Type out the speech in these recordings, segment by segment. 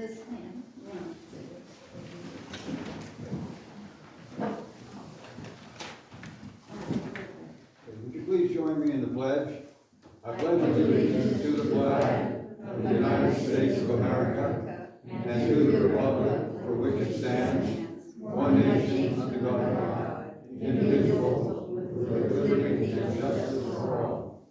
this hand. Would you please join me in the pledge? I pledge allegiance to the flag of the United States of America and to the republic for which it stands, one nation under God, indivisible, with liberty and justice for all.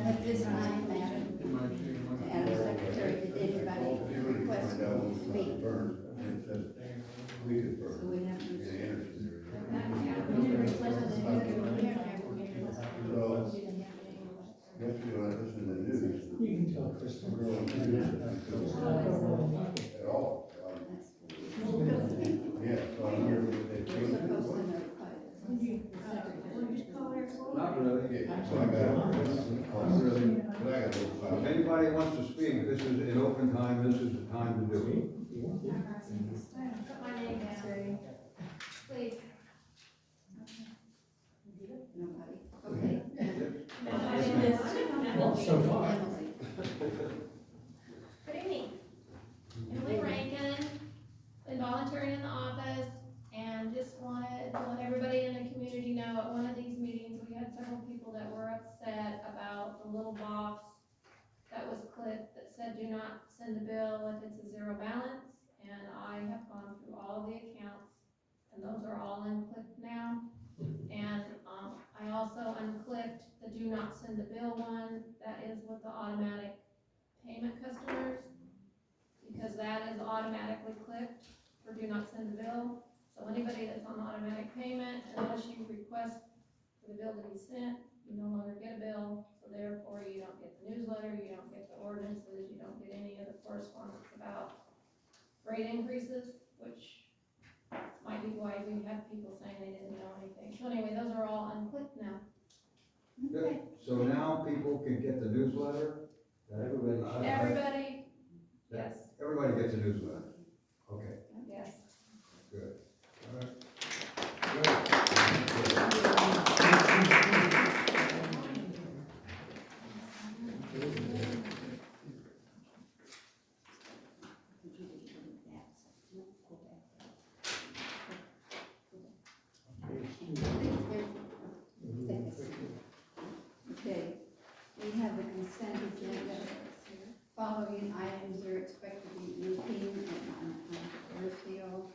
At this time, Madam Secretary, did anybody request to speak? So we have Yesterday when I listened to the news, You can tell Kristen. at all. Yeah, so I wonder if they We're changed supposed to it. notify the Not really. Yeah, so I got it. But I got it. If anybody wants to speak, this is an open time, this is the time to do it. Put my name down, please. Nobody. Okay. My name is Well, so far. Emily. Good evening. Emily Rankin, been volunteering in the office, and just wanted to let everybody in the community know at one of these meetings, we had several people that were upset about the little box that was clicked that said do not send a bill if it's a zero balance, and I have gone through all the accounts, and those are all unclicked now. And, I also unclicked the do not send a bill one, that is with the automatic payment customers, because that is automatically clicked for do not send a bill. So anybody that's on automatic payment, unless you request for the bill to be sent, you no longer get a bill. So therefore, you don't get the newsletter, you don't get the ordinances, you don't get any of the correspondence about rate increases, which might be why we have people saying they didn't know anything. So anyway, those are all unclicked now. Okay. So now people can get the newsletter, that everybody. Everybody, yes, Everybody gets a newsletter, okay, yes. good. Okay, we have the consent agenda. Following items are expected to be routine and non-controversial.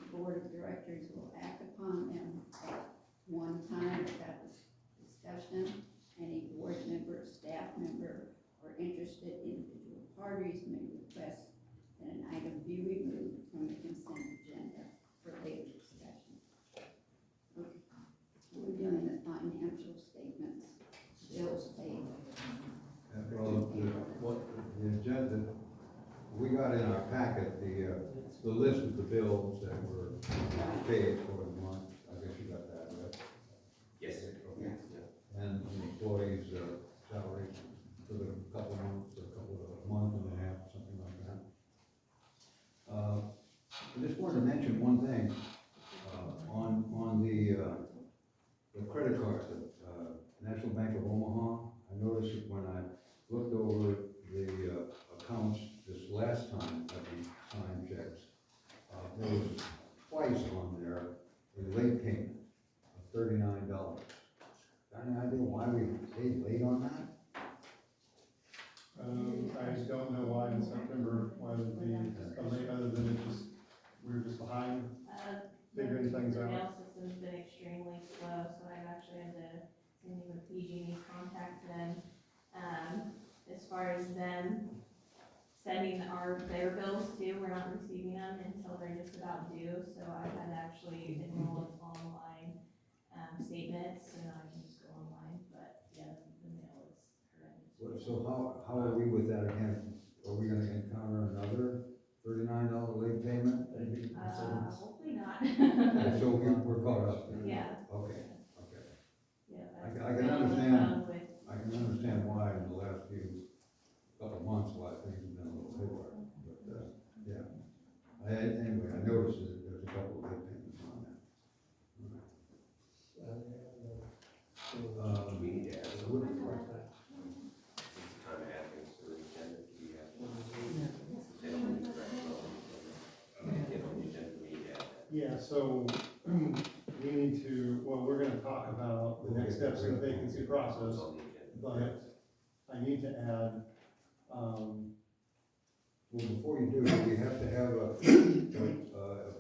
The board of directors will act upon them at one time without discussion. Any board member, staff member, or interested individual parties may request that an item be removed from the consent agenda for later discussion. Okay, we're doing the financial statements, bills paid. Well, the agenda, we got in our packet the list of the bills that were paid for the month, I guess you got that, right? Yes. Okay. And the employees' salaries for the couple of months, a month and a half, something like that. I just wanted to mention one thing, on the credit card, National Bank of Omaha. I noticed that when I looked over the accounts this last time that we signed checks, there was twice on there a late payment of $39. Got any idea why we paid late on that? as them sending their bills too, we're not receiving them until they're just about due, so I had actually enrolled online, statements, and I can just go online, but yeah, the mail is horrendous. So how are we with that again? Are we gonna encounter another $39 late payment? Hopefully not. So we're caught up then? Yeah. Okay. Yeah. I can understand. I can understand why in the last couple of months, why things have been a little haywire, but, yeah. Anyway, I noticed that there's a couple of late payments on that. We need to add some. What- Trying to add things to the agenda, do you have? They don't need to get on the agenda, we need to add that. Yeah, so we need to, well, we're gonna talk about the next steps in the vacancy process, It's on the agenda. but I need to add, Well, before you do, we have to have a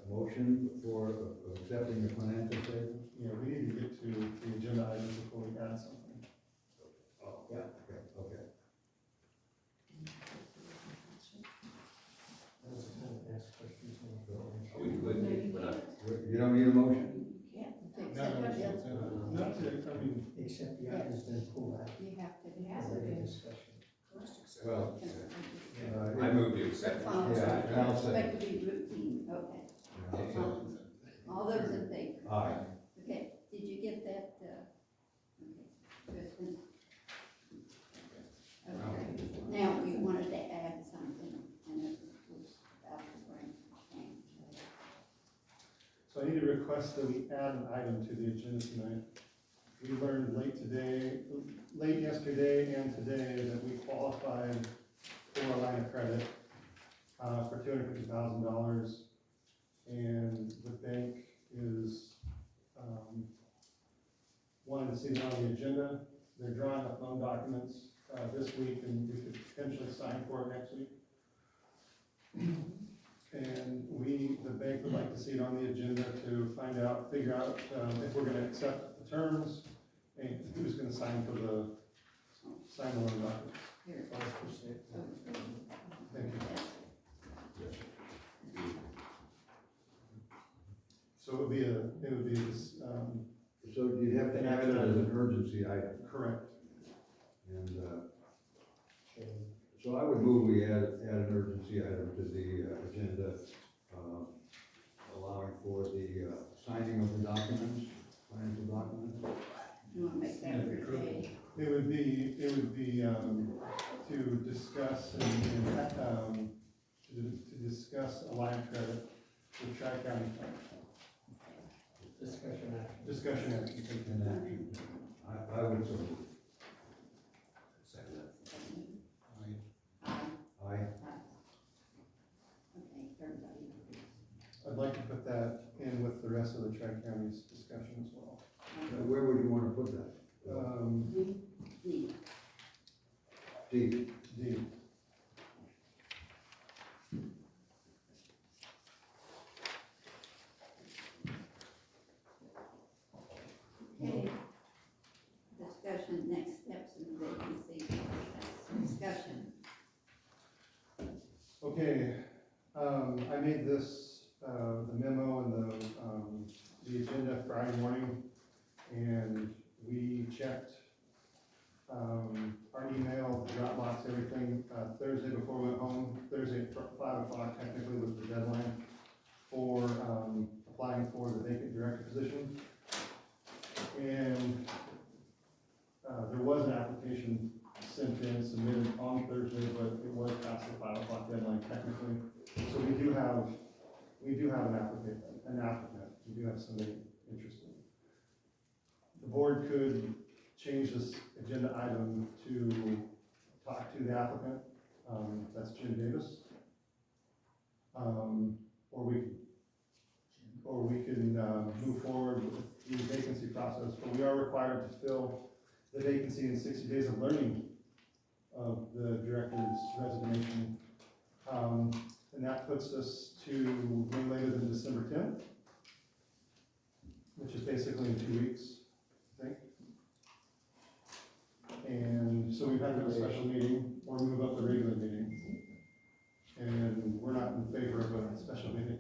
motion for accepting the financial statements? yeah, we need to get to the agenda items before we add something. Oh, yeah, okay. That was kind of ask questions. Are we good? We're not, You don't need a motion? Not to, I mean, Except the item's been pulled out. You have to, for the discussion. Well, I move to accept. Following Yeah, and I'll say. expect to be routine, okay. All those in favor? Aye. Okay, did you get that, okay, Kristen? Okay, now we wanted to add something, and it was about to bring change. so I need to request that we add an item to the agenda tonight. We learned late yesterday and today that we qualified for a line of credit, for $250,000. And the bank is, wanted to see that on the agenda. They're drawing up loan documents, this week, and we could potentially sign for it next week. And the bank would like to see it on the agenda to figure out, if we're gonna accept the terms, and who's gonna sign the loan documents. Here, 5%. Thank you. So it would be this, So you'd have to add it as an urgency item, correct. and, so I would move we add an urgency item to the agenda, allowing for the signing of the documents, financial documents. you wanna make that for Jay? It would be, to discuss to discuss a line of credit with Tri-County Bank. Discussion action. And action. I would so move. Second that. Aye. Aye. Okay, everybody. I'd like to put that in with the rest of the Tri-County's discussion as well. Where would you want to put that? D. D. D. Okay. Discussion, next steps in the vacancy process. Discussion. Okay, I made this, the memo and the agenda Friday morning, and we checked, our email, Dropbox, everything, Thursday before we went home. Thursday at 5 o'clock technically was the deadline for, applying for the vacant director position. And, there was an application sent in, submitted on Thursday, but it was past the 5 o'clock deadline technically. So we do have an applicant, we do have somebody interested. The board could change this agenda item to talk to the applicant, that's Jim Davis. Or we can move forward with the vacancy process, but we are required to fill the vacancy in 60 days of learning of the director's resignation. And that puts us to no later than December 10th, which is basically in 2 weeks, I think. And So we've had to have a special meeting or move up the regular meeting. And we're not in favor of a special meeting.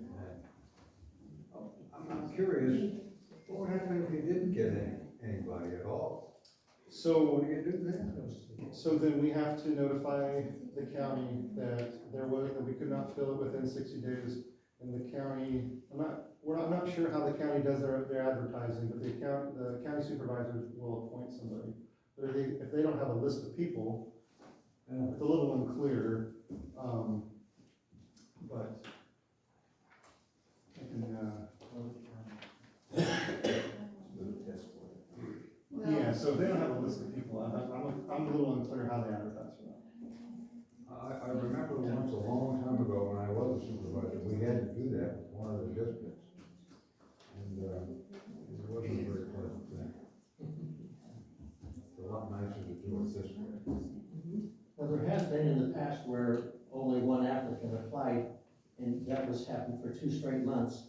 I'm curious, what would happen if you didn't get anybody at all? So, What do you do then? so then we have to notify the county that we could not fill it within 60 days. And the county, I'm not sure how the county does their advertising, but the county supervisors will appoint somebody. But if they don't have a list of people, it's a little unclear, but I can, Well, yeah, so if they don't have a list of people, I'm a little unclear how they advertise for that. I remember once a long time ago when I was a supervisor, we had to do that with one of the districts. And, it wasn't a very pleasant thing. It's a lot nicer to do it this way. Well, there has been in the past where only one applicant applied, and that was happened for 2 straight months,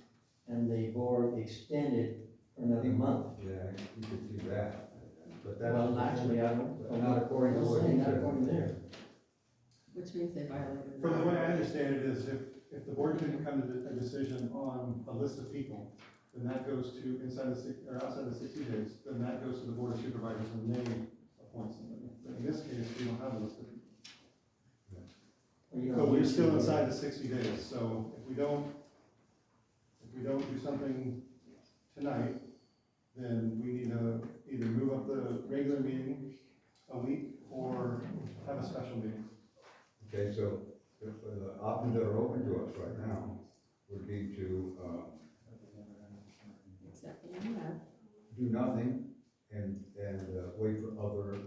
and the board extended for another month. Yeah, you could see that, but that's. Well, naturally, I don't. But not according to what he Not said. according to there. Which means they violated. From the way I understand it is if the board couldn't come to a decision on a list of people, then that goes to outside the 60 days, then that goes to the board of supervisors and they appoint somebody. But in this case, we don't have a list of people. Well, you But don't we're need still to- inside the 60 days, so if we don't do something tonight, then we need to either move up the regular meeting a week or have a special meeting. Okay, so the options that are open to us right now would be to, Except for that. do nothing and wait for other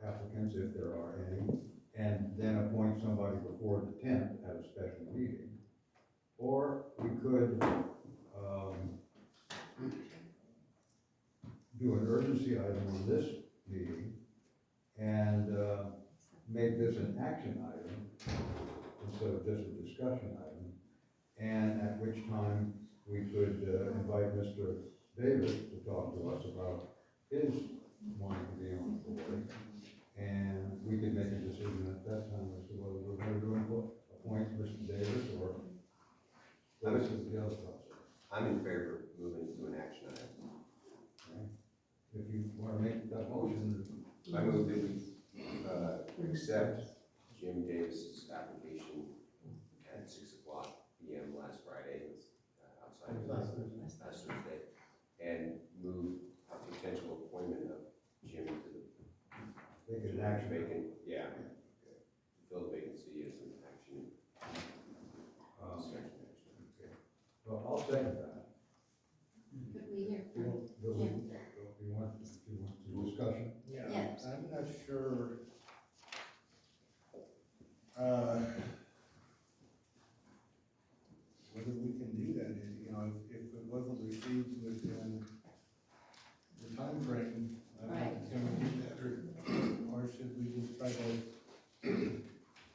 applicants if there are any, and then appoint somebody before the 10th at a special meeting. Or we could, do an urgency item on this meeting and, make this an action item instead of just a discussion item. And at which time we could, invite Mr. Davis to talk to us about his wanting to be on the board. And we could make a decision at that time as to whether we're going to appoint Mr. Davis or this is the other process. I'm in favor of moving to an action item. If you want to make that motion, I move that we, accept Jim Davis's application at 6:00 PM last Friday, outside of last Thursday, and move a potential appointment of Jim to the make it an action. vacant, yeah, to fill the vacancy as an action, discussion action. Well, I'll second that. could we hear You from want, you want discussion? Yes. I'm not sure. Whether we can do that, you know, if it wasn't received within the timeframe, Right. can we do that, or should we just try to,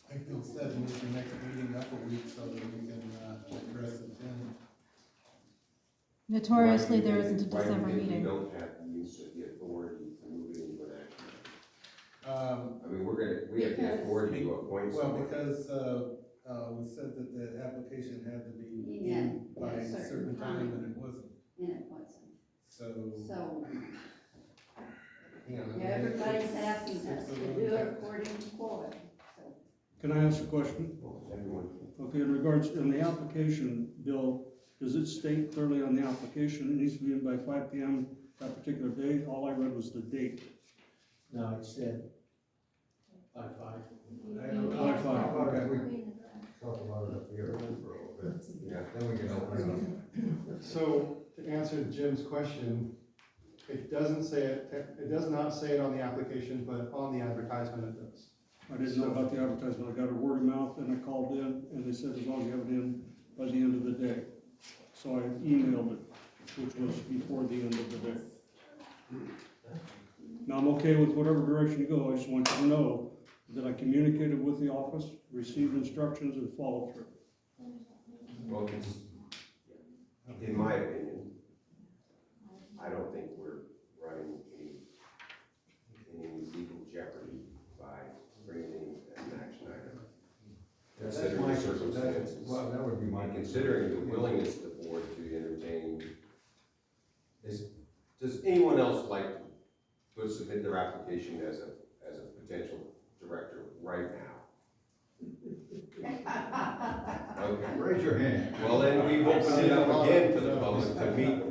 like Bill said, move the next meeting up a week so that we can, address the 10? Notoriously, there isn't a Why do you December think meeting. We don't have the use of the authority to move it into an action. I mean, we have the Because- authority to appoint Well, someone. because, we said that the application had to be Yeah, in by yeah, a certain certain time, time. and it wasn't, and it wasn't. so, So, you know. everybody's asking us to do it according to CORE, so. Can I ask a question? Everyone, Okay, in regards, in the application, Bill, does it state clearly on the application, it needs to be in by 5 PM that particular day? All I read was the date. No, it said by 5. I don't know. By 5, How about if okay. we talk about it up here for a little bit, yeah. then we can open it up. So to answer Jim's question, it doesn't say it does not say it on the application, but on the advertisement it does. I didn't know about the advertisement, I got a word of mouth, and I called in, and they said as long as you have it in by the end of the day. So I emailed it, which was before the end of the day. Now, I'm okay with whatever direction you go, I just want you to know that I communicated with the office, received instructions, and followed through. Well, in my opinion, I don't think we're running any legal jeopardy circumstances. Well, that would be my And considering the willingness of the board to entertain, does anyone else like to submit their application as a potential director right now? Okay. Raise your hand. Well, then we've opened it up again for the public to meet,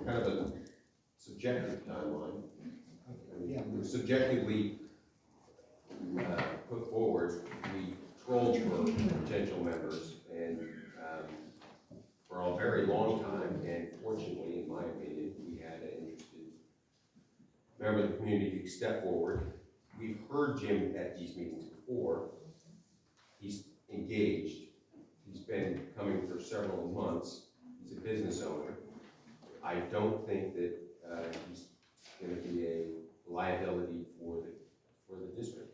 kind of a subjective timeline. Yeah. Subjectively put forward, we trolled for potential members and for a very long time, and fortunately, in my opinion, we had an interested member of the community to step forward. We've heard Jim at these meetings before. He's engaged. He's been coming for several months. He's a business owner. I don't think that he's going to be a liability for the district.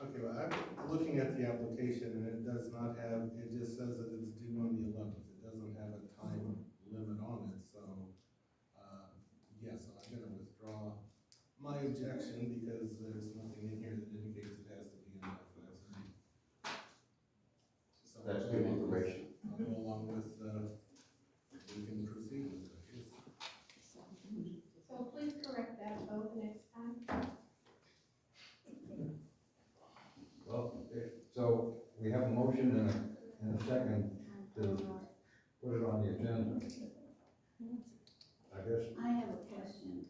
Okay, well, I'm looking at the application and it does not have, it just says that it's due on the 11th. It doesn't have a time limit on it, so, yeah, so I'm gonna withdraw my objection because there's nothing in here that indicates it has to be in that 5:30. So That's good information. I'll go along with, we can proceed with it, I guess. So please correct that vote next time. Well, so we have a motion and a second to put it on the agenda. I guess, I have a question.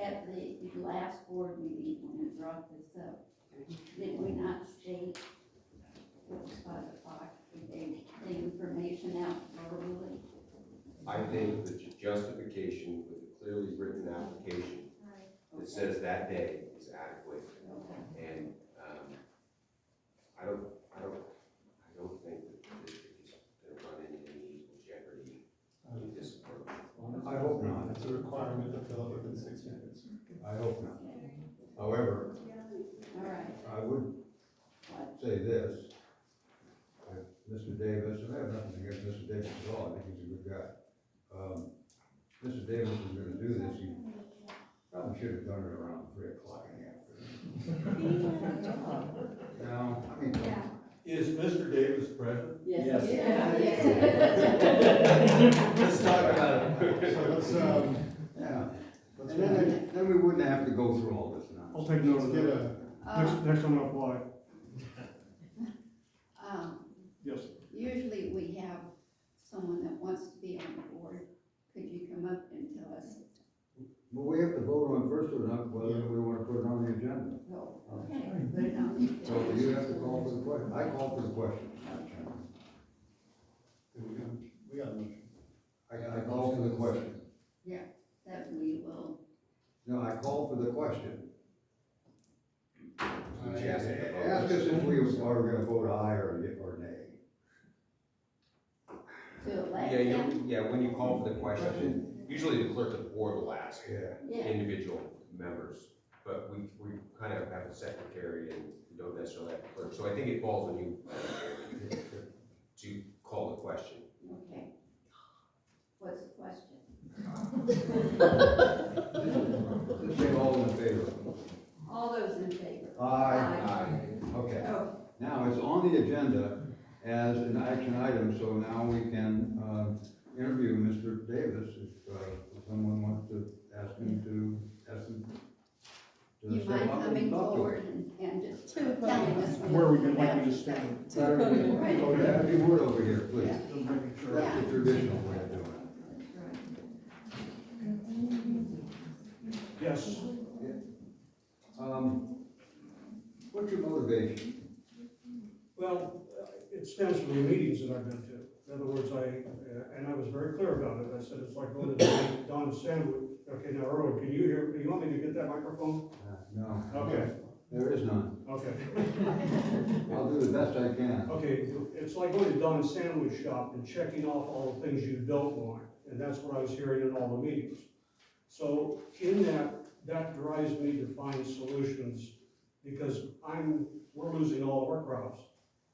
At the last board meeting, when we brought this up, did we not state it was 5 o'clock? We gave the information out verbally. I think the justification with a clearly written application that says that day is adequate. And I don't think that the district is going to run into any equal jeopardy with this approach. I hope not. It's a requirement to fill it within 6 minutes. I hope not. However, All right. I would say this. Mr. Davis, and I have nothing against Mr. Davis at all, I think he's a good guy. Mr. Davis is gonna do this, he probably should have done it around 3 o'clock in the afternoon. Now, I mean, Is Mr. Davis present? Yes. let's talk about it. So let's, Yeah, and then we wouldn't have to go through all this I'll nonsense. take note let's of get that. a, Next time I apply. Yes. Usually we have someone that wants to be on the board. Could you come up and tell us? But we have to vote on first or not, whether we wanna put it on the agenda. No, okay, put it on the So agenda. you have to call for the question. I call for the question. we got a motion. I call for the question. That we will, No, I call for the question. Which has to be voted. Ask us if we are gonna vote aye or nay. to elect Yeah, them. yeah, when you call for the question, usually the clerk of the board will ask Yeah. individual members, but we kind of have a secretary and we don't necessarily have a clerk. So I think it falls on you to call the question. Okay. What's the question? Just say all in favor. All those in favor? Aye. Okay. Oh, Now, it's on the agenda as an action item, so now we can, interview Mr. Davis if someone wants to ask him to you step mind up and coming talk to him. forward and just telling us? Where we can like about you to yourself? stand. Right. Oh, yeah, if you would over here, please. Yeah. Just making sure. That's the traditional way of doing it. That's right. Yes. What's your motivation? Well, it stems from the meetings that I've been to. In other words, and I was very clear about it. I said, it's like going to Don Sandwich. Okay, now, Erwin, can you hear, you want me to get that microphone? No. Okay. There is none. Okay. I'll do the best I can. Okay, it's like going to Don's Sandwich Shop and checking off all the things you don't want, and that's what I was hearing in all the meetings. So in that drives me to find solutions, because we're losing all of our crops.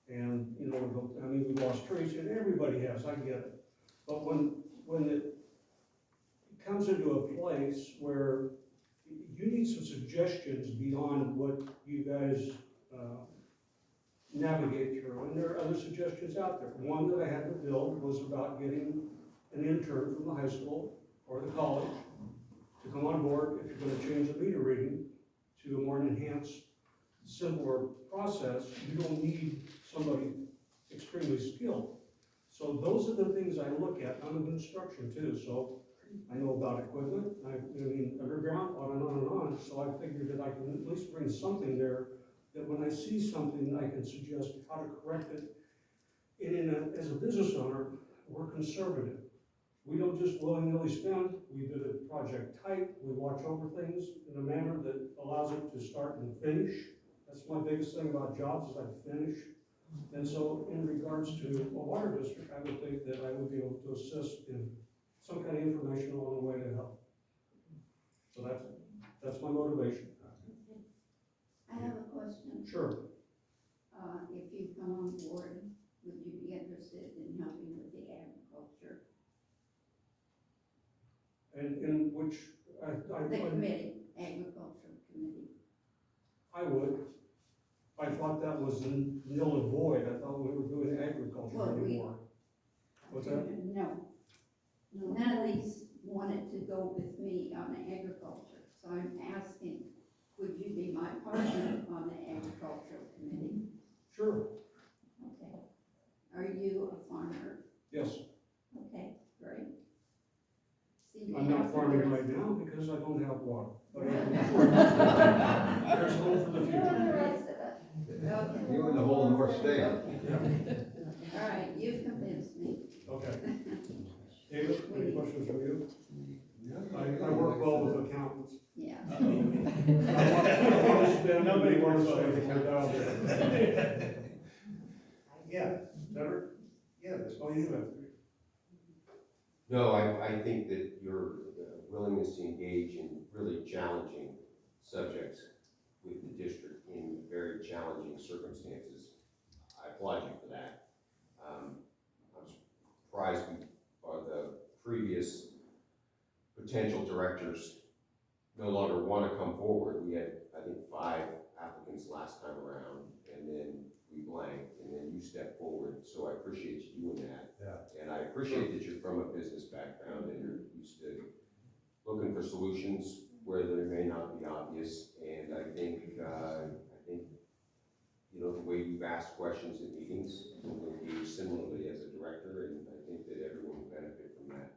And, you know, we lost trees, and everybody has, I get it. But when it comes into a place where you need some suggestions beyond what you guys navigate through, and there are other suggestions out there. One that I had to build was about getting an intern from the high school or the college to come on board if you're gonna change the meter reading to a more enhanced, simpler process. You don't need somebody extremely skilled. So those are the things I look at. I'm in construction too, so I know about equipment, I mean, underground, on and on and on. So I figured that I can at least bring something there, that when I see something, I can suggest how to correct it. And as a business owner, we're conservative. We don't just willy-nilly spend, we do the project tight, we watch over things in a manner that allows it to start and finish. That's my biggest thing about jobs, is I finish. And so in regards to a water district, I would think that I would be able to assist in some kind of information along the way to help. So that's my motivation. I have a question. Sure. If you come on board, would you be interested in helping with the agriculture? And in which, The committee, agriculture committee. I would. I thought that was null and void. I thought we were doing agriculture Well, we- anymore. What's that? No. None of these wanted to go with me on the agriculture, so I'm asking, would you be my partner on the agricultural committee? Sure, Okay. Are you a farmer? yes. Okay, great. See, you I'm not have to farming work- right now because I don't have water. But there's hope for the You and the future. rest of us. Okay. You and the whole North State. Okay. All right, you've convinced me. Okay. David, any questions from you? I work well with accountants. Yeah. I want to spend, nobody wants to save $4,000. Yeah, Better? yeah, that's Oh, you do it. No, I think that your willingness to engage in really challenging subjects with the district in very challenging circumstances, I applaud you for that. I'm surprised the previous potential directors no longer want to come forward. We had, I think, 5 applicants last time around, and then we blanked, and then you stepped forward, so I appreciate you doing that. Yeah. And I appreciate that you're from a business background and you're used to looking for solutions where they may not be obvious. And I think, you know, the way you've asked questions at meetings will engage similarly as a director, and I think that everyone will benefit from that,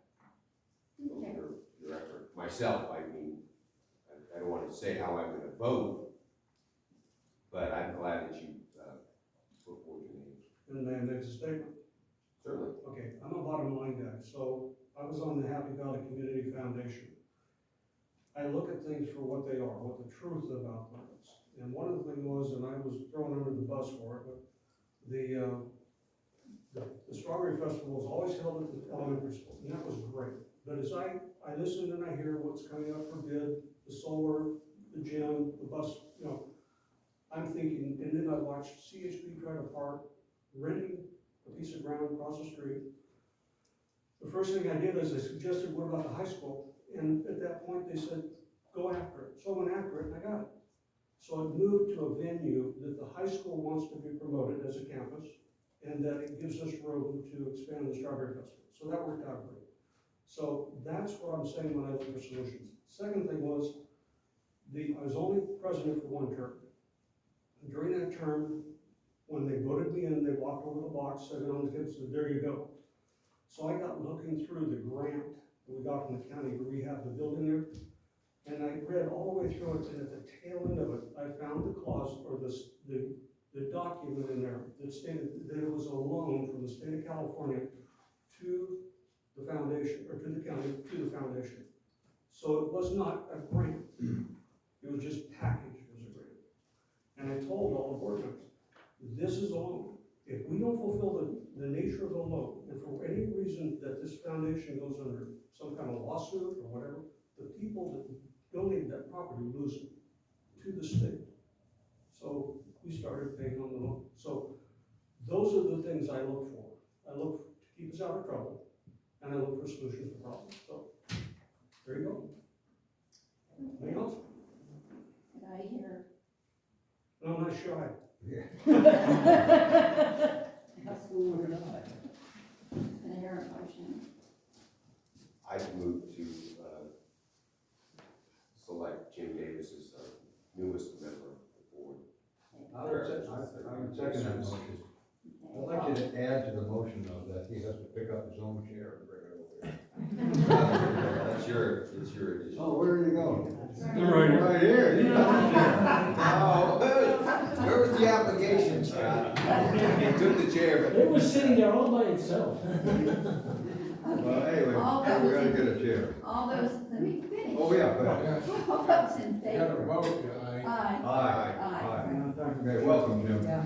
from Okay. your effort. Myself, I mean, I don't want to say how I'm gonna vote, but I'm glad that you, put forward your name. And then there's a statement. Certainly. Okay, I'm a bottom line guy, so I was on the Happy Valley Community Foundation. I look at things for what they are, what the truth about them is. And one of the things was, and I was thrown under the bus for it, but the Strawberry Festival was always held at the elementary school, and that was great. But as I listen and I hear what's coming up for bid, the solar, the gym, the bus, you know, I'm thinking, and then I watched CHP try to park, renting a piece of ground across the street. The first thing I did is I suggested, what about the high school? And at that point, they said, go after it. So I went after it and I got it. So I moved to a venue that the high school wants to be promoted as a campus, and that it gives us room to expand the Strawberry Festival. So that worked out great. So that's what I'm saying when I look for solutions. Second thing was, I was only president for 1 term. During that term, when they voted me in, they walked over the box, said it on the kids, said, there you go. So I got looking through the grant that we got from the county to rehab the building there, and I read all the way through it, and at the tail end of it, I found the clause, or the document in there that stated that it was a loan from the state of California to the foundation, or to the county, to the foundation. So it was not a grant, it was just packaged as a grant. And I told all the board members, this is a loan. If we don't fulfill the nature of the loan, and for any reason that this foundation goes under some kind of lawsuit or whatever, the people that donated that property lose it to the state. So we started paying on the loan. So those are the things I look for. I look to keep us out of trouble, and I look for solutions to problems. So there you go. Anything else? Did I hear? No, I'm not shy. How's school or not? Can I hear a motion? I move to, select Jim Davis as our newest member of the board. I would second that motion. I'd like you to add to the motion though, that he has to pick up his own chair and bring it over here. It's your addition. Oh, where did he go? Right here. Right here. You got the chair. Oh, where was the application, Scott? He took the chair, but. It was sitting there all by itself. Well, anyway, All we those gotta in- get a chair. All those, let me finish. Oh, yeah, go ahead. All those in You gotta favor? vote, Aye. Aye. Okay, welcome, Jim. Yeah.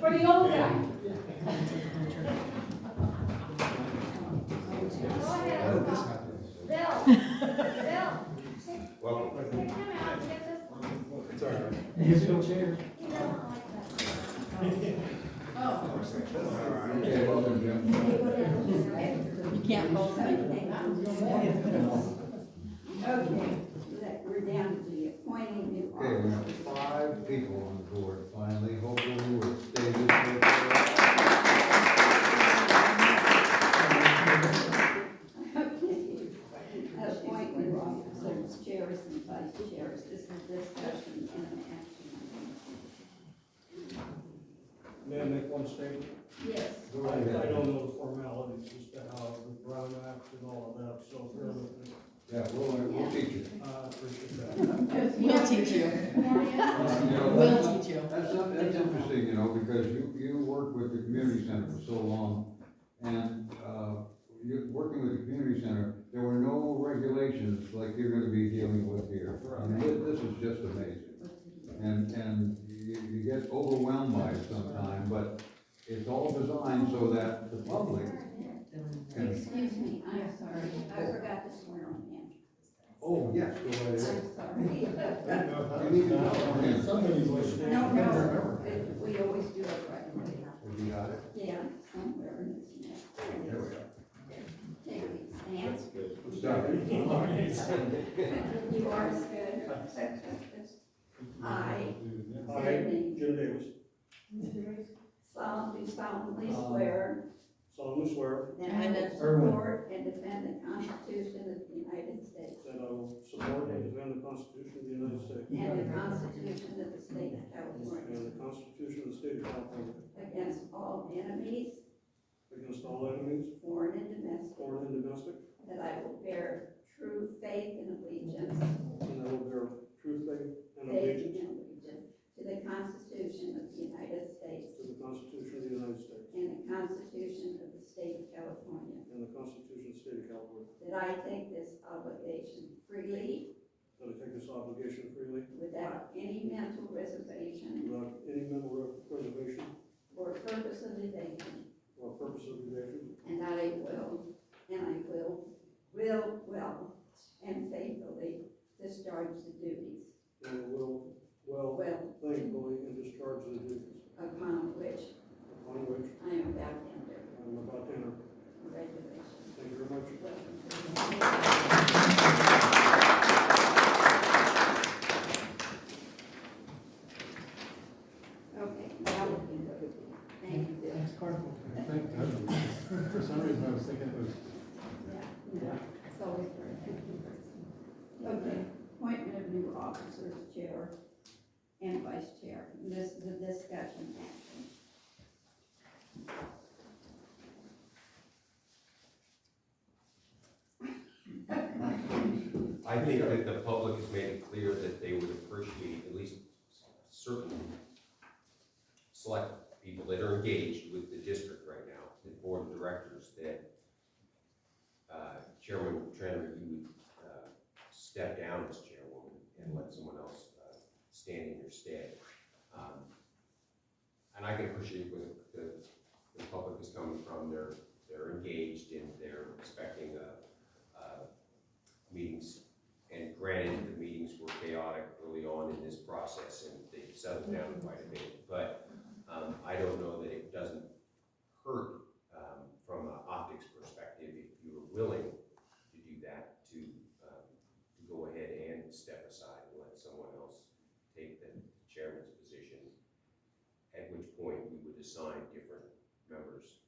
For the old guy. Go ahead, Bill. Welcome. Come out and get this one. It's all right. Musical chairs. He doesn't like that. Okay, welcome, Jim. You can't both say. Okay, we're down to the appointing new Okay, we officers. have 5 people on the board finally. Hopefully we'll stay this way. Okay. Appoint new officers, chairs and vice chairs. This is discussion and an action. May I make one statement? Yes. I don't know the formalities as to how the Brown Act and all of that, so bear with me. Yeah, we'll teach you. I appreciate that. We'll teach you. We'll teach you. That's interesting, you know, because you worked with the community center for so long, and, you, working with the community center, there were no regulations like you're gonna be dealing with here. And this is just amazing. And you get overwhelmed by it sometimes, but it's all designed so that the public can. Excuse me, I'm sorry. I forgot to swear on him. Oh, yes, go right I'm ahead. sorry. You need to come in. Somebody's listening. No, we always do it right away. Have you got it? Yeah, somewhere in this next. There we go. Take these stands. Sorry. You are good. I, I, Jim Davis, solemnly swear solemnly swear that I will support and defend the Constitution of the United States that I will support and defend the Constitution of the United States and the Constitution of the State of California and the Constitution of the State of California against all enemies, against all enemies, foreign and domestic, foreign and domestic, that I will bear true faith and allegiance and I will bear true faith and allegiance to the Constitution of the United States to the Constitution of the United States and the Constitution of the State of California, and the Constitution of the State of California, that I take this obligation freely that I take this obligation freely without any mental reservation without any mental reservation or purpose of evasion, or purpose of evasion, and that I will well and faithfully discharge the duties and will well, faithfully, and discharge the duties upon which upon which I am about to enter. I am about to enter. Congratulations. Thank you very much. Okay, now we can go. Thank you, Bill. For some reason, I was thinking it was. Yeah, it's always very good. Okay, appointment of new officers, chair and vice chair. This is a discussion action. I think that the public has made it clear that they would appreciate at least certain select people that are engaged with the district right now, the board of directors, that Chairman Tranter, you would step down as chairwoman and let someone else stand in your stead. And I can appreciate where the public is coming from. They're engaged and they're expecting meetings. And granted, the meetings were chaotic early on in this process, and they settled down quite a bit. But I don't know that it doesn't hurt from an optics perspective if you were willing to do that, to go ahead and step aside and let someone else take the chairman's position, at which point we would assign different members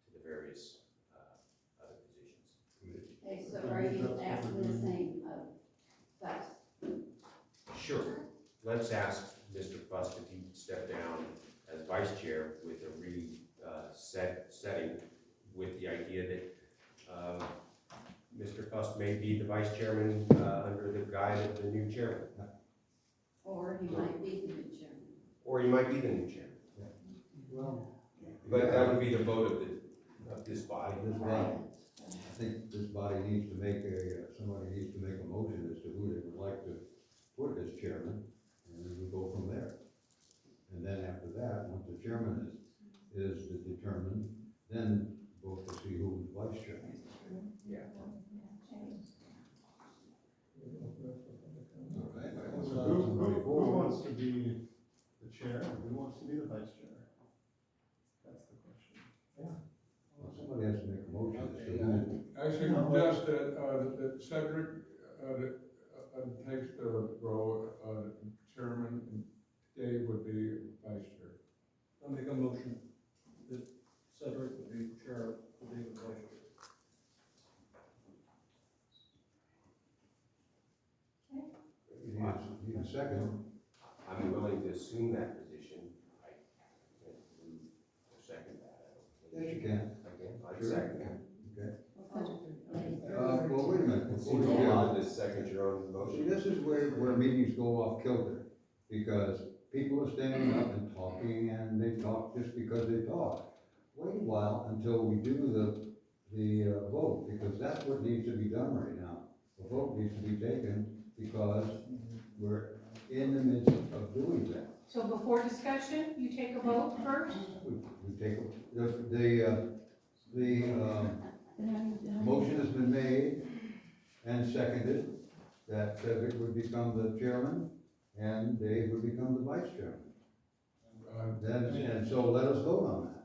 to the various other positions. Okay, so are you asking the same vice? Sure. Let's ask Mr. Fust if he'd step down as vice chair with a setting with the idea that Mr. Fust may be the vice chairman under the guide of the new chairman. Or he might be the new chairman. Or he might be the new chairman. Well, But that would be the vote of this body. This body, I think this body needs to make somebody needs to make a motion as to who they would like to put as chairman, and then we go from there. And then after that, once the chairman is determined, then vote to see who's vice chairman. Yeah. All right. So who wants to be the chair, and who wants to be the vice chair? That's the question. Well, somebody has to make a motion as to Okay, who. I suggest that Cedric, takes the role of chairman, and Dave would be vice chair. I'll make a motion that Cedric would be chair, David vice chair. You need a second. I'm willing to assume that position. I can't believe or second that. I don't think. Yes, you can. I can. I'd Sure. second that. Okay. Okay. Well, wait a minute. Before Seems you go on. odd to second your own See, motion. this is where meetings go off kilter, because people are standing up and talking, and they talk just because they talk. Wait a while until we do the vote, because that's what needs to be done right now. The vote needs to be taken, because we're in the midst of doing that. So before discussion, you take a vote first? We take, the motion has been made and seconded that Cedric would become the chairman and Dave would become the vice chairman. And so let us vote on that.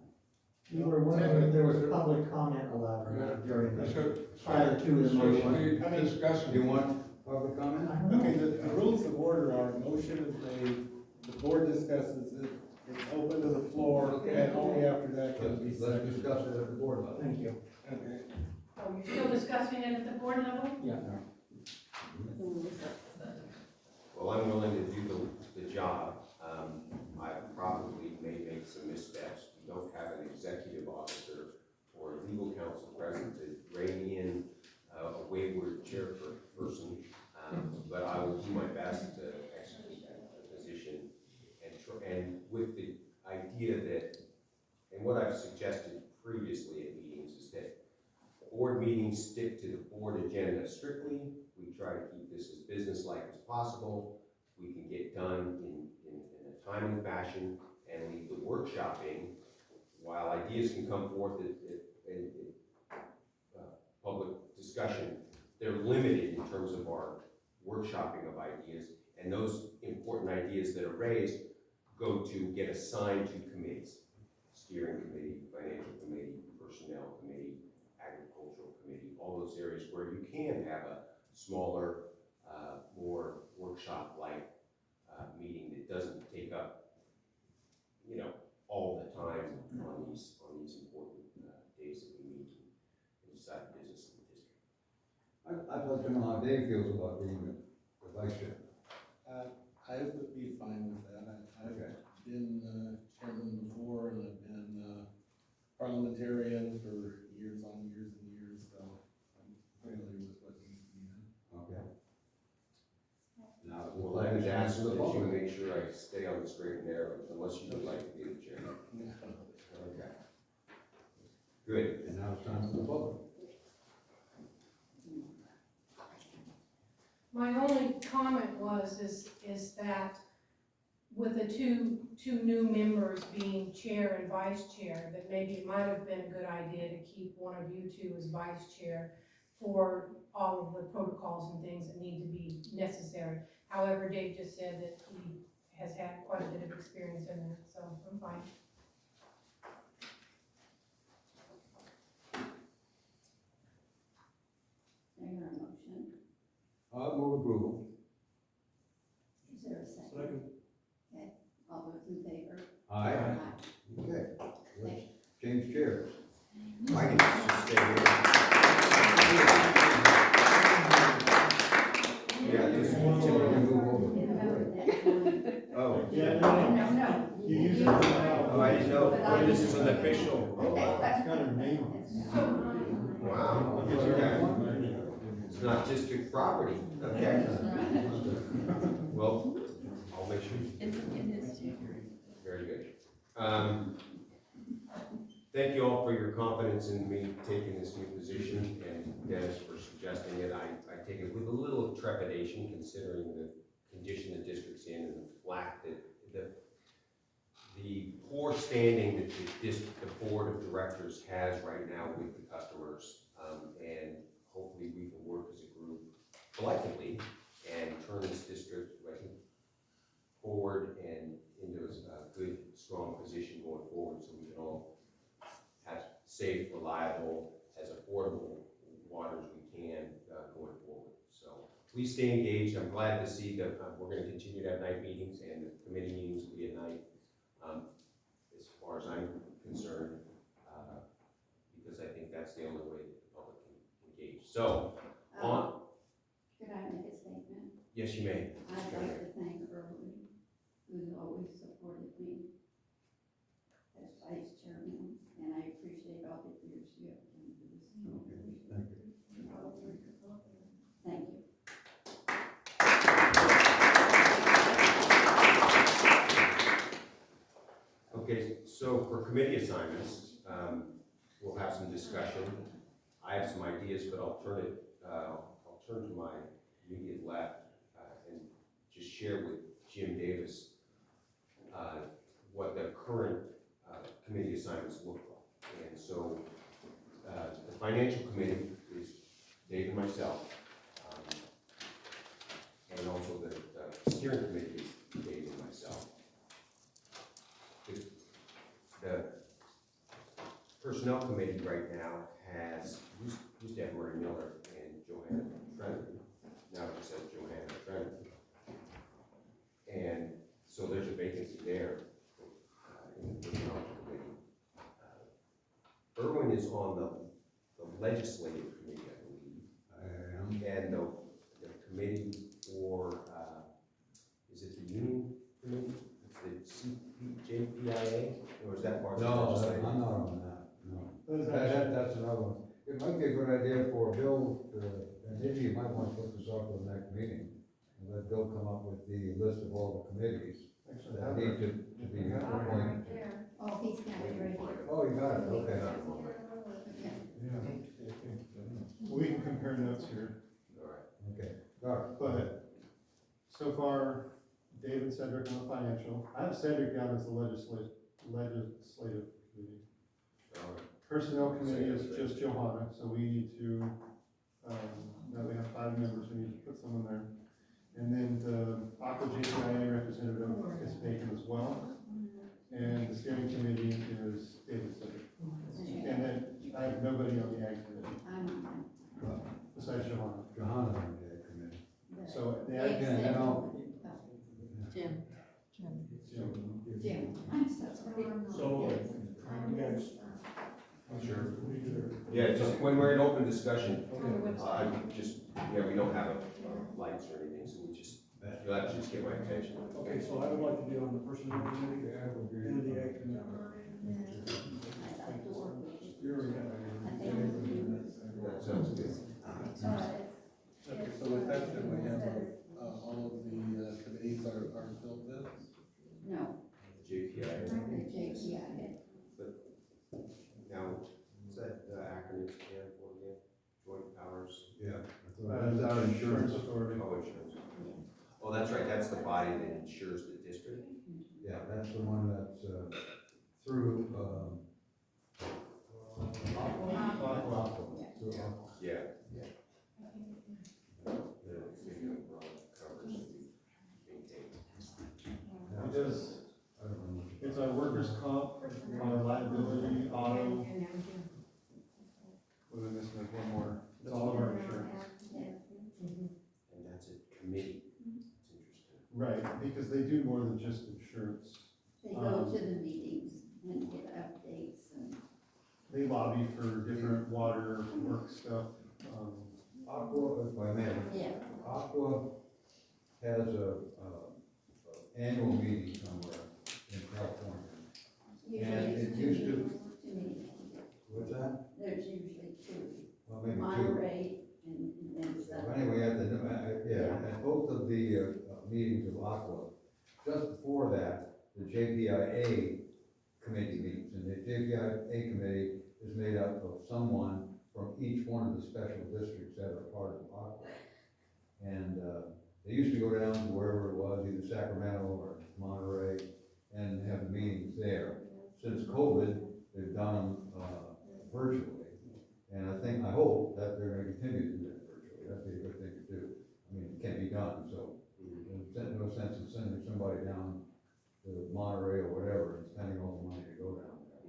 You were wondering if there was public comment allowed or not during the, So prior to the motion. we discussed. Do you want public comment? Okay, the rules of order are, motion is made, the board discusses it, it's open to the floor, and only after that can it be Let's seconded. discuss it at the board level. Thank you. Okay. Oh, you're still discussing it at the board level? Yeah. Well, I'm willing to do the job. I probably may make some missteps. We don't have an executive officer or a legal counsel present to rein in a wayward chairperson. But I will do my best to execute the position and with the idea that, and what I've suggested previously at meetings is that board meetings stick to the board agenda strictly. We try to keep this as business-like as possible. We can get done in a timely fashion and leave the workshopping, while ideas can come forth in public discussion, they're limited in terms of our workshopping of ideas, and those important ideas that are raised go to get assigned to committees, steering committee, financial committee, personnel committee, agricultural committee, all those areas where you can have a smaller, more workshop-like meeting that doesn't take up, all the time on these important days that we meet and decide business in the district. I'd like to know how Dave feels about being the vice chair. I would be fine with that. I've Okay. been chairman before, and I've been parliamentarian for years on years and years, so I'm familiar with what needs to be done. Okay. Now, Well, I would ask that you make sure I stay on the straight and narrow, unless you would like to be the chairman. Okay. Good. And now it's time for the public. My only comment is that with the two new members being chair and vice chair, that maybe it might have been a good idea to keep one of you two as vice chair for all of the protocols and things that need to be necessary. However, Dave just said that he has had quite a bit of experience in that, so I'm fine. Is there a motion? I'll move approval. Is there a second? Second. Okay, all those in favor? Aye. Okay, let's change chairs. I can just stay here. Yeah, just Move over. Oh, Yeah, No. You use it for now. oh, I didn't know, oh, this is an official. Oh, wow. It's got her name on it. Wow, okay. It's not district property, okay. Well, I'll make sure. Very good. Thank you all for your confidence in me taking this new position, and Dennis for suggesting it. I take it with a little trepidation, considering the condition the district's in and the flack that, the poor standing that the board of directors has right now with the customers. And hopefully we can work as a group collectively and turn this district, I think, forward and into a good, strong position going forward, so we can all have safe, reliable, as affordable water as we can going forward. So please stay engaged. I'm glad to see that we're going to continue to have night meetings, and the committee meetings will be at night, as far as I'm concerned, because I think that's the only way that the public can engage. So, Could I make a statement? yes, you may. I'd like to thank Early, who's always supported me as vice chairman, and I appreciate all the years you have done for this community. Thank you. Thank you. Okay, so for committee assignments, we'll have some discussion. I have some ideas, but I'll turn to my immediate left and just share with Jim Davis what the current committee assignments look like. And so the financial committee is Dave and myself, and also the steering committee is Dave and myself. The personnel committee right now used to have Murray Miller and Johanna Trenton. Now it just says Johanna Trenton. And so there's a vacancy there in the personnel committee. Irwin is on the legislative committee, I believe. I am. And the committee for, is it the union committee? It's the CJPIA, or is that part of the No, legislative? I'm not on that, no. Those That's another one. It might be a good idea for Bill, and maybe you might want to put this off to the next meeting, and let Bill come up with the list of all the committees Actually, that need to be appointed. Oh, he's got it right here. Oh, you got it, okay. Yeah. We can compare notes here, All right. Okay, all right. but so far, David Cedric on the financial. I have Cedric down as the legislative committee. All right. Personnel committee is just Johanna, so we need to, now we have 5 members, we need to put someone there. And then the Aqua JPIA representative is vacant as well. And the steering committee is David Cedric. And then I have nobody on the ag committee, besides Johanna. Johanna's on the committee. So the Dave ag, Yeah, said- no. Jim. Jim. Jim, I'm so sorry. So, next. Sure. Yeah, just when we're in open discussion, we don't have lights or anything, so you'll have to just get my attention. Okay, so I would like to be on the personnel committee and the ag committee. I'd like to work with you. You're, I think it would be, That sounds good. Okay, so with that, then we have, all of the committees are filled then? no, JPI. the JPIA. Now, what's that acronym stand for again? Joint Powers, Yeah. That's our insurance. authority. co-insurance. Oh, that's right, that's the body that insures the district. Yeah, that's the one that's, through, Aqua. Yeah. workers' comp, liability, auto, well, then this is one more, it's all of our insurance. And that's a committee. It's interesting. Right, because they do more than just insurance. They go to the meetings and get updates and. They lobby for different water work stuff. Aqua, if I may, Yeah. Aqua has a annual meeting somewhere in California. And Usually it it's used to- two meetings. What's that? There's usually two, Well, maybe two. Monterey and then So some. anyway, at both of the meetings of Aqua, just before that, the JPIA committee meets. And the JPIA committee is made up of someone from each one of the special districts that are part of Aqua. And they used to go down to wherever it was, either Sacramento or Monterey, and have the meetings there. Since COVID, they've done them virtually. And I hope that they're gonna continue to do that virtually. That'd be a good thing to do. I mean, it can be done, so there's no sense in sending somebody down to Monterey or whatever and spending all the money to go down there.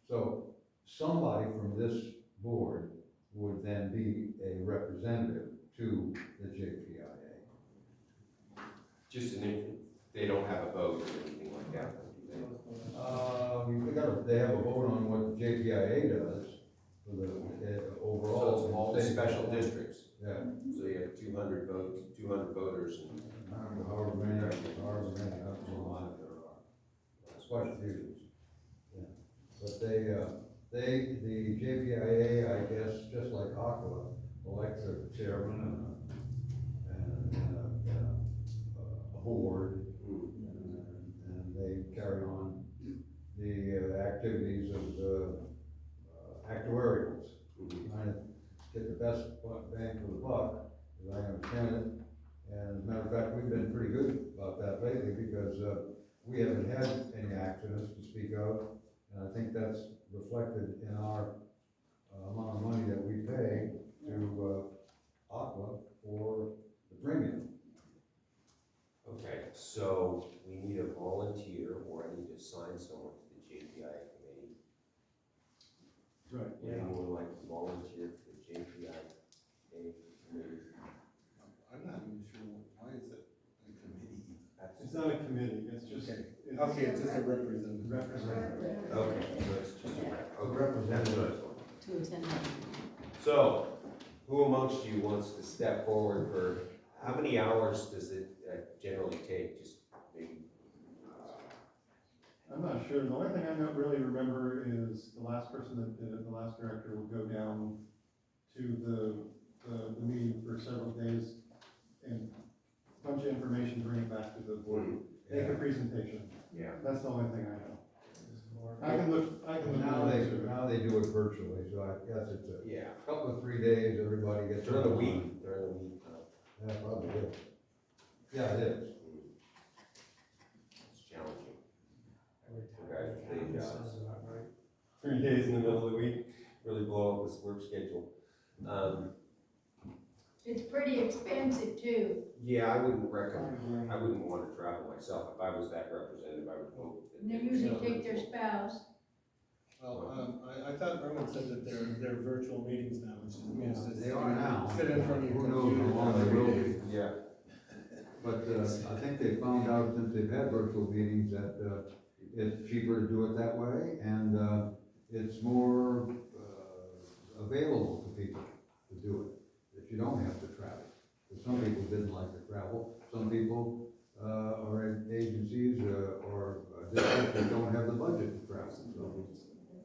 So somebody from this board would then be a representative to the JPIA. Just they don't have a vote or anything like that, do they? They have a vote on what the JPIA does for the overall. So it's all the special districts, Yeah. so you have 200 voters and. I don't know, however many, that's a lot there are. It's quite a few. Yeah. But the JPIA, I guess, just like Aqua, elects a chairman and a board, and they carry on the activities of the actuarials, trying to get the best bang for the buck, as I understand it. And as a matter of fact, we've been pretty good about that lately, because we haven't had any accidents to speak of, and I think that's reflected in our amount of money that we pay to Aqua for the premium. Okay, so we need a volunteer, or I need to assign someone to the JPI committee. Right. Would anyone like to volunteer for the JPI committee? I'm not even sure, why is it a committee? It's not a committee, it's just. Okay. Okay, it's just a representative. Representative. Okay, so it's just a rep. A Okay, representative. that's what I was wondering. So, who amongst you wants to step forward for, how many hours does it generally take? Just maybe. I'm not sure, the only thing I don't really remember is the last person that did it, the last director would go down to the meeting for several days and a bunch of information, bring it back to the board, make a presentation. Yeah. That's the only thing I know. I can look Now into it. they do it virtually, so I guess it's a Yeah. couple of 3 days, everybody gets. During the week. Yeah, probably is. Yeah, it is. It's challenging. The guys with day jobs. 3 days in the middle of the week, really blow up this work schedule. It's pretty expensive too. Yeah, I wouldn't want to travel myself. If I was that representative, I would hope that. And they usually take their spouse. Well, I thought Erwin said that they're virtual meetings now, which means that. They are now. Sit in front of your Who knows computer. how long they will be. Yeah. But I think they found out since they've had virtual meetings that it's cheaper to do it that way, and it's more available to people to do it, that you don't have to travel. Because some people didn't like to travel, some people are in agencies or districts that don't have the budget to travel, so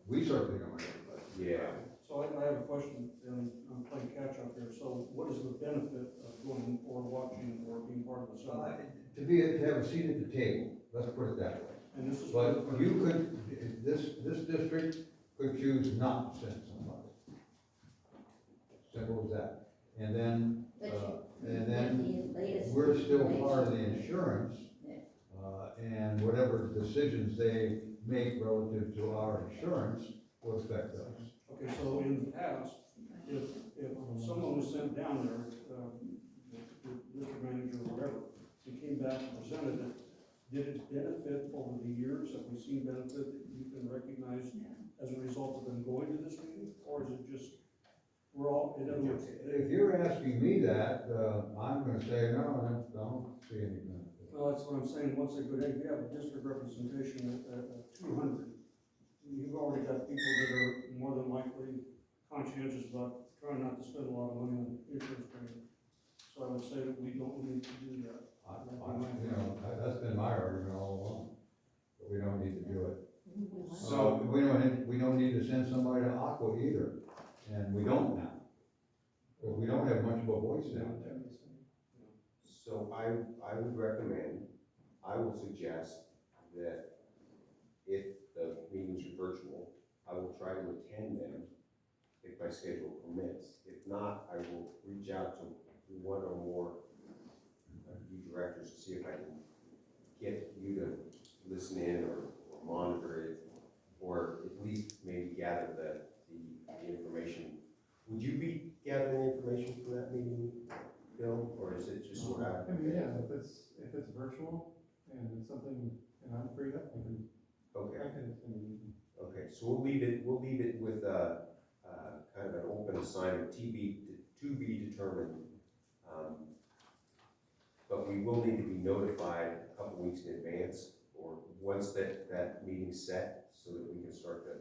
we certainly don't have the budget. Yeah. So I have a question, and I'm playing catch up here. So what is the benefit of going or watching or being part of the summit? To have a seat at the table, let's put it that way. And this is. But you could, this district could choose not to send somebody. Simple as that. And then, we're still part of the insurance. Whatever decisions they make relative to our insurance will affect us. Okay, so in the past, if someone was sent down there, the district manager or whatever, and came back and presented it, did it benefit or over the years? Have we seen benefit that you can recognize as a result of them going to this meeting? Or is it just, we're all, in other words, If you're asking me that, I'm gonna say, no, I don't see any benefit. well, that's what I'm saying, once they go, hey, we have a district representation at 200, you've already got people that are more than likely conscientious about trying not to spend a lot of money on insurance premium. So I would say that we don't need to do that. That's been my argument all along, but we don't need to do it. So, We don't need to send somebody to Aqua either, and we don't now. Because we don't have much of a voice down there. so I would recommend, I will suggest that if the meetings are virtual, I will try to attend them if my schedule permits. If not, I will reach out to one or more of you directors to see if I can get you to listen in or monitor it, or at least maybe gather the information. Would you be gathering information for that meeting, Bill, or is it just sort of? I mean, yeah, if it's virtual and it's something, and I'm freed up, I can Okay, attend the meeting. okay, so we'll leave it with kind of an open assignment, to be determined. But we will need to be notified a couple weeks in advance, or once that meeting's set, so that we can start to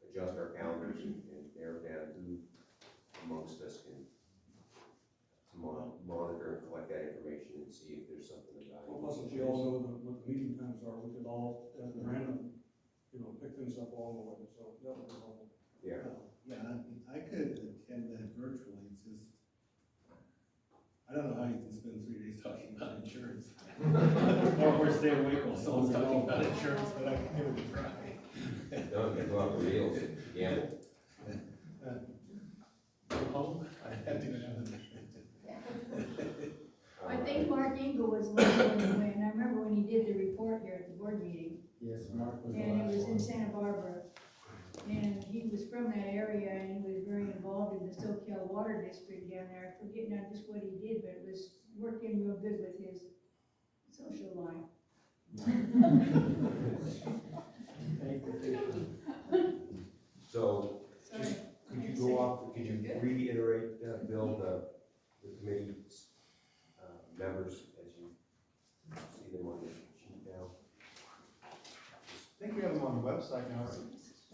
adjust our calendars and narrow down who amongst us can monitor and collect that information and see if there's something about it. Well, plus if we all know what the meeting times are, we could all, at random, pick things up along the way, so that would be helpful. Yeah, Yeah, I could attend that virtually, it's just, I don't know how you can spend 3 days talking about insurance. Or stay awake while someone's talking about insurance, but I can give it a try. don't get off the reels, gamble. Go home, I have to go down there. I think Mark Engel was one of them, and I remember when he did the report here at the board meeting, Yes, Mark was the and it last was in one. Santa Barbara. And he was from that area, and he was very involved in the Soquel Water District down there. I forget now just what he did, but it was working real good with his social life. So, Sorry. just, could you go off, could you reiterate, Bill, the committee's members as you see them on the sheet now? I think we have them on the website now.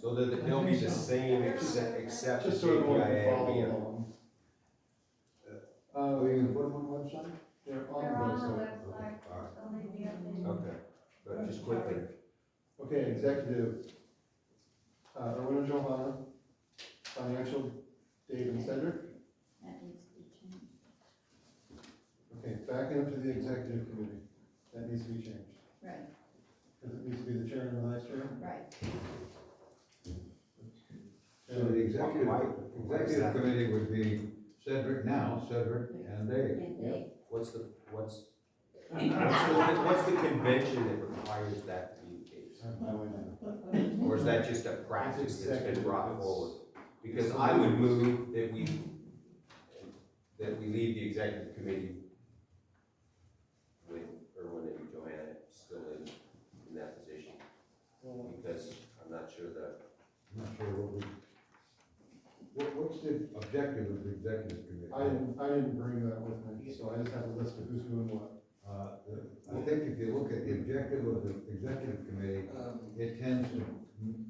So that they'll be the same except Just so everyone can JPIA. follow along. Are you gonna put them on the website? They're They're on the on the website. website, All right. so they be updated. Okay, but just quickly, Okay, executive, Erwin and Johanna, financial, Dave and Cedric. That needs to be changed. Okay, back into the executive committee, that needs to be changed, Right, because it needs to be the chair and the vice chair. right. So the executive committee would be Cedric and Dave. And they, what's the convention that requires that to be the case? I have no idea. Or is that just a practice that's been brought forward? Because I would move that we leave the executive committee with Erwin and Johanna still in that position. Because I'm not sure I'm not sure what's the objective of the executive committee? I didn't bring that with me, so I just have a list of who's doing what. I think if you look at the objective of the executive committee, it tends to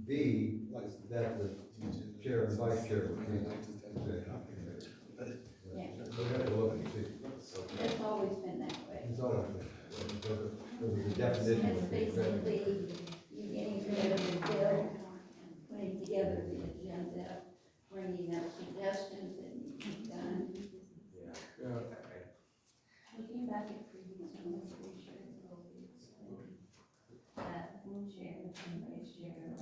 be that the chair and vice chair would be the executive committee. yeah, We have to look and see. it's always been that way. It's always been, there's a definition It's of the executive. basically, you getting rid of the bill and putting together the agenda, bringing up suggestions that need to be done. Yeah. Yeah. Looking back at previous administrations, will be explained that chair and vice chair are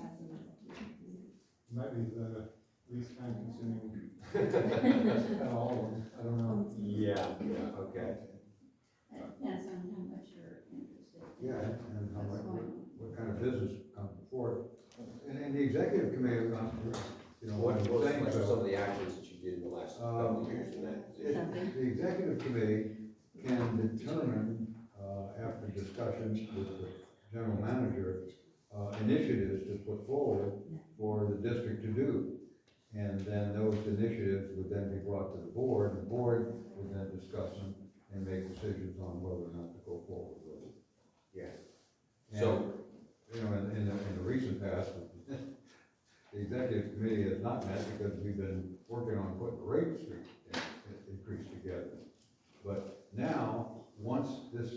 Might be the least time consuming out of all of them, I don't know. Yeah, okay. That depends on how much you're interested in. Yeah, and how much, What's going on. what kind of business comes before it. And the executive committee, What I'm were saying, some so, of the actions that you did in the last couple of years in that position? the executive committee can determine, after discussions with the general manager, initiatives to put forward for the district to do. And then those initiatives would then be brought to the board, and the board would then discuss them and make decisions on whether or not to go forward with it. Yeah. And, So- you know, in the recent past, the executive committee has not met because we've been working on putting the rate increase together. But now, once this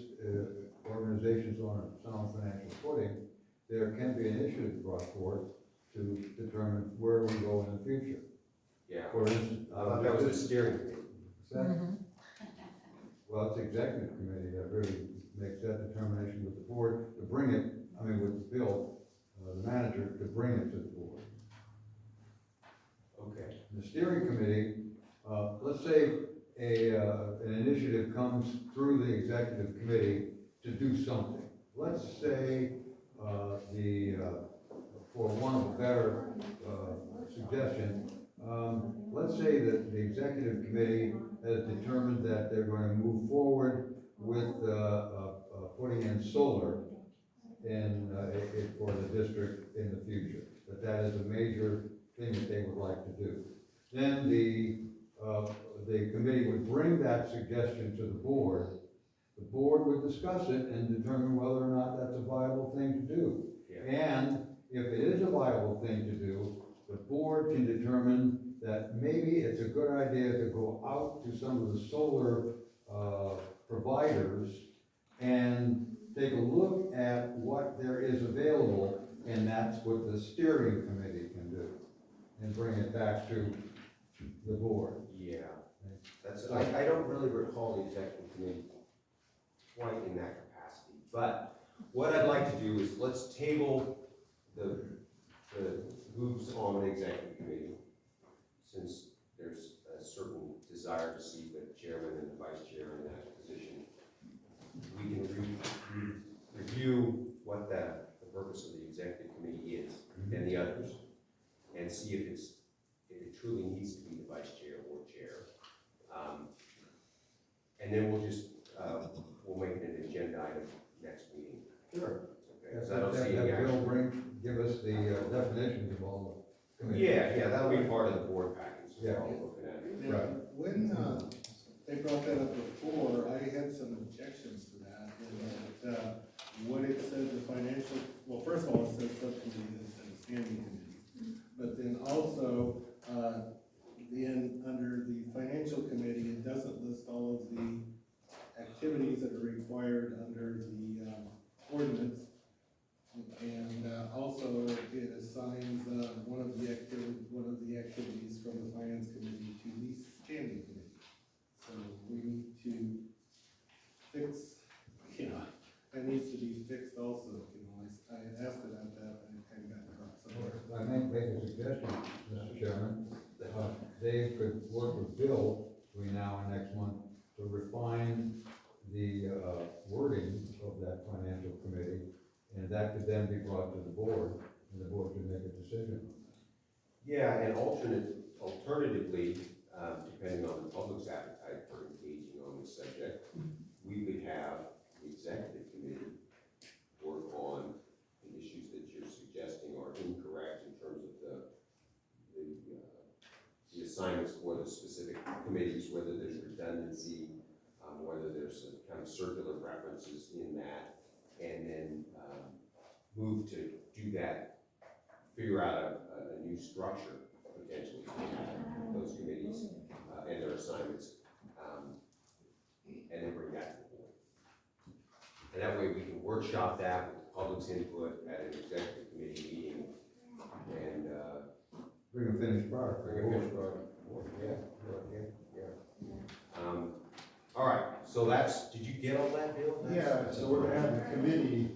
organization's on a sound financial footing, there can be initiatives brought forth to determine where we go in the future. Yeah. For instance, I thought that was the steering committee. Well, it's the executive committee that really makes that determination with the board to bring it, with Bill, the manager, to bring it to the board. Okay. The steering committee, let's say an initiative comes through the executive committee to do something. Let's say, for one of a better, suggestion, let's say that the executive committee has determined that they're going to move forward with, putting in solar for the district in the future. That is a major thing that they would like to do. Then the committee would bring that suggestion to the board. The board would discuss it and determine whether or not that's a viable thing to do. Yeah. And if it is a viable thing to do, the board can determine that maybe it's a good idea to go out to some of the solar providers and take a look at what there is available, and that's what the steering committee can do, and bring it back to the board. Yeah. I don't really recall the executive committee quite in that capacity. But what I'd like to do is let's table the who's on the executive committee, since there's a certain desire to see the chairman and the vice chair in that position. We can review what the purpose of the executive committee is and the others, and see if it truly needs to be the vice chair or chair. And then we'll just, we'll make it an agenda item next meeting. Sure. Okay, 'cause I don't see any Bill action. give us the definitions of all the committees. Yeah, that'll be part of the board package, so Yeah. I'll look at it. Now, when, they brought that up before, I had some objections to that, in that, when it said the financial, well, first of all, it says subcommittee instead of standing committee. But then also, under the financial committee, it doesn't list all of the activities that are required under the, ordinance. And, also it assigns, one of the activities from the finance committee to the standing committee. So we need to fix, that needs to be fixed also, I asked about that, and it kind of got dropped somewhere. I may make a suggestion, Mr. Chairman. Dave could work with Bill between now and next month to refine the wording of that financial committee, and that could then be brought to the board, and the board could make a decision on that. Yeah, and alternatively, depending on the public's appetite for engaging on this subject, we could have the executive committee work on the issues that you're suggesting are incorrect in terms of the assignments for the specific committees, whether there's redundancy, whether there's a kind of circular references in that, and then move to do that, figure out a new structure potentially for those committees and their assignments, and then bring that to the board. And that way we can workshop that with the public's input at an executive committee meeting, and Bring a finished product. bring a finished product. Yeah. All right, so did you get all that, Bill? Yeah, so we're gonna have the committee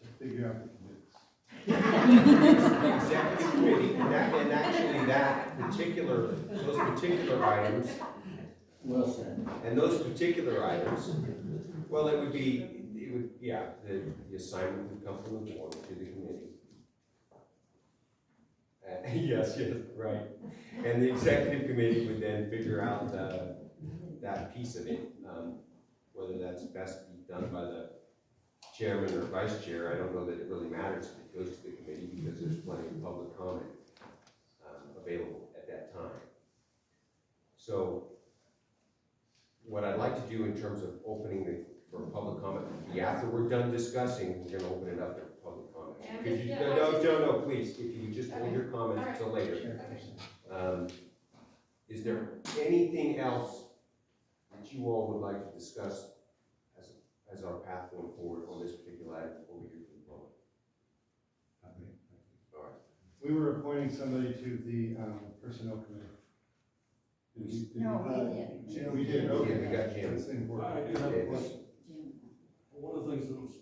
to figure out the committees. The executive committee, and actually those particular items, Well said. and those particular items, well, the assignment would come from the board to the committee. Yes, right. And the executive committee would then figure out that piece of it, whether that's best be done by the chairman or vice chair, I don't know that it really matters if it goes to the committee, because there's plenty of public comment available at that time. So what I'd like to do in terms of opening for public comment, would be after we're done discussing, we're gonna open it up to public comment. Okay, I'm Could just- you, yeah, no, please, if you would just hold Okay. your comment All right. until later. Okay. Is there anything else that you all would like to discuss as our path going forward on this particular item before we hear from the public? All right. We were appointing somebody to the, personnel committee. Did you- No, we uh, didn't. Jim, we did, okay. Yeah, we got Jim. That's important. I do have a question. Jim. One of the things that was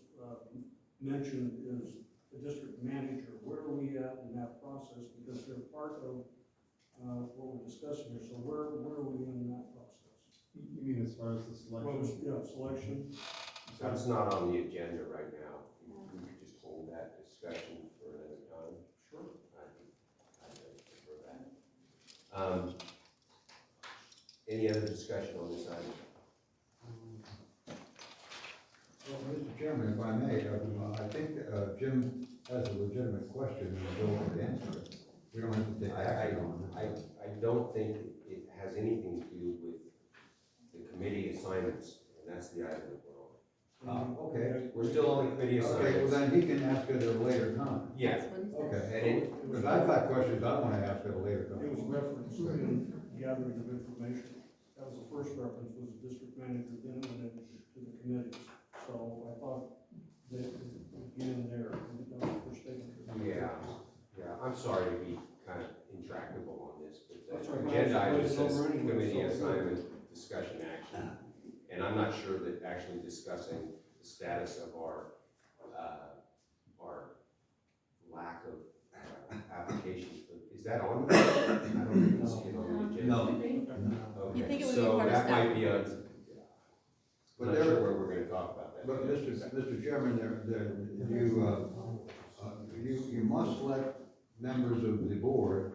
mentioned is the district manager. Where are we at in that process? Because they're part of what we're discussing here. So where are we in that process? You mean as far as the selection? Yeah, selection. That's not on the agenda right now. We could just hold that discussion for another time. Sure. I'd prefer that. Any other discussion on this item? Well, Mr. Chairman, if I may, I think Jim has a legitimate question and Bill will answer it. We don't have to take action on it. I don't think it has anything to do with the committee assignments, and that's the item that we're on. Okay. We're still on the committee Okay, well assignments. then he can ask it at a later time. Yeah, Okay. and it, Because I've got questions I want to ask at a later It was time. referenced in gathering of information. That was the first reference, was the district manager, then it went to the committees. So I thought that it would begin there. That was the first statement. I'm sorry to be kind of intractable on this, but That's the right. agenda item It's says over anyway, committee so- assignment, discussion, action. And I'm not sure that actually discussing the status of our lack of applications, is that on? I don't even see it on the agenda. No. Okay, You think it would be so part of that staff might be a, But not there- sure where we're gonna talk about that. But Mr. Chairman, you must let members of the board,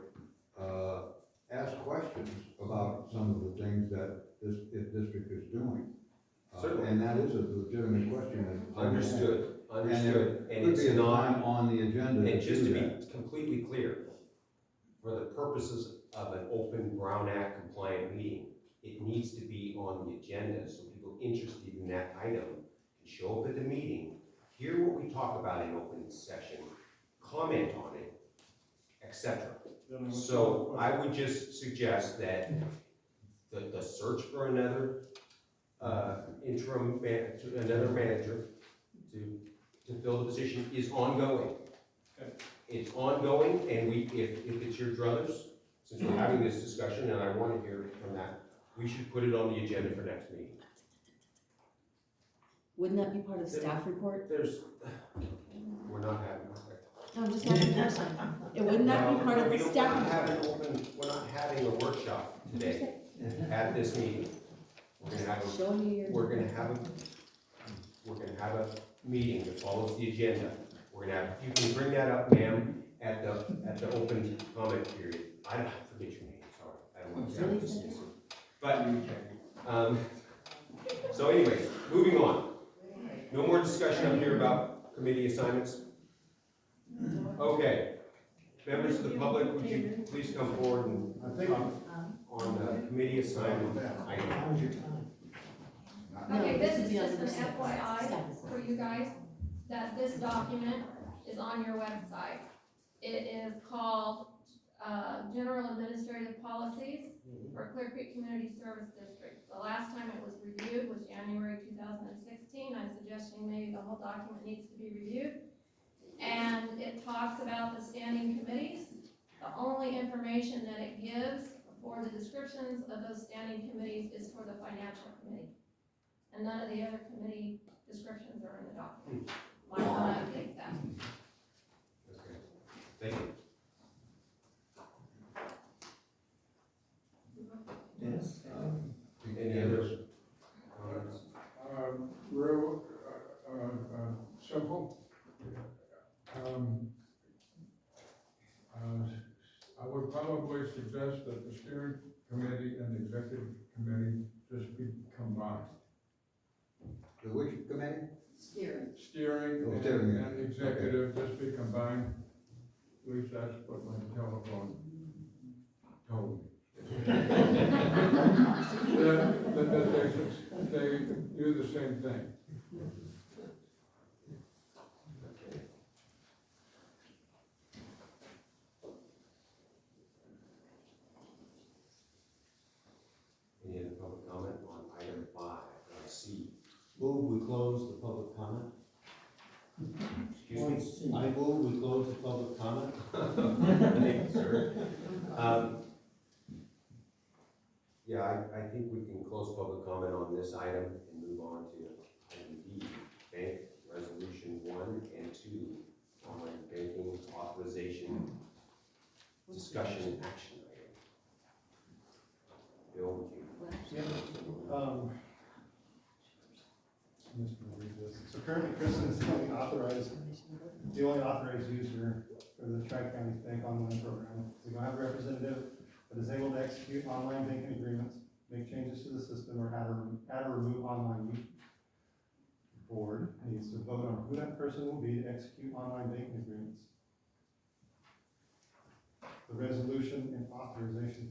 ask questions about some of the things that this district is doing. Certainly. And that is a legitimate question. that- Understood, And understood, there and could it's be a not. time on the agenda And to just do to that. be completely clear, for the purposes of an open Brown Act compliant meeting, it needs to be on the agenda, so people interested in that item can show up at the meeting, hear what we talk about in open session, comment on it, etc. Then I was- So I would just suggest that the search for another, another manager to fill the position is ongoing. Okay. It's ongoing, and if it's your druthers, since we're having this discussion, and I want to hear from that, we should put it on the agenda for next meeting. Wouldn't that be part of staff report? We're not having. No, I'm just asking a question. Wouldn't that be part of the staff report? We're not having a workshop today at this meeting. Showing you your. We're gonna have a meeting that follows the agenda. We're gonna have, you can bring that up, ma'am, at the open comment period. I forget your name, sorry, I don't want to sound dismissive. But, so anyways, moving on. No more discussion up here about committee assignments? Okay. Members of the public, would you please come forward and talk on the committee assignment item? How's your time? Okay, this is be on just the an staff FYI report. for you guys, that this document is on your website. It is called, General Administrative Policies for Clear Creek Community Service District. The last time it was reviewed was January 2016. I'm suggesting maybe the whole document needs to be reviewed. And it talks about the standing committees. The only information that it gives for the descriptions of those standing committees is for the financial committee. And none of the other committee descriptions are in the document. Might want to update that. Okay, thank you. Yes. Any other comments? Real, simple. I would probably suggest that the steering committee and the executive committee just be combined. The which committee? Steering. steering Oh, steering, yeah. and executive just be combined. At least that's what my telephone told me. That they do the same thing. Okay. Any other public comment on item 5C? Move we close the public comment. Excuse me? I move we close the public comment. Thank you, sir. Yeah, I think we can close public comment on this item and move on to item B, bank resolution 1 and 2, online banking authorization, discussion and action item. Bill, would you? I'm just gonna read this. So currently Kristen is the only authorized user for the Tri-County Bank Online Program. We don't have a representative that is able to execute online banking agreements, make changes to the system, or add or remove online users. The board needs to vote on who that person will be to execute online banking agreements. The resolution and authorization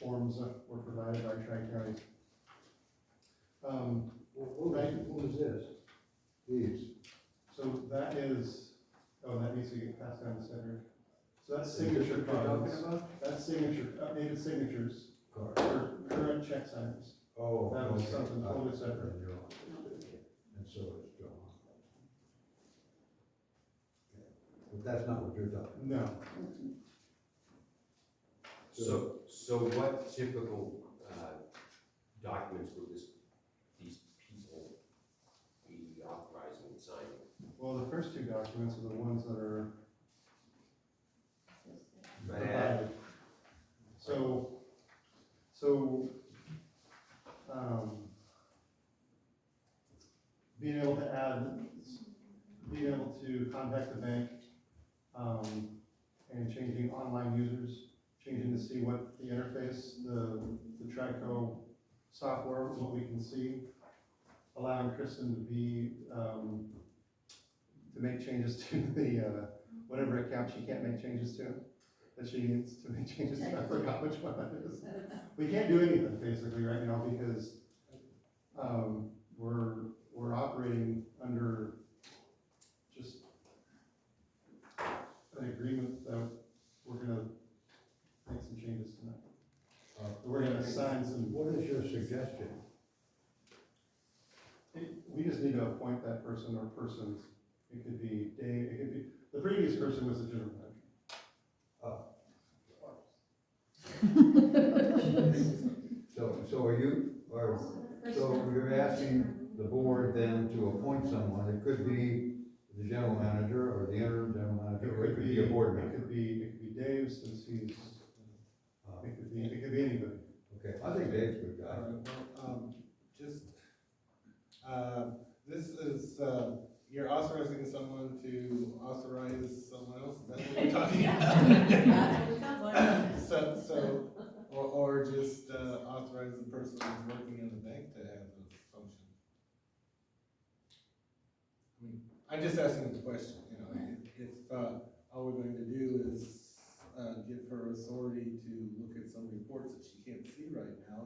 forms were provided by Tri-County. What was this? These. So that is, that needs to get passed down to Cedric. So that's signature What you're cards. talking about? That's signature, updated signatures Card. for current check signers. Oh. That was okay. something totally separate. And you're on. And so it's John. Okay. But that's not what you're talking No. So what typical documents would these people be authorizing and signing? Well, the first two documents are the ones that are Bad. So, being able to contact the bank, and changing online users, changing to see what the interface, the Trico software, what we can see, allowing Kristen to be, to make changes to the, whatever account she can't make changes to, that she needs to make changes to. I forgot which one that is. We can't do anything basically right now because, we're operating under just an agreement that we're gonna make some changes tonight. We're gonna assign some. What is your suggestion? We just need to appoint that person or persons. It could be Dave, it could be, the previous person was the general manager. So are you, so you're asking the board then to appoint someone, it could be the general manager or the interim general manager, or it could be a board member. It could be Dave, since he's, it could be anybody. Okay, I think Dave's a good guy. This is, you're authorizing someone to authorize someone else, is that what we're talking about? So, or just, authorize the person who's working in the bank to have those functions. I mean, I'm just asking the question, you know, if all we're going to do is, give her authority to look at some reports that she can't see right now,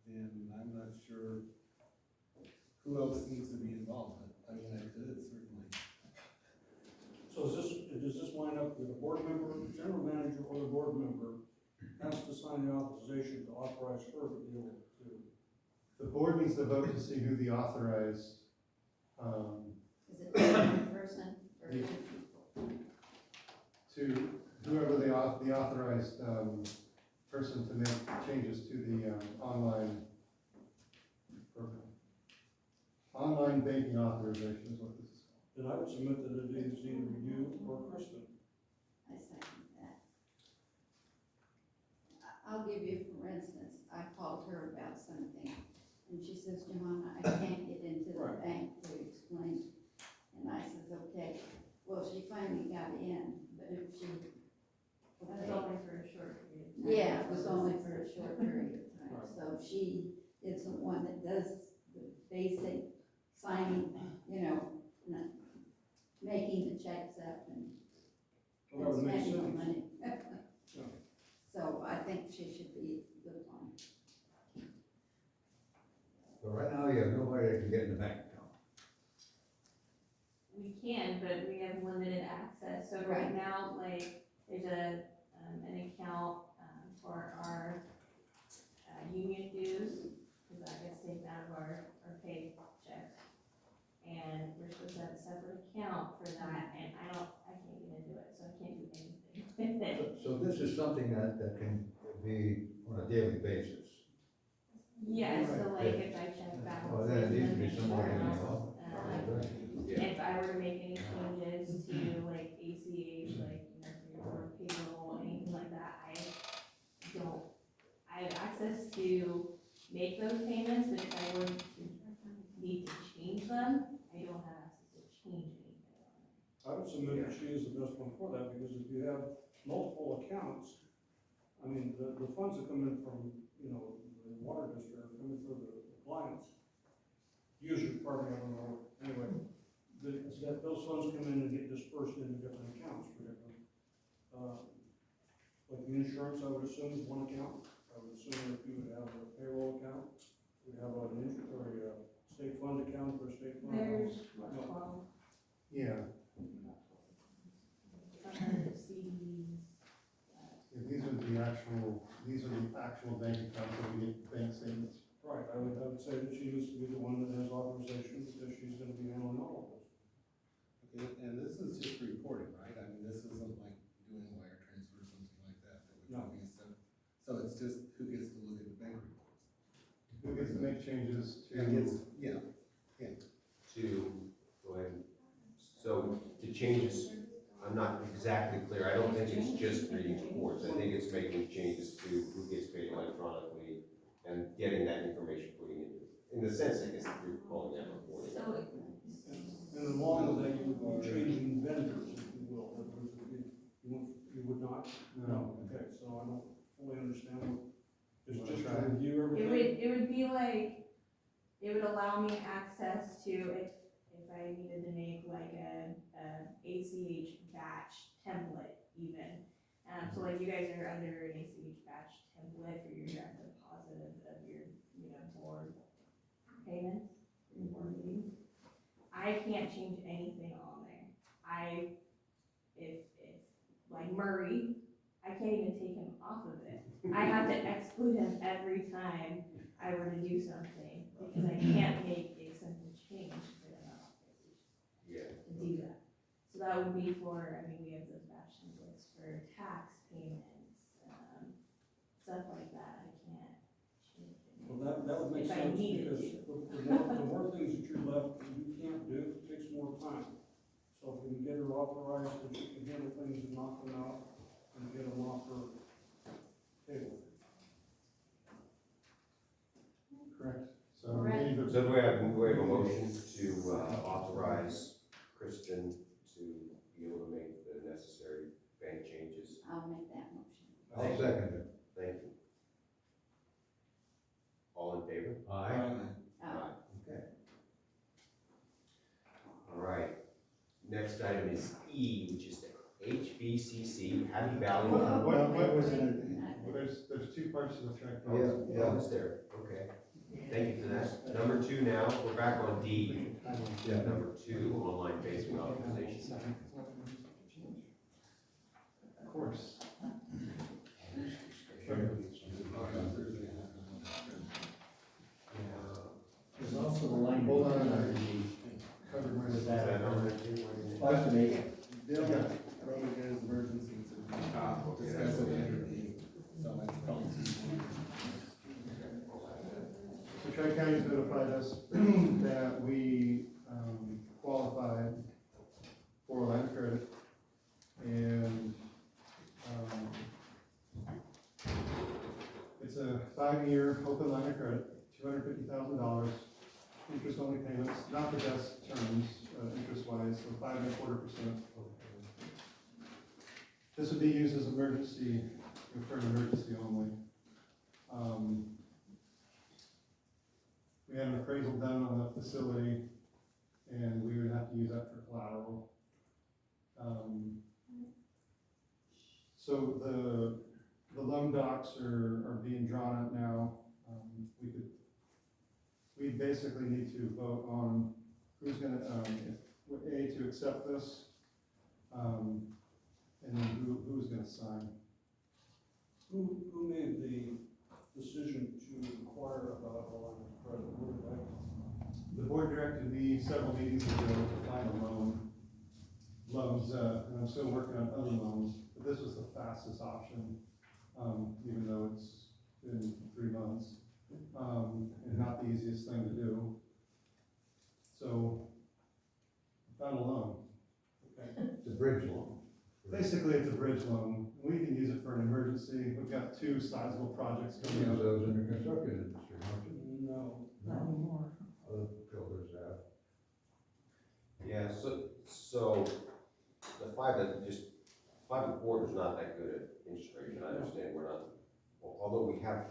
then I'm not sure who else needs to be involved. I mean, I could certainly. So does this line up with a board member, the general manager, or the board member has to sign the authorization to authorize her to be able to? The board needs to vote to see who the authorized, Is it one person or two people? to whoever the authorized, person to make changes to the, online program. Online banking authorization is what this is called. Then I would submit that it is either you or Kristen. I second that. I'll give you, for instance, I called her about something, and she says, Johanna, I can't get into the Right. bank to explain. And I says, okay, well, she finally got in, but if she. That's only for a short period. Yeah, it was only for a short period of time, Right. so she is the one that does the basic signing, not making the checks up and Well, that would make spending the sense. money. Yeah. So I think she should be the one. So right now, you have nobody that can get in the bank account. We can, but we have limited access, so right Right. now, like, there's an account, for our, union dues, cause that gets taken out of our paychecks. And we're supposed to have a separate account for that, and I can't get into it, so I can't do anything with it. So this is something that can be on a daily basis. Yeah, so like if I check balances. Well, then it needs to be and somebody in the insurance, office. if I were to make any changes to like ACH, like, for payroll, anything like that, I have access to make those payments, but if I were to need to change them, I don't have access to change anything on it. I would submit that she is the best one for that, because if you have multiple accounts, I mean, the funds that come in from, the water district are coming for the clients. Usually, pardon me, I don't know, anyway, that those funds come in and get dispersed into different accounts for different, like the insurance, I would assume is one account. I would assume if you would have a payroll account, you'd have a state fund account for a state fund. There's, what, No. 12? Yeah, CDs. these are the actual bank accounts that we get bank statements. Right, I would say that she needs to be the one that has authorization, because she's gonna be handling all of this. Okay, and this is just reporting, right? I mean, this isn't like doing wire transfer or something like that, that would No. be a step. So it's just who gets to look at the bank reports? Who gets to make changes to? And gets, yeah, To, go ahead. So to changes, I'm not exactly clear. I don't think it's just reading reports. I think it's making changes to who gets paid electronically and getting that information, putting it in the sense, I guess, if you're calling that reporting. So, And along with that, you would be changing vendors, if you will, in other words, you would not? No. Okay, so I don't fully understand what, it's Wanna just try? to review everything? it would be like, it would allow me access to, if I needed to make like a ACH batch template even. So like you guys are under an ACH batch template for your direct deposit of your, board payments, your board meetings. I can't change anything on there. If like Murray, I can't even take him off of it. I have to exclude him every time I were to do something, because I can't make a simple change for them Yeah. to do that. So that would be for, we have those batch templates for tax payments, stuff like that, I can't change it. Well, that would make If I sense, needed because to. the more things that you're left, that you can't do, it takes more time. So if we can get her authorized, that she can handle things and knock them out, and get them off her table. Correct. So Correct. we need to- So do we have a motion to authorize Kristen to be able to make the necessary bank changes? I'll make that motion. I'll second it. Thank you. All in favor? Aye. Okay. All right. Next item is E, which is the HVCC, Happy Valley. What was in it? Well, there's two parts to the track. Yeah, it's there, okay. Thank you for that. Number 2 now, we're back on D. Number 2, online banking authorization. Of course. There's also the language Hold on. under the, Covered my. with Is that that, number 2? estimate, Bill, probably there's emergencies and discuss it later. So that's probably too long. So Tri-County's notified us that we qualified for a line of credit, and it's a 5-year open line of credit, $250,000, interest-only payments, not the best terms, interest-wise, so 5.25%. This would be used as emergency, for an emergency only. We had an appraisal done on the facility trucks are being drawn up now. We basically need to vote on who's gonna, to accept this, and then who's gonna sign. Who made the decision to require a line of credit? Who did that? The board directed me several meetings ago to find a loans, and I'm still working on other loans, but this was the fastest option, even though it's been 3 months, and not the easiest thing to do. So, I found a loan. It's a bridge loan. Basically, it's a bridge loan. We can use it for an emergency. We've got 2 sizable projects Some coming of up. those in the construction industry, aren't you? No. Not anymore. Other builders have. Yeah, so the 5.25 is not that good at interest rate, and I understand we're not, well, although we have,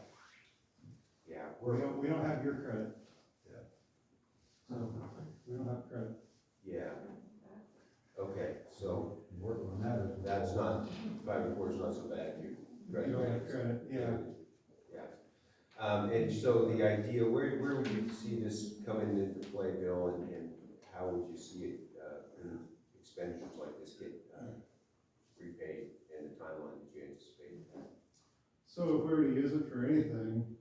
yeah, We don't have your credit. Yeah. So, we don't have credit. yeah. Okay, so Work on that as well. that's not, 5.25 is not so bad if you. You don't have credit, yeah. Yeah. And so the idea, where would you see this coming into play, Bill, and how would you see it, in expenditures like this get repaid in the timeline that you anticipate? So if we were to use it for anything,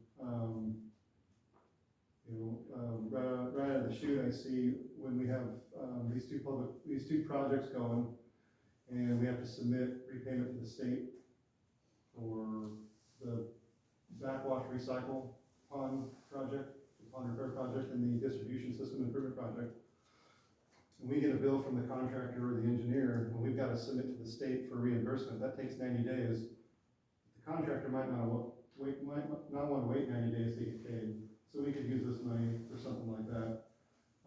right out of the chute, I see when we have, these two projects going, and we have to submit repayment to the state for the backwash recycle pond project, the pond repair project, and the distribution system improvement project. And we get a bill from the contractor or the engineer, and we've got to submit to the state for reimbursement. That takes 90 days. The contractor might not want to wait 90 days to get paid. So we could use this money for something like that.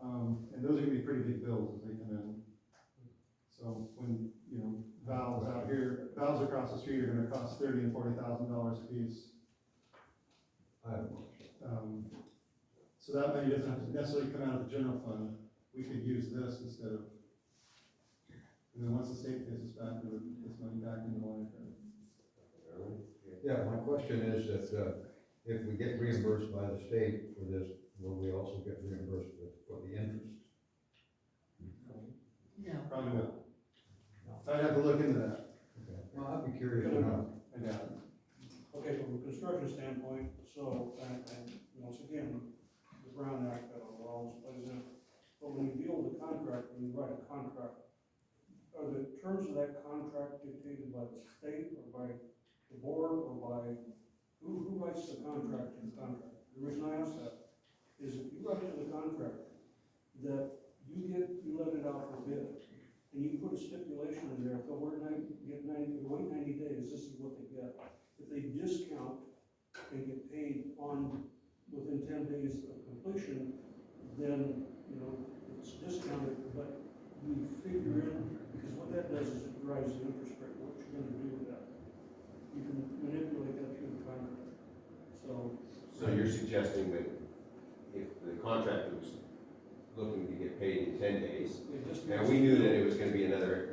And those are gonna be pretty big bills as they come in. So when, valves out here, valves across the street are gonna cost $30,000 and $40,000 a piece. I have one. So that money doesn't have to necessarily come out of the general fund. We could use this instead of, and then once the state pays us back, we would put this money back into the line of credit. Yeah, my question is that, if we get reimbursed by the state for this, will we also get reimbursed for the interest? No. Probably not. I'd have to look into that. Okay. Well, I'd be curious to know. I doubt it. Okay, from a construction standpoint, so, and once again, the Brown Act, where all this plays in. But when you deal with a contract, when you write a contract, are the terms of that contract dictated by the state or by the board or by, who writes the contract to the contractor? The reason I ask that is if you write to the contractor that you let it out for bid, and you put a stipulation in there, if they'll wait 90 days, this is what they get. If they discount and get paid within 10 days of completion, then, it's discounted, but you figure in, because what that does is it drives the interest rate, what you're gonna do with that. You can manipulate that through the contract, so. So you're suggesting that if the contractor was looking to get paid in 10 days, and we knew that it was gonna be another,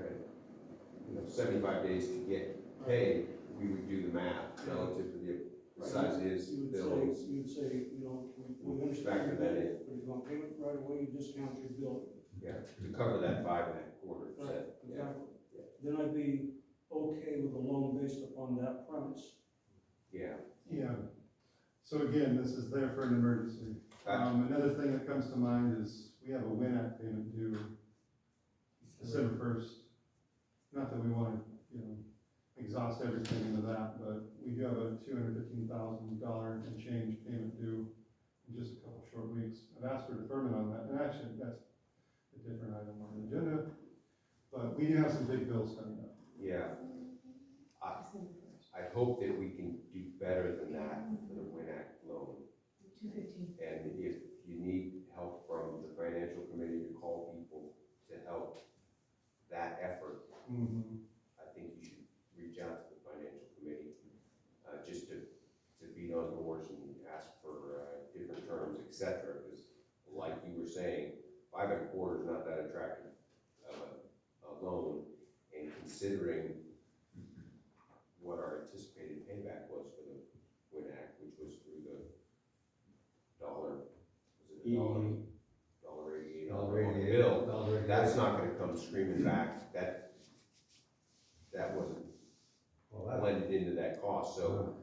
75 days to get paid, we would do the math relative to the size of his buildings. You would say, we understand Factor your that bid, in. but if you want payment right away, you discount your bill. Yeah, to cover that 5.25%. Right, Yeah. exactly. Then I'd be okay with a loan based upon that premise. Yeah. Yeah. So again, this is there for an emergency. Another thing that comes to mind is we have a WIN Act payment due December 1st. Not that we want to, exhaust everything into that, but we do have a $215,000 and change payment due in just a couple short weeks. I've asked for deferment on that, and actually that's a different item on the agenda, but we do have some big bills coming up. Yeah. I hope that we can do better than that for the WIN Act loan. 215. And if you need help from the financial committee to call people to help that effort, I think you should reach out to the financial committee, just to beat on doors and ask for different terms, et cetera, because like you were saying, 5.25 is not that attractive of a loan, and considering what our anticipated payback was for the $1.88 on the bill, that's not gonna come screaming back, that wasn't blended into that cost, so,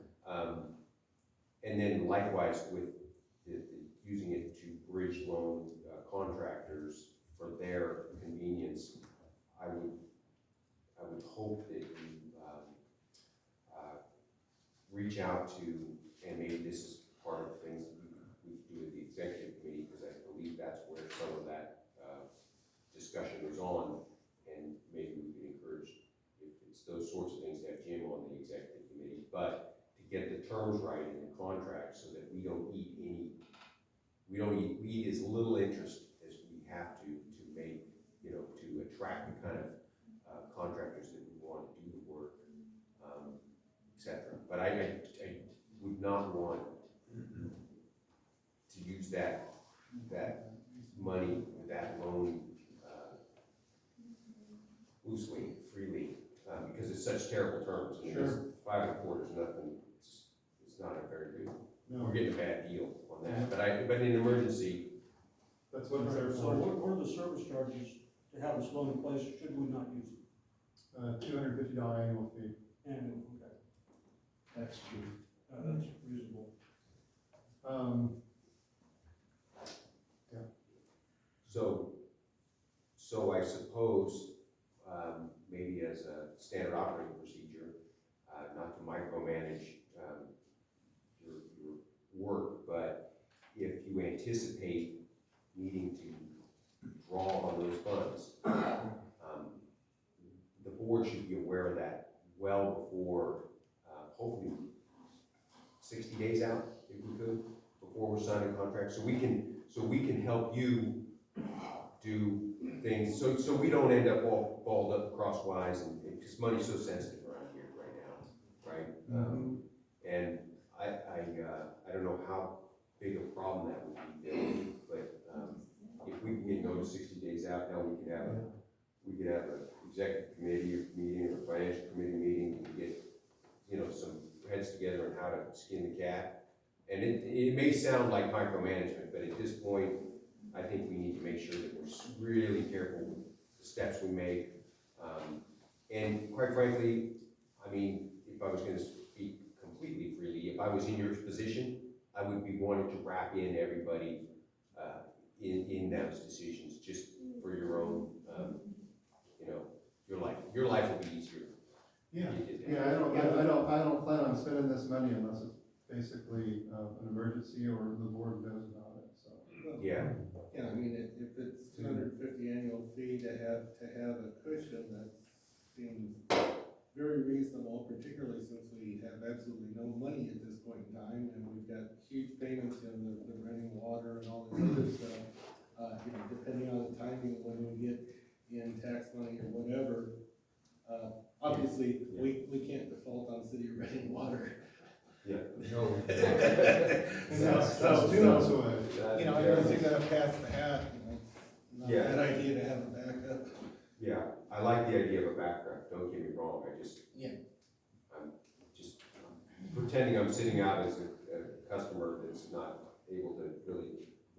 and then likewise with using it to bridge loan contractors for their convenience, I would hope that you, reach out to, and maybe this is part of the things that we do with the executive committee, because I believe that's where some of that, discussion was on, and maybe we could encourage, if it's those sorts of things, to have Jim on the executive committee, but to get the terms right in the contract so that we don't eat as little interest as we have to make, to attract the kind of contractors that we want to do the work, et cetera. But I would not want to use that money, that loan loosely, freely, because it's such terrible terms. I mean, Sure. 5.25 is nothing, it's not a very good, No, we're getting a bad deal on that. But in an emergency, that's what it's there So for. what are the service charges to have this loan in place, should we not use it? $250 annual fee. Annual, okay, That's cheap. that's reasonable. so I suppose, maybe as a standard operating procedure, not to micromanage, your work, but if you anticipate needing to draw on those funds, the board should be aware of that well before, hopefully 60 days out, if we could, before we're signing contracts, so we can help you do things, so we don't end up all balled up crosswise, and because money's so sensitive around here right now, right? And I don't know how big a problem that would be, Bill, but if we can get notice 60 days out, now we could have an executive committee or meeting or financial committee meeting and get, some heads together on how to skin the cat. And it may sound like micromanagement, but at this point, I think we need to make sure that we're really careful with the steps we make. And quite frankly, I mean, if I was gonna speak completely freely, if I was in your position, I would be wanting to wrap in everybody in those decisions, just for your own, your life will be easier. Yeah, if you did that. yeah, I don't plan on spending this money unless it's basically an emergency or the board knows about it, so. Yeah, Yeah, I mean, if it's $250 annual fee to have a cushion, that seems very reasonable, particularly since we have absolutely no money at this point in time, and we've got huge payments in the running water and all this other stuff. Depending on the timing when we get in tax money or whatever, obviously, we can't default on city of Reading water. yeah. No. That's 2 months away. Everything's gonna pass the hat, it's not a Yeah. bad idea to have a backup. Yeah, I like the idea of a background, don't get me wrong, I'm just pretending I'm sitting out as a customer that's not able to really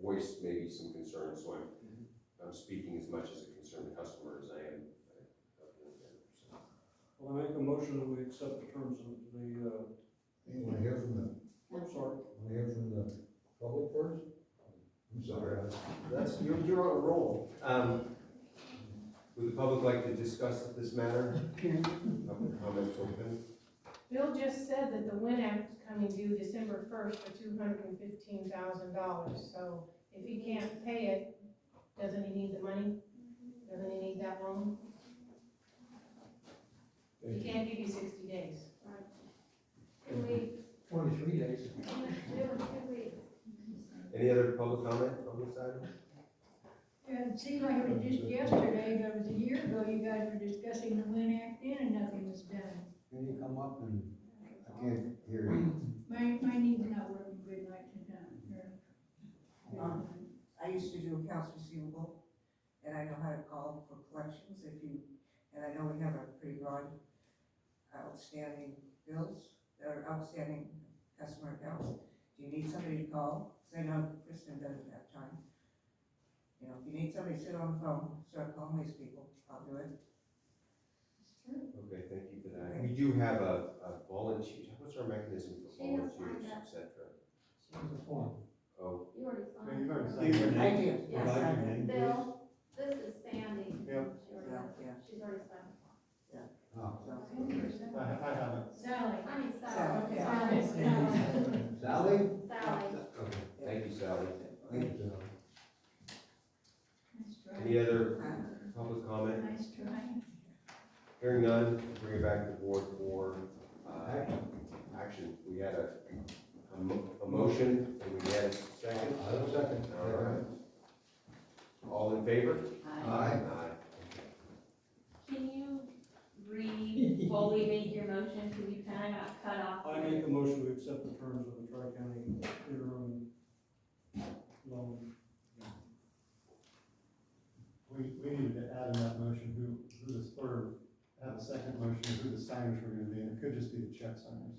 voice maybe some concerns, so I'm speaking as much as a concerned customer as I am. Well, I make a motion that we accept the terms of the, You wanna hear from the, I'm sorry. wanna hear from the public first? I'm sorry. That's, you're on a roll. Would the public like to discuss this matter? Public comments open. Bill just said that the Win Act is coming due December 1st for $215,000, so if he can't pay it, doesn't he need the money? Doesn't he need that loan? He can't give you 60 days. 2 weeks. 23 days. Do it 2 weeks. Any other public comment on this item? Yeah, it seemed like it was just yesterday, but it was a year ago, you guys were discussing the Win Act then and nothing was done. Can you come up and, I can't hear you. My knee's not working good like tonight. I used to do accounts receivable, and I know how to call for collections and I know we have a pretty broad outstanding bills, or outstanding customer accounts. Do you need somebody to call, because I know Kristen doesn't have time. You know, if you need somebody to sit on the phone, start calling these people, I'll do it. Okay, thank you for that. We do have a volunteer, what's our mechanism for She has signed volunteers, up. et cetera? Here's the form. Oh, You already Yeah, signed. you've already it. signed Give your it. I name, did. Yes. provide your name, please. Bill, this is Sandy. Yep. She already has, Yeah. she's already signed. Oh, So, I haven't. Sally. I mean, Sally. Sally, Sally. Sally? Sally. Okay. thank you, Sally. Thank you, Sally. Nice try. Any other public comment? Nice try. Hearing none, bring it back to the board for, action. We had a motion, and we had a second. I will second. All right. All in favor? Aye. Can you fully make your motion, because you kind of got cut off? I make a motion to accept the terms of the Tri-County interim loan. We needed to add in that motion who the, or have a second motion, who the signers were gonna be, and it could just be the check signers.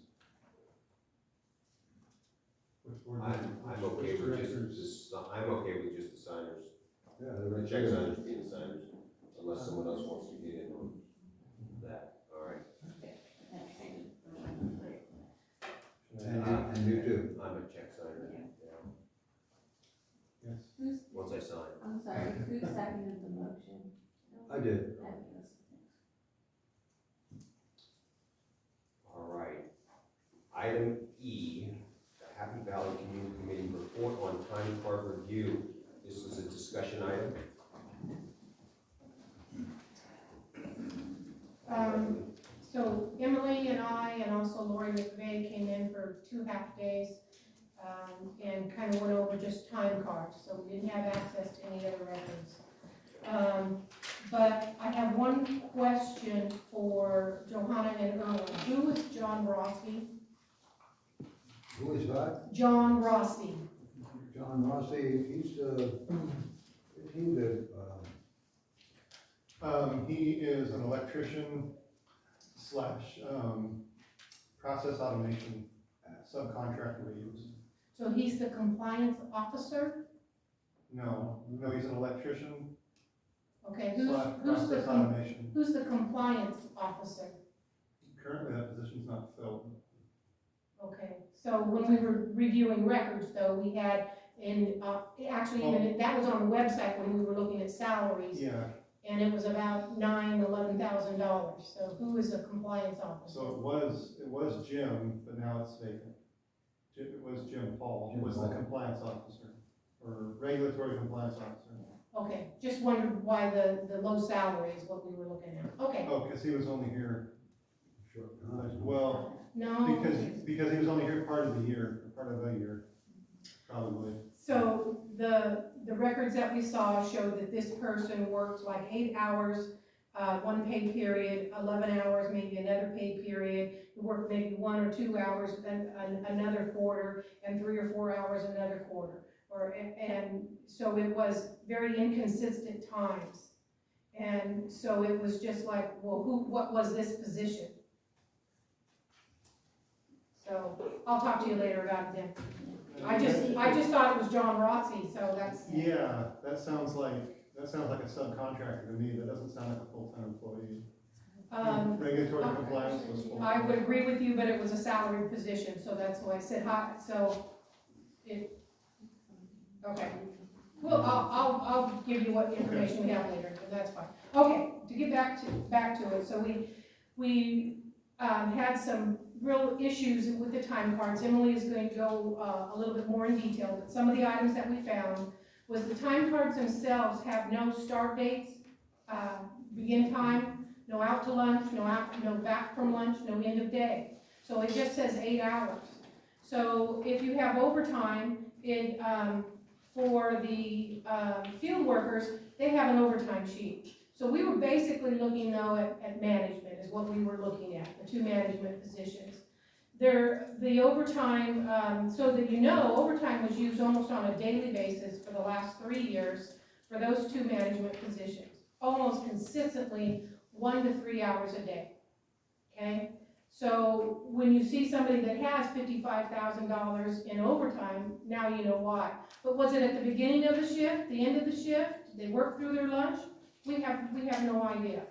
Which board members- I'm which okay with just directors- this, I'm okay with just the signers, Yeah, the check signers being the signers, unless someone else wants to get in on that, all right? And you too. I'm a check signer, yeah, Yes. Who's, once I sign. I'm sorry, who seconded the motion? I did. All right. Item E, the Happy Valley Community Committee report on time card review. This is a discussion item. So Emily and I, and also Lori McVeigh came in for 2 half days, and kind of went over just time cards, so we didn't have access to any other records. But I have one question for Johanna and Erwin. Who is John Rossi? Who is that? John Rossi. John Rossi, he's the, He is an electrician slash, process automation subcontractor we use. So he's the compliance officer? No, he's an electrician Okay, slash process automation. who's the compliance officer? Currently, that position's not filled. Okay, so when we were reviewing records though, we had that was on the website when we were looking at salaries. Yeah, And it was about $11,000. So who is the compliance officer? so it was Jim, but now it's vacant. It was Jim Paul, Jim was the Paul. compliance officer, or regulatory compliance officer. Okay, just wondered why the low salary is what we were looking at. Okay, Oh, because he was only here, short, well, no. because he was only here part of a year, probably. So the records that we saw showed that this person worked like 8 hours, one pay period, 11 hours, maybe another pay period. He worked maybe 1 or 2 hours, then another quarter, and 3 or 4 hours another quarter. And so it was very inconsistent times. And so it was just like, well, what was this position? So I'll talk to you later about it then. I just thought it was John Rossi, so that's. Yeah, that sounds like a subcontractor to me, that doesn't sound like a full-time employee. Regulatory compliance was full-time. I would agree with you, but it was a salaried position, so that's why I said hot, so okay. Well, I'll give you what information we have later, but that's fine. Okay, to get back to it, so we had some real issues with the time cards. Emily is going to go a little bit more in detail, but some of the items that we found was the time cards themselves have no start dates, begin time, no out to lunch, no back from lunch, no end of day. So it just says 8 hours. So if you have overtime, for the field workers, they have an overtime sheet. So we were basically looking though at management is what we were looking at, the 2 management positions. The overtime, so that you know, overtime was used almost on a daily basis for the last 3 years for those 2 management positions. Almost consistently 1 to 3 hours a day, okay? So when you see somebody that has $55,000 in overtime, now you know why. But was it at the beginning of the shift, the end of the shift? Did they work through their lunch? We have no idea.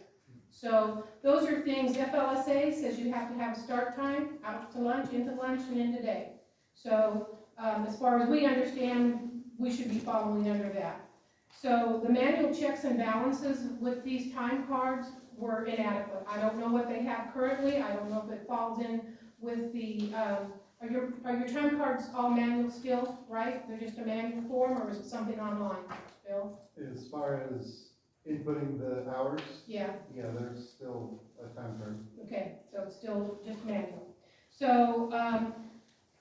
So those are things, FLSA says you have to have a start time, out to lunch, into lunch, and into day. So as far as we understand, we should be following under that. So the manual checks and balances with these time cards were inadequate. I don't know what they have currently. I don't know if it falls in with the, are your time cards all manual still, right? They're just a manual form, or is it something online, Bill? As far as inputting the hours, Yeah, there's still a time frame. okay, so it's still just manual. So,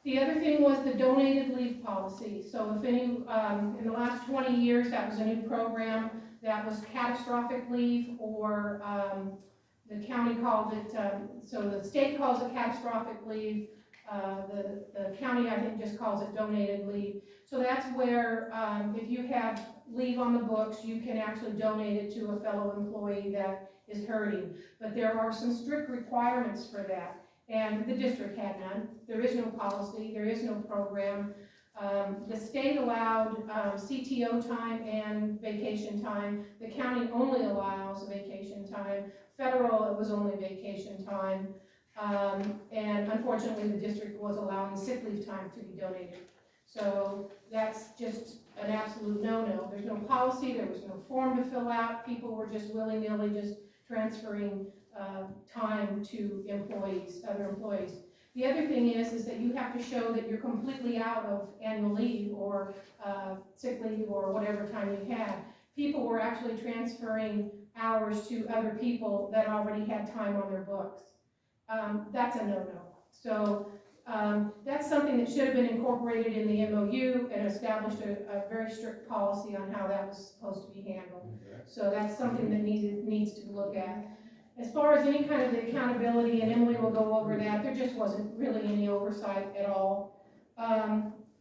the other thing was the donated leave policy. So if any, in the last 20 years, that was a new program that was catastrophic leave, or the county called it, so the state calls it catastrophic leave, the county, I think, just calls it donated leave. So that's where, if you have leave on the books, you can actually donate it to a fellow employee that is hurting. But there are some strict requirements for that. And the district had none. There is no policy, there is no program. The state allowed CTO time and vacation time. The county only allows vacation time. Federal, it was only vacation time. And unfortunately, the district was allowing sick leave time to be donated. So that's just an absolute no-no. There's no policy, there was no form to fill out. People were just willy-nilly just transferring time to employees, other employees. The other thing is that you have to show that you're completely out of annual leave or sick leave or whatever time you had. People were actually transferring hours to other people that already had time on their books. That's a no-no. So that's something that should have been incorporated in the MOU and established a very strict policy on how that was supposed to be handled. So that's something that needs to look at. As far as any kind of the accountability, and Emily will go over that, there just wasn't really any oversight at all.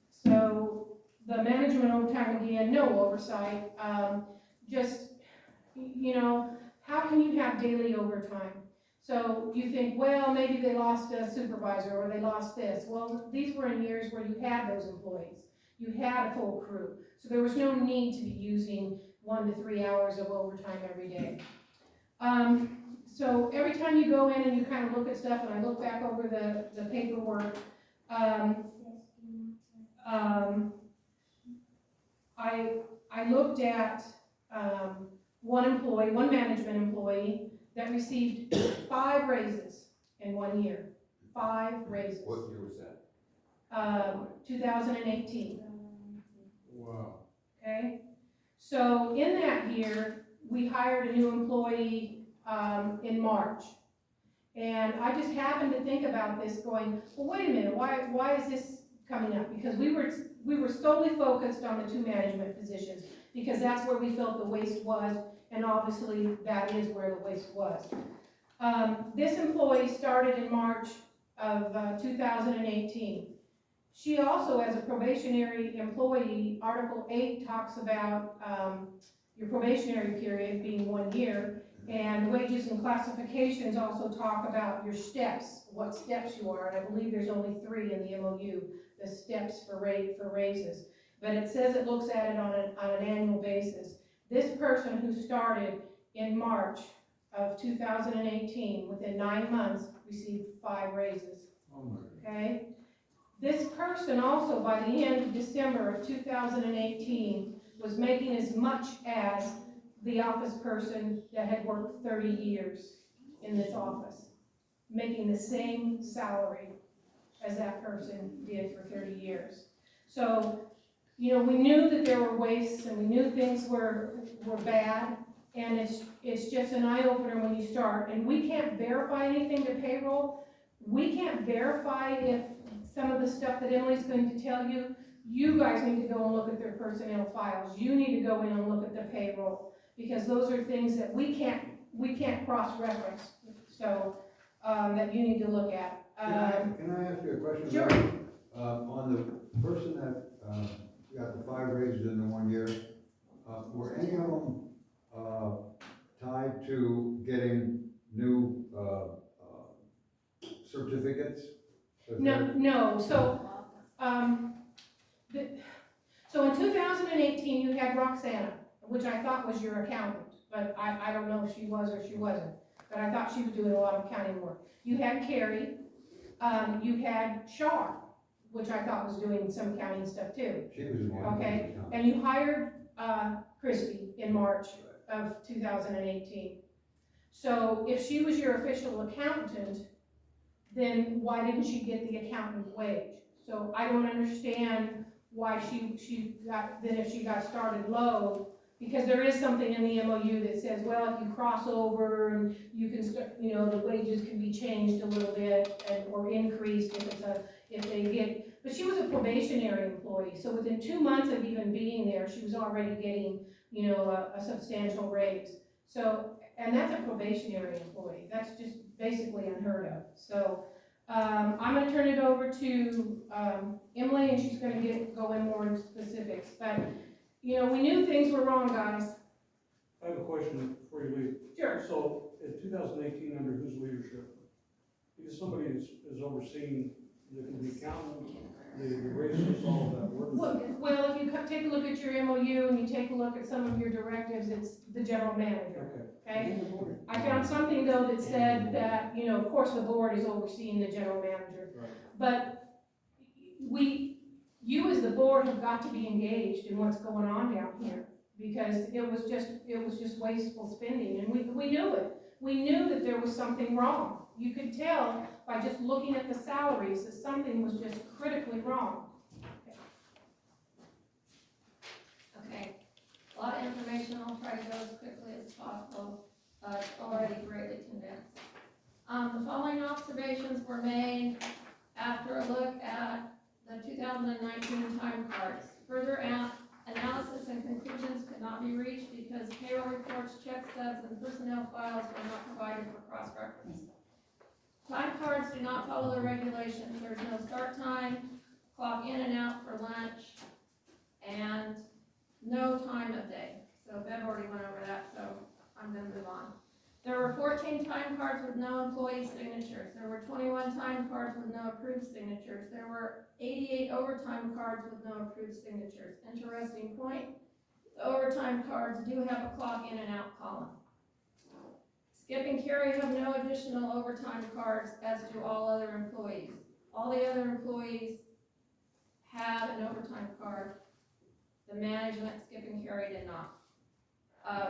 So the management overtime, again, no oversight. Just, you know, how can you have daily overtime? So you think, well, maybe they lost a supervisor or they lost this. Well, these were in years where you had those employees. You had a full crew. So there was no need to be using 1 to 3 hours of overtime every day. So every time you go in and you kind of look at stuff, and I look back over the paperwork, I looked at one management employee that received 5 raises in 1 year. 5 raises. What year was that? 2018. Wow. Okay? So in that year, we hired a new employee in March. And I just happened to think about this going, well, wait a minute, why is this coming up? Because we were solely focused on the 2 management positions, because that's where we felt the waste was, and obviously that is where the waste was. This employee started in March of 2018. She also, as a probationary employee, Article 8 talks about your probationary period being 1 year, and wages and classifications also talk about your steps, what steps you are, and I believe there's only 3 in the MOU, the steps for raises. But it says it looks at it on an annual basis. This person who started in March of 2018, within 9 months, received 5 raises. Oh my God. Okay? This person also, by the end of December of 2018, was making as much as the office person that had worked 30 years in this office, making the same salary as that person did for 30 years. So, you know, we knew that there were wastes and we knew things were bad, and it's just an eye-opener when you start. And we can't verify anything to payroll. We can't verify if some of the stuff that Emily's going to tell you, you guys need to go and look at their personnel files. You need to go in and look at the payroll, because those are things that we can't cross-reference. So, that you need to look at. Can I ask you a question? Sure. On the person that got the 5 raises in the 1 year, were any of them tied to getting new no, so, so in 2018, you had Roxana, which I thought was your accountant, but I don't know if she was or she wasn't, but I thought she was doing a lot of accounting work. You had Carrie, you had Shaw, which I thought was doing some accounting stuff too. She was in one. Okay, and you hired, Christie in March of 2018. So if she was your official accountant, then why didn't she get the accountant wage? So I don't understand why she got, then if she got started low, because there is something in the MOU that says, well, if you cross over, and you can start, you know, the wages can be changed a little bit, and, or increased if they get, but she was a probationary employee, so within 2 months of even being there, she was already getting, you know, a substantial raise. So, and that's a probationary employee, that's just basically unheard of. So, I'm gonna turn it over to, Emily, and she's gonna go in more into specifics, but, you know, we knew things were wrong, guys. I have a question before you leave. Sure. So, in 2018, under whose leadership? Because somebody is overseeing the accountant, the raises, all of that work. Well, if you take a look at your MOU and you take a look at some of your directives, it's the general manager, okay? I found something though that said that, you know, of course the board is overseeing the general manager. Right. But you as the board have got to be engaged in what's going on down here, because it was just wasteful spending, and we knew it. We knew that there was something wrong. You could tell by just looking at the salaries that something was just critically wrong. Okay, a lot of information, I'll try to go as quickly as possible, it's already greatly condensed. The following observations were made after a look at the 2019 time cards. Further analysis and conclusions could not be reached because payroll reports, check stubs, and personnel files were not provided for cross-reference. Time cards do not follow the regulations. There's no start time, clock in and out for lunch, and no time of day. So Bev already went over that, so I'm gonna move on. There were 14 time cards with no employee signatures. There were 21 time cards with no approved signatures. There were 88 overtime cards with no approved signatures. Interesting point, the overtime cards do have a clock in and out column. Skip and Carrie have no additional overtime cards, as do all other employees. All the other employees have an overtime card. The management, Skip and Carrie, did not.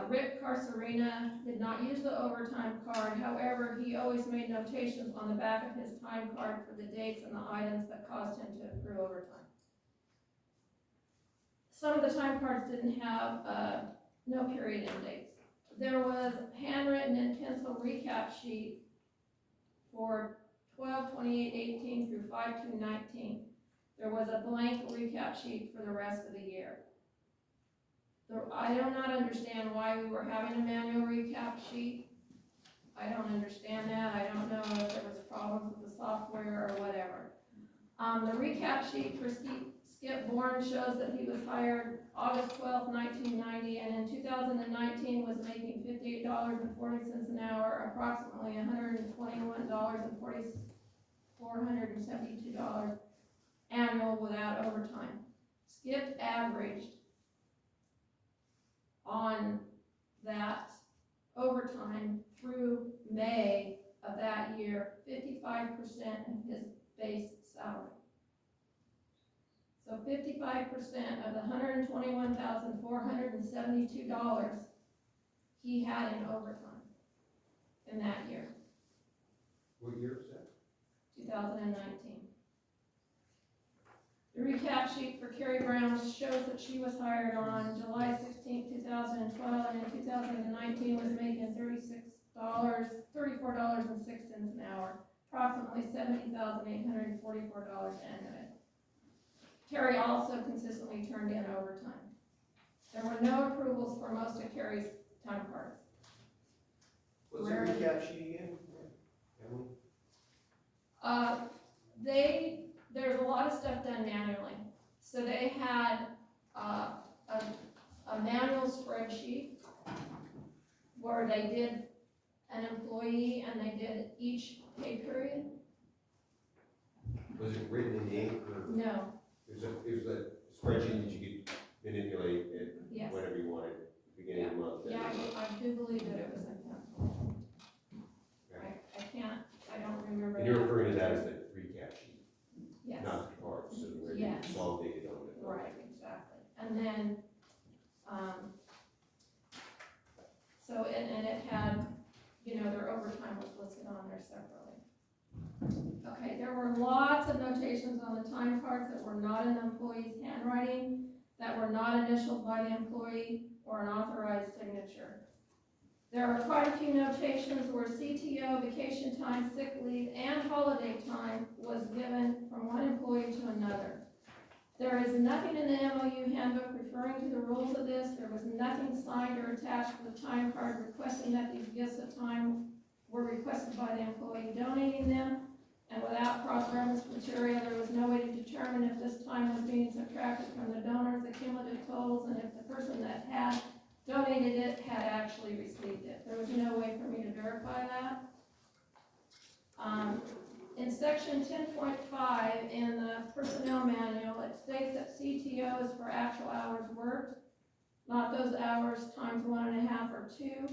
Rick Carcerina did not use the overtime card. However, he always made notations on the back of his time card for the dates and the items that caused him to accrue overtime. Some of the time cards didn't have no period end dates. There was handwritten in pencil recap sheet for 12/28/18 through 5/2/19. There was a blank recap sheet for the rest of the year. I do not understand why we were having a manual recap sheet. I don't understand that. I don't know if there was problems with the software or whatever. The recap sheet for Skip Bourne shows that he was hired August 12th, 1990, and in 2019 was making $58.40 an hour, approximately $121.472 annual without overtime. Skip averaged on that overtime through May of that year, 55% of his base salary. So 55% of the $121,472 he had in overtime in that year, What year is that? 2019. The recap sheet for Carrie Brown shows that she was hired on July 16, 2012, and in 2019 was making $34.06 an hour, approximately $70,844 annually. Carrie also consistently turned in overtime. There were no approvals for most of Carrie's time cards. What's the recap sheet again? Emily? There's a lot of stuff done manually. So they had a manual spreadsheet where they did an employee and they did each pay period. Was it written in ink or? No, It was a spreadsheet that you could manipulate it yes. whenever you wanted, beginning of the month. Yeah, I do believe that it was in pencil. I can't, I don't remember. And you're that. referring to that as the recap sheet, Yes, not the cards, so where you Yes. consolidated on it. right, exactly. And then, so, and it had, you know, their overtime was listed on there separately. Okay, there were lots of notations on the time cards that were not in the employee's handwriting, that were not initialed by the employee, or an authorized signature. There are quite a few notations where CTO, vacation time, sick leave, and holiday time was given from one employee to another. There is nothing in the MOU handbook referring to the rules of this. There was nothing signed or attached to the time card requesting that these gifts of time were requested by the employee donating them. And without cross-reference material, there was no way to determine if this time was being subtracted from the donor's accumulative totals and if the person that had donated it had actually received it. There was no way for me to verify that. In section 10.5 in the personnel manual, it states that CTO is for actual hours worked, not those hours times 1.5 or 2,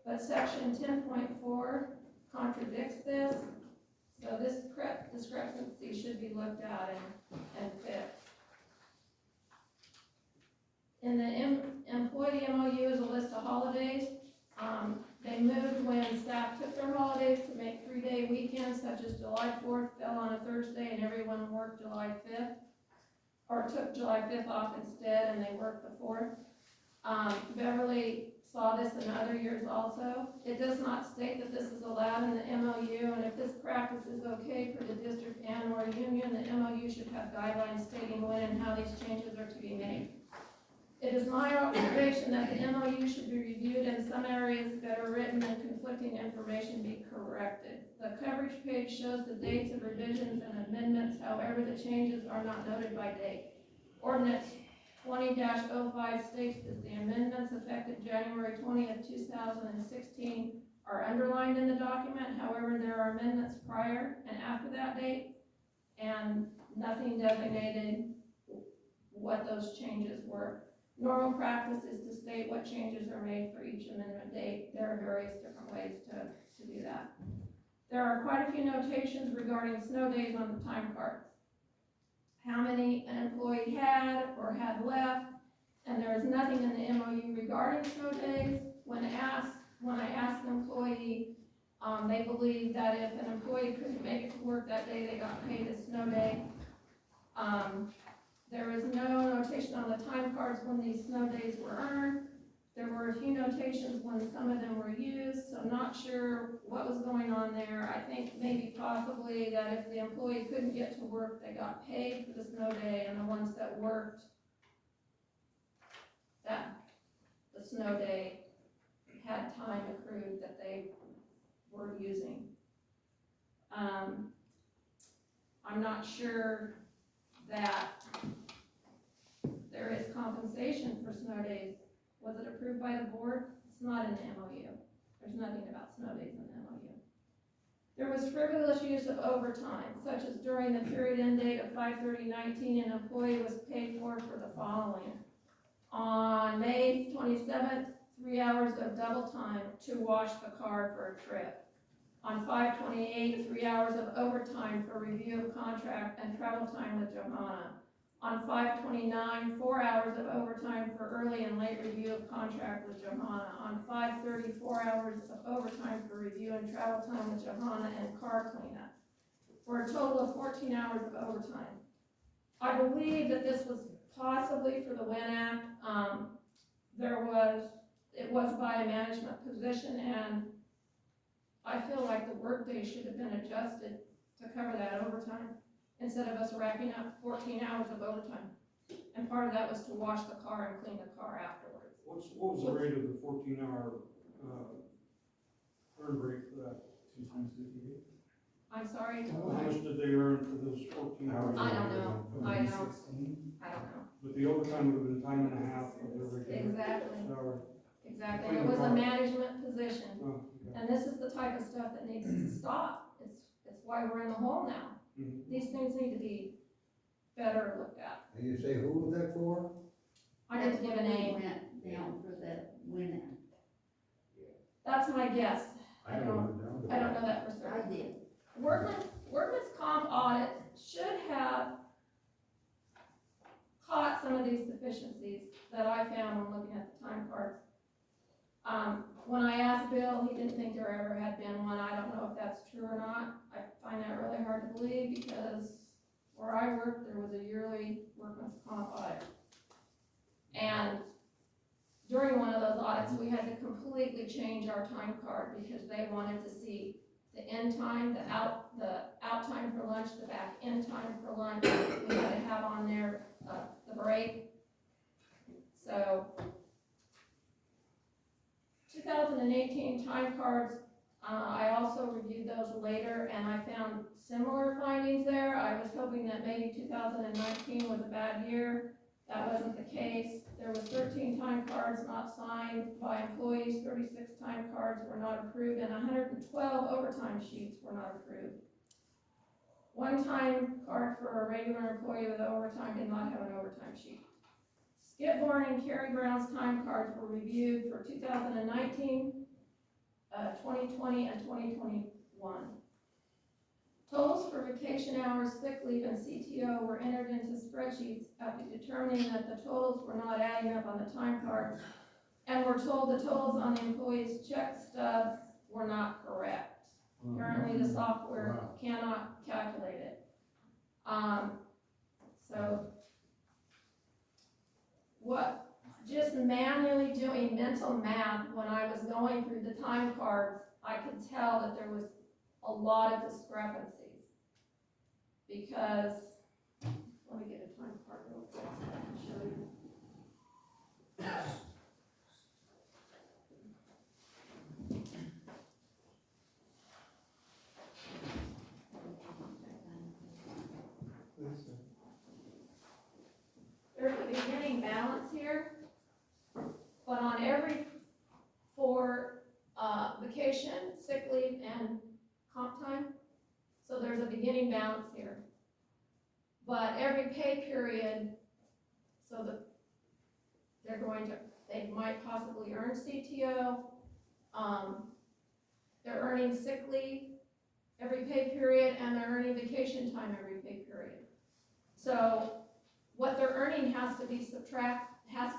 but section 10.4 contradicts this. So this discrepancy should be looked at and fixed. In the employee MOU is a list of holidays. They moved when staff took their holidays to make 3-day weekends, such as July 4th fell on a Thursday and everyone worked July 5th, or took July 5th off instead and they worked the 4th. Beverly saw this in other years also. It does not state that this is allowed in the MOU, and if this practice is okay for the district and or union, the MOU should have guidelines stating when and how these changes are to be made. It is my observation that the MOU should be reviewed and some areas that are written and conflicting information be corrected. The coverage page shows the dates of revisions and amendments, however, the changes are not noted by date. Ordinance 20-05 states that the amendments effective January 20th, 2016 are underlined in the document. However, there are amendments prior and after that date, and nothing designated what those changes were. Normal practice is to state what changes are made for each amendment date. There are various different ways to do that. There are quite a few notations regarding snow days on the time cards. How many an employee had or had left, and there is nothing in the MOU regarding snow days. When I asked an employee, they believed that if an employee couldn't make it to work that day, they got paid a snow day. There is no notation on the time cards when these snow days were earned. There were a few notations when some of them were used, so I'm not sure what was going on there. I think maybe possibly that if the employee couldn't get to work, they got paid for the snow day, and the ones that worked the snow day had time accrued that they were using. I'm not sure that there is compensation for snow days. Was it approved by the board? It's not in the MOU. There's nothing about snow days in the MOU. There was frivolous use of overtime, such as during the period end date of 5/30/19, an employee was paid for the following. On May 27th, 3 hours of double time to wash the car for a trip. On 5/28, 3 hours of overtime for review of contract and travel time with Johanna. On 5/29, 4 hours of overtime for early and late review of contract with Johanna. On 5/30, 4 hours of overtime for review and travel time with Johanna and car cleanup, for a total of 14 hours of overtime. I believe that this was possibly for the WIN Act. It was by a management position, and I feel like the workday should have been adjusted to cover that overtime, instead of us racking up 14 hours of overtime. And part of that was to wash the car and clean the car afterwards. What was the rate of the 14-hour, earn rate for that? 2 times 58. I'm sorry? How much did they earn for those 14 hours? I don't know. I don't know. But the overtime would have been time and a half of their regular Exactly. salary. Exactly. It was a management position. Oh, okay. And this is the type of stuff that needs to stop. It's why we're in the hole now. These things need to be better looked at. And you say, who was that for? I didn't give a name. Went down for that winner. That's my guess. I never don't, went down to I don't that. know that for certain. I did. Workman's comp audit should have caught some of these deficiencies that I found when looking at the time cards. When I asked Bill, he didn't think there ever had been one. I don't know if that's true or not. I find that really hard to believe because where I worked, there was a yearly workman's comp audit. And during one of those audits, we had to completely change our time card because they wanted to see the end time, the out time for lunch, the back end time for lunch. We had to have on there, the break. So 2018 time cards, I also reviewed those later and I found similar findings there. I was hoping that maybe 2019 was a bad year. That wasn't the case. There was 13 time cards not signed by employees, 36 time cards were not approved, and 112 overtime sheets were not approved. One time card for a regular employee with overtime did not have an overtime sheet. Skip Bourne and Carrie Brown's time cards were reviewed for 2019, 2020, and 2021. Totals for vacation hours, sick leave, and CTO were entered into spreadsheets after determining that the totals were not adding up on the time cards, and were told the totals on the employees' check stubs were not correct. Apparently, the software cannot calculate it. So, just manually doing mental math when I was going through the time cards, I could tell that there was a lot of discrepancies. Because, let me get a time card real quick so I can show you. There's a beginning balance here, but on for vacation, sick leave, and comp time, so there's a beginning balance here. But every pay period, so they might possibly earn CTO, they're earning sick leave every pay period, and they're earning vacation time every pay period. So what they're earning has to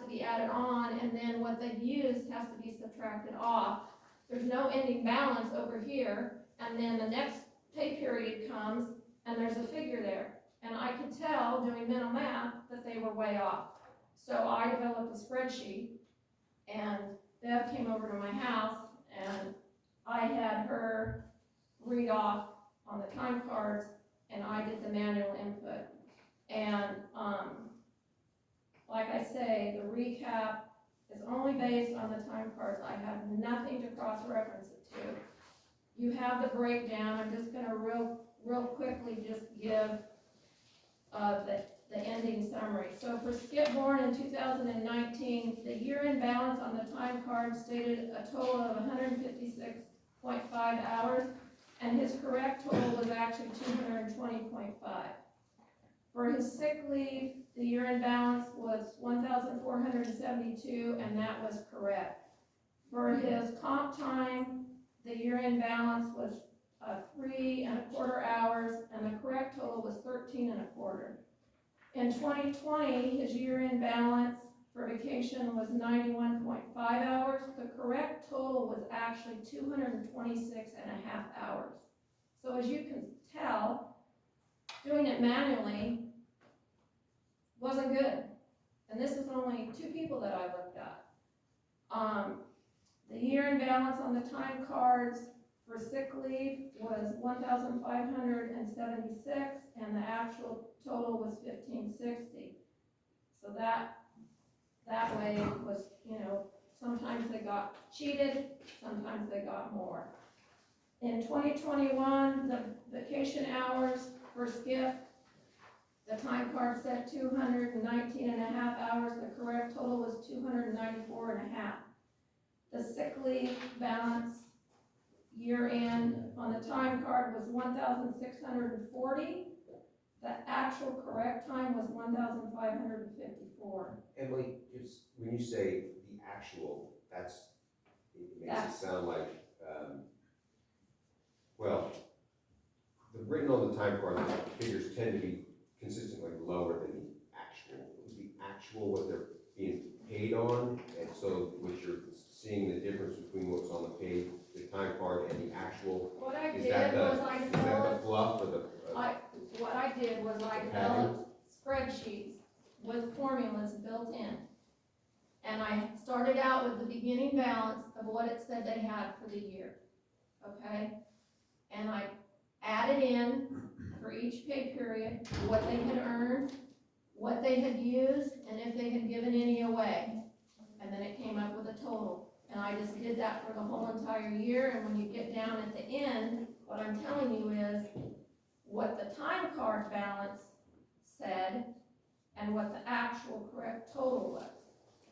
be added on, and then what they've used has to be subtracted off. There's no ending balance over here, and then the next pay period comes, and there's a figure there. And I could tell, doing mental math, that they were way off. So I developed a spreadsheet, and Bev came over to my house, and I had her read off on the time cards, and I did the manual input. And like I say, the recap is only based on the time cards. I have nothing to cross-reference it to. You have the breakdown. I'm just gonna real quickly just give the ending summary. So for Skip Bourne in 2019, the year-end balance on the time card stated a total of 156.5 hours, and his correct total was actually 220.5. For his sick leave, the year-end balance was 1,472, and that was correct. For his comp time, the year-end balance was 3¼ hours, and the correct total was 13¼ In 2020, his year-end balance for vacation was 91.5 hours. The correct total was actually 226½ hours. So as you can tell, doing it manually wasn't good. And this is only 2 people that I looked at. The year-end balance on the time cards for sick leave was 1,576, and the actual total was 1,560. So that way was, sometimes they got cheated, sometimes they got more. In 2021, the vacation hours for Skip, the time card said 219½ hours, the correct total was 294½. The sick leave balance year end on the time card was 1,640. The actual correct time was 1,554. Emily, just, when you say the actual, it makes it sound like, well, the written on the time card, the figures tend to be consistently lower than the actual. The actual, what they're being paid on, and so what you're seeing the difference between what's on the time card and the actual. What I Is did that was the, I is that the developed, fluff or the? what I did was I developed spreadsheets with formulas built in. And I started out with the beginning balance of what it said they had for the year, okay? And I added in for each pay period, what they had earned, what they had used, and if they had given any away. And then it came up with a total. And I just did that for the whole entire year, and when you get down at the end, what I'm telling you is what the time card balance said and what the actual correct total was.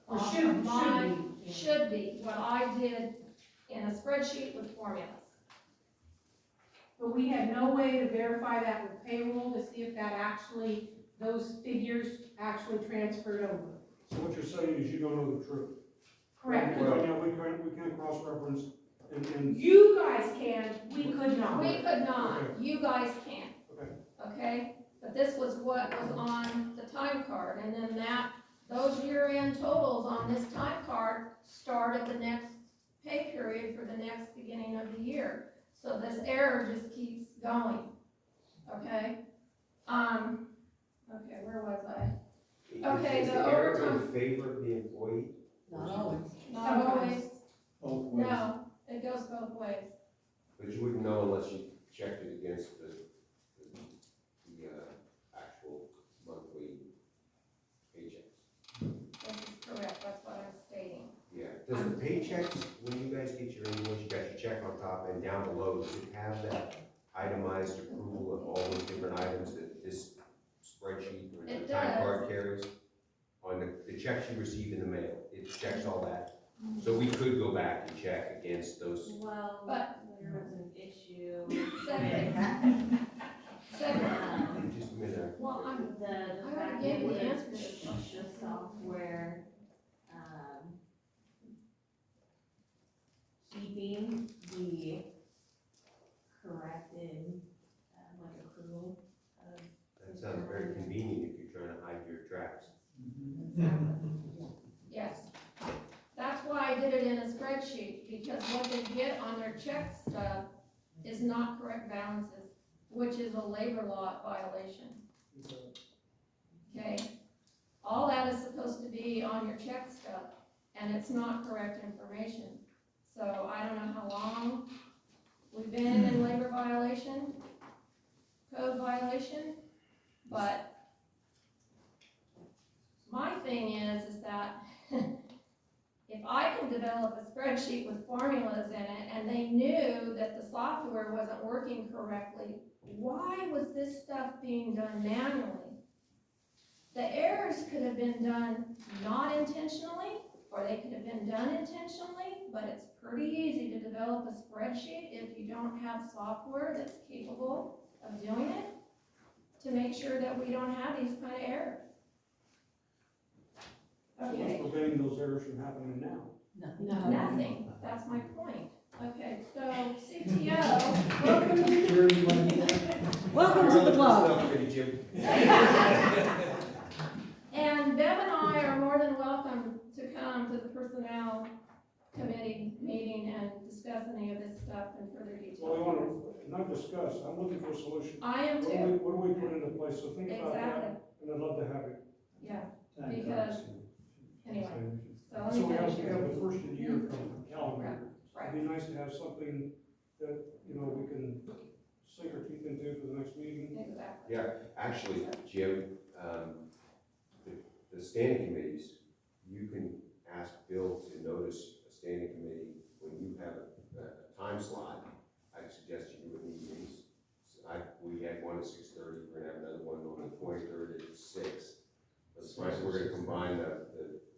Or Off should of my- be. Should be, what I did in a spreadsheet with formulas. But we had no way to verify that with payroll to see if that actually, those figures actually transferred over. So what you're saying is you don't know the truth. Correct. Right now, we can't cross-reference and, You guys can, we could not. We could not, Okay. you guys can't. Okay. Okay, but this was what was on the time card, and then those year-end totals on this time card started the next pay period for the next beginning of the year. So this error just keeps going, okay? Okay, where was I? Okay, Is the the error overtime- in favor of the employee? Not always. Not always, Both ways. no, it goes both ways. But you wouldn't know unless you checked it against the actual monthly paychecks. This is correct, that's what I'm stating. Yeah, does the paychecks, when you guys get your invoice, you got your check on top and down below, does it have that itemized approval of all those different items that this spreadsheet or the It time does. card carries? On the checks you receive in the mail, it checks all that? So we could go back and check against those. Well, But- there was an issue Separate. with, Separate. Just a minute. Well, I'm, the I fact already gave you that the answer to this the question. software, keeping the corrected, like accrual of. That sounds very convenient if you're trying to hide your tracks. yes. That's why I did it in a spreadsheet, because what they get on their check stub is not correct balances, which is a labor law violation. Okay? All that is supposed to be on your check stub, and it's not correct information. So I don't know how long we've been in labor violation, code violation, but my thing is that if I can develop a spreadsheet with formulas in it and they knew that the software wasn't working correctly, why was this stuff being done manually? The errors could have been done not intentionally, or they could have been done intentionally, but it's pretty easy to develop a spreadsheet if you don't have software that's capable of doing it, to make sure that we don't have these kind of errors. So what's Okay, preventing those errors from happening now? nothing, that's my point. Okay, so CTO, welcome to Welcome to the club. And Bev and I are more than welcome to come to the personnel committee meeting and discuss any of this stuff in further Well, we detail. want to, not discuss, I'm looking for a solution. I am What do too, we put into place, so think about exactly, that, and I'd love to have it. yeah, because, anyway, so let So me we finish have here. the first of the year coming, calendar year. Right. It'd be nice to have something that, we can sink our teeth into for the next meeting. Exactly. Yeah, actually, Jim, the standing committees, you can ask Bill to notice a standing committee when you have a time slot. I suggest you do it in the evenings. We had one at 6:30, we're gonna have another one on the 23rd at 6. We're gonna combine the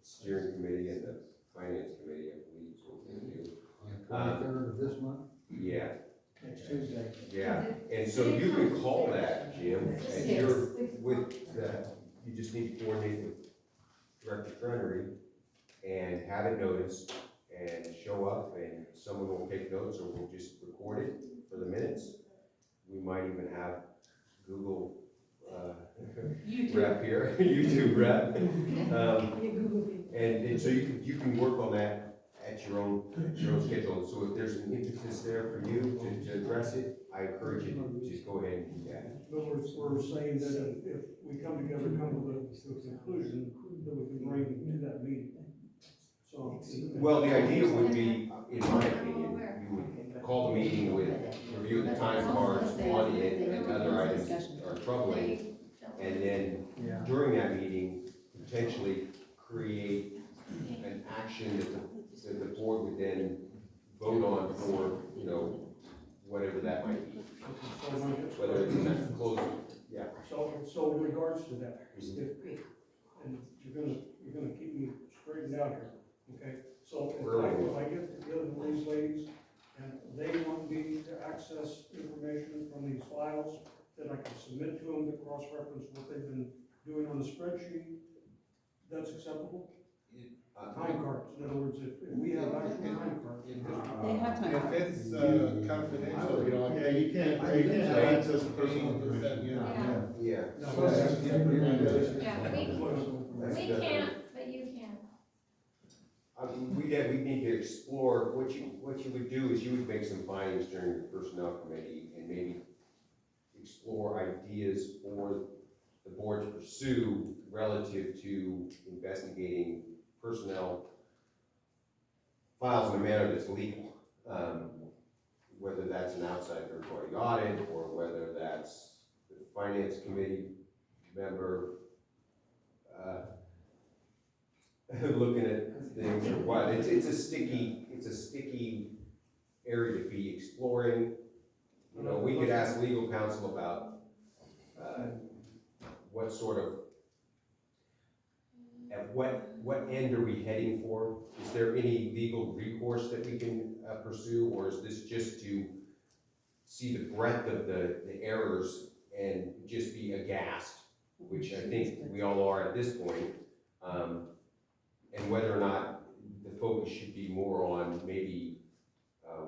steering committee and the finance committee, I believe is what we're gonna do. On the 23rd of this month? Yeah, Next Tuesday. yeah, and so you can call that, Jim, and you're with, you just need to coordinate with Director Trenery and have it noticed and show up, and someone will take notes, or we'll just record it for the minutes. We might even have Google, rep here, YouTube rep. And so you can work on that at your own schedule. So if there's an impetus there for you to address it, I encourage you to just go ahead and do that. But we're saying that if we come together, come to a conclusion, that we can bring to that meeting. So. Well, the idea would be, in my opinion, you would call the meeting with review of the time cards, one, and other items that are troubling. And then during that meeting, potentially create an action that the board would then vote on for, you know, whatever that might be. Whether it's a close, yeah. So in regards to that, and you're gonna keep me straightened out here, okay? So if I get together with these ladies and they want me to access information from these files that I can submit to them to cross-reference what they've been doing on the spreadsheet, that's acceptable? Time cards, in other words, if we have actual time cards. They have time. If it's confidential, you know. Yeah, you can't access personal information. Yeah. Yeah, we can't, but you can. We need to explore, what you would do is you would make some findings during the personnel committee and maybe explore ideas for the board to pursue relative to investigating personnel files in a manner that's legal. Whether that's an outside third-party audit, or whether that's the finance committee member looking at things, or what. It's a sticky area to be exploring. You know, we could ask legal counsel about what sort of, at what end are we heading for? Is there any legal recourse that we can pursue, or is this just to see the breadth of the errors and just be aghast, which I think we all are at this point, and whether or not the focus should be more on maybe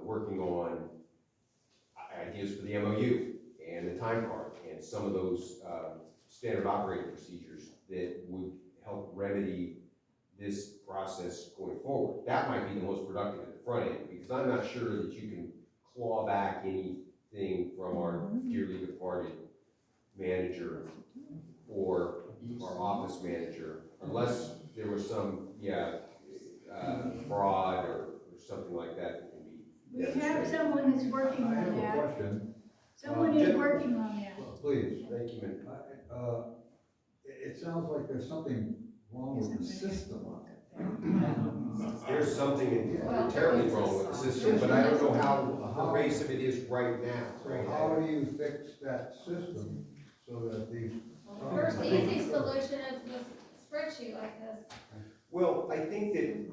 working on ideas for the MOU and the time card and some of those standard operating procedures that would help remedy this process going forward. That might be the most productive at the front end, because I'm not sure that you can claw back anything from our dearly departed manager or our office manager, unless there was some, fraud or something like that that can be. We have someone who's working on I have a that. question. Someone is working on that. Please. Thank you, man. It sounds like there's something wrong with the system. There's something terribly wrong with the system, but I don't know how pervasive it is right now. So how do you fix that system so that these? First, the easy solution is this spreadsheet like this. Well, I think that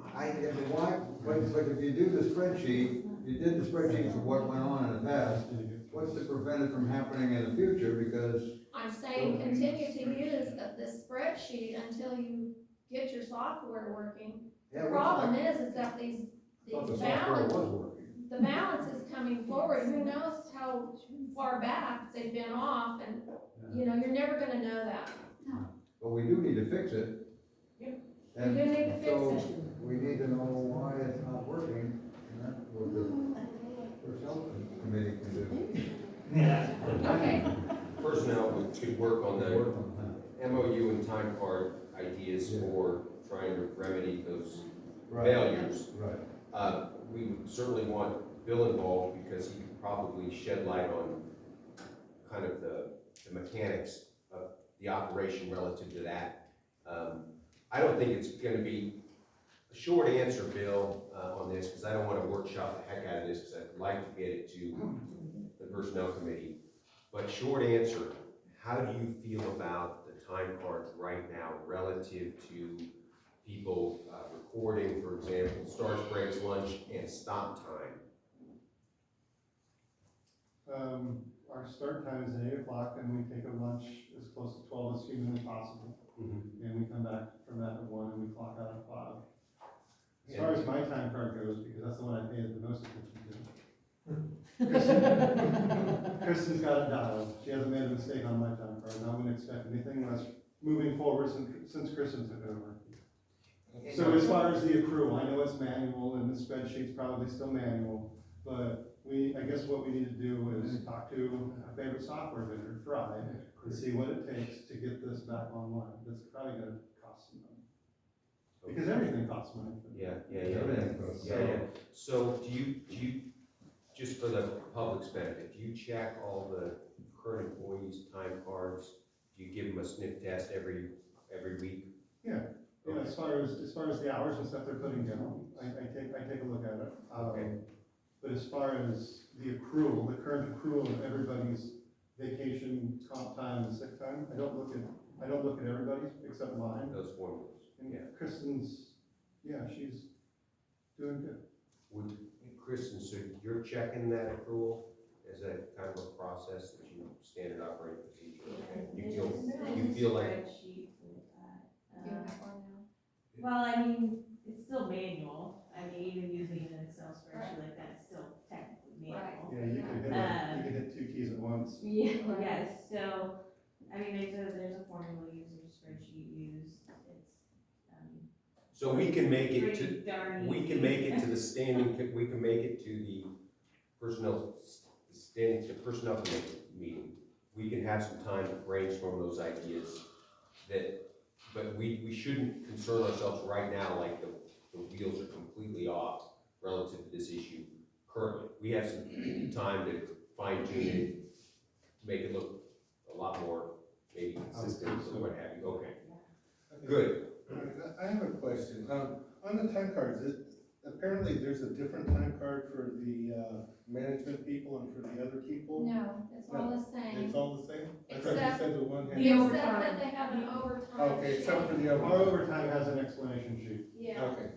But if you do the spreadsheet, you did the spreadsheet for what went on in the past, what's to prevent it from happening in the future? Because I'm saying continue to use this spreadsheet until you get your software working. The problem is that these the software was working. the balance is coming forward. Who knows how far back they've been off, and you know, you're never gonna know that. But we do need to fix it. Yep. And We do need to fix so it. we need to know why it's not working, and that's what the personnel committee can do. Okay. personnel could work on the Work on that. MOU and time card ideas for trying to remedy those Right. failures. Right. We certainly want Bill involved, because he could probably shed light on kind of the mechanics of the operation relative to that. I don't think it's gonna be a short answer, Bill, on this, because I don't want to workshop the heck out of this, because I'd like to get it to the personnel committee. But short answer, how do you feel about the time cards right now relative to people recording, for example, starts, breaks, lunch, and stop time? Our start time is at 8 o'clock, and we take a lunch as close to 12 as humanly possible. And we come back from that at 1, and we clock out at 5. As far as my time card goes, because that's the one I pay the most attention to. Kristen's got it dialed. She hasn't made a mistake on my time card, and I wouldn't expect anything less moving forward since Kristen took over. So as far as the accrual, I know it's manual, and the spreadsheet's probably still manual, but I guess what we need to do is talk to our favorite software vendor, Thrive, and see what it takes to get this back online. That's probably gonna cost some money. Because everything costs money. Everything costs. So do you, just for the public's benefit, do you check all the current employees' time cards? Do you give them a sniff test every week? Yeah, as far as the hours and stuff they're putting down, I take a look at it. Okay. But as far as the accrual, the current accrual of everybody's vacation, comp time, and sick time, I don't look at everybody's except mine. Those formulas, And yeah. Kristen's, she's doing good. Kristen, so you're checking that accrual? Is that kind of a process that you standard operating procedure? Okay. You feel like, Spreadsheets with that. Do you have one now? Well, I mean, it's still manual. I mean, even using an Excel spreadsheet like that, it's still technically manual. Yeah, you can hit 2 keys at once. Yeah, yes, so, I mean, there's a formula used, there's a spreadsheet used, so we can make it to, pretty darn we can easy. make it to the standing, we can make it to the personnel meeting. We can have some time to brainstorm those ideas but we shouldn't concern ourselves right now like the wheels are completely off relative to this issue currently. We have some time to fine tune it, make it look a lot more maybe consistent or what have you. Okay, good. I have a question. On the time cards, apparently there's a different time card for the management people and for the other people. No, it's all the same. It's all the same? I thought you Except- said the one had. Except that they have an overtime. Okay, except for the Our overtime. overtime has an explanation sheet. Yeah, Okay,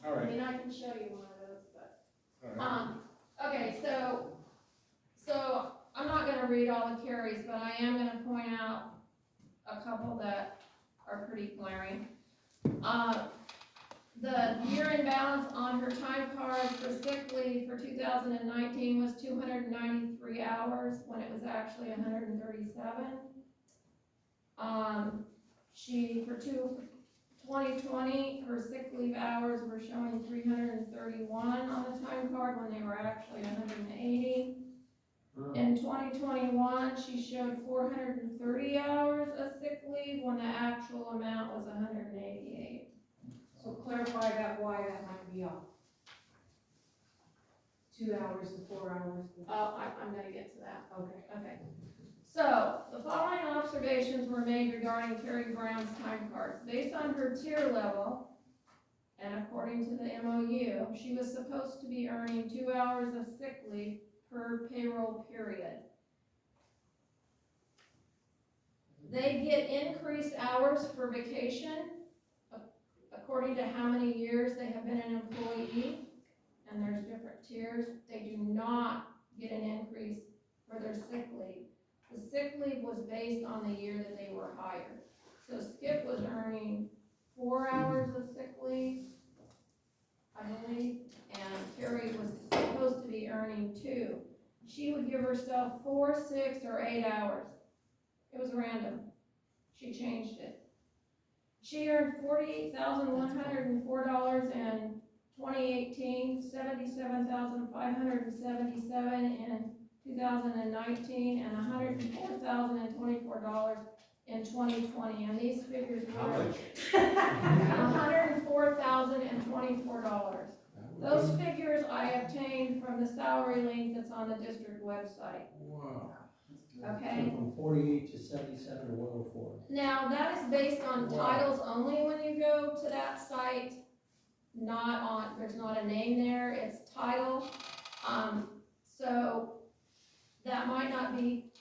all I right, mean, I can show you one of those, but, all right. okay, so I'm not gonna read all the carries, but I am gonna point out a couple that are pretty glaring. The year-end balance on her time card for sick leave for 2019 was 293 hours, when it was actually 137. For 2020, her sick leave hours were showing 331 on the time card, when they were actually 180. In 2021, she showed 430 hours of sick leave, when the actual amount was 188. So clarify that, why that might be off. 2 hours to 4 hours. I'm gonna get to that. Okay. Okay. So, the following observations were made regarding Terry Brown's time cards. Based on her tier level, and according to the MOU, she was supposed to be earning 2 hours of sick leave per payroll period. They get increased hours for vacation, according to how many years they have been an employee, and there's different tiers. They do not get an increase for their sick leave. The sick leave was based on the year that they were hired. So Skip was earning 4 hours of sick leave, I believe, and Terry was supposed to be earning 2. She would give herself 4, 6, or 8 hours. It was random. She changed it. She earned $48,104 in 2018, $77,577 in 2019, and $104,024 in 2020. And these figures were How much? $104,024. Those figures I obtained from the salary link that's on the district website. Wow. Okay? From 48 to 77 to 104. Now, that is based on titles only when you go to that site, not on, there's not a name there, it's title. So that might not be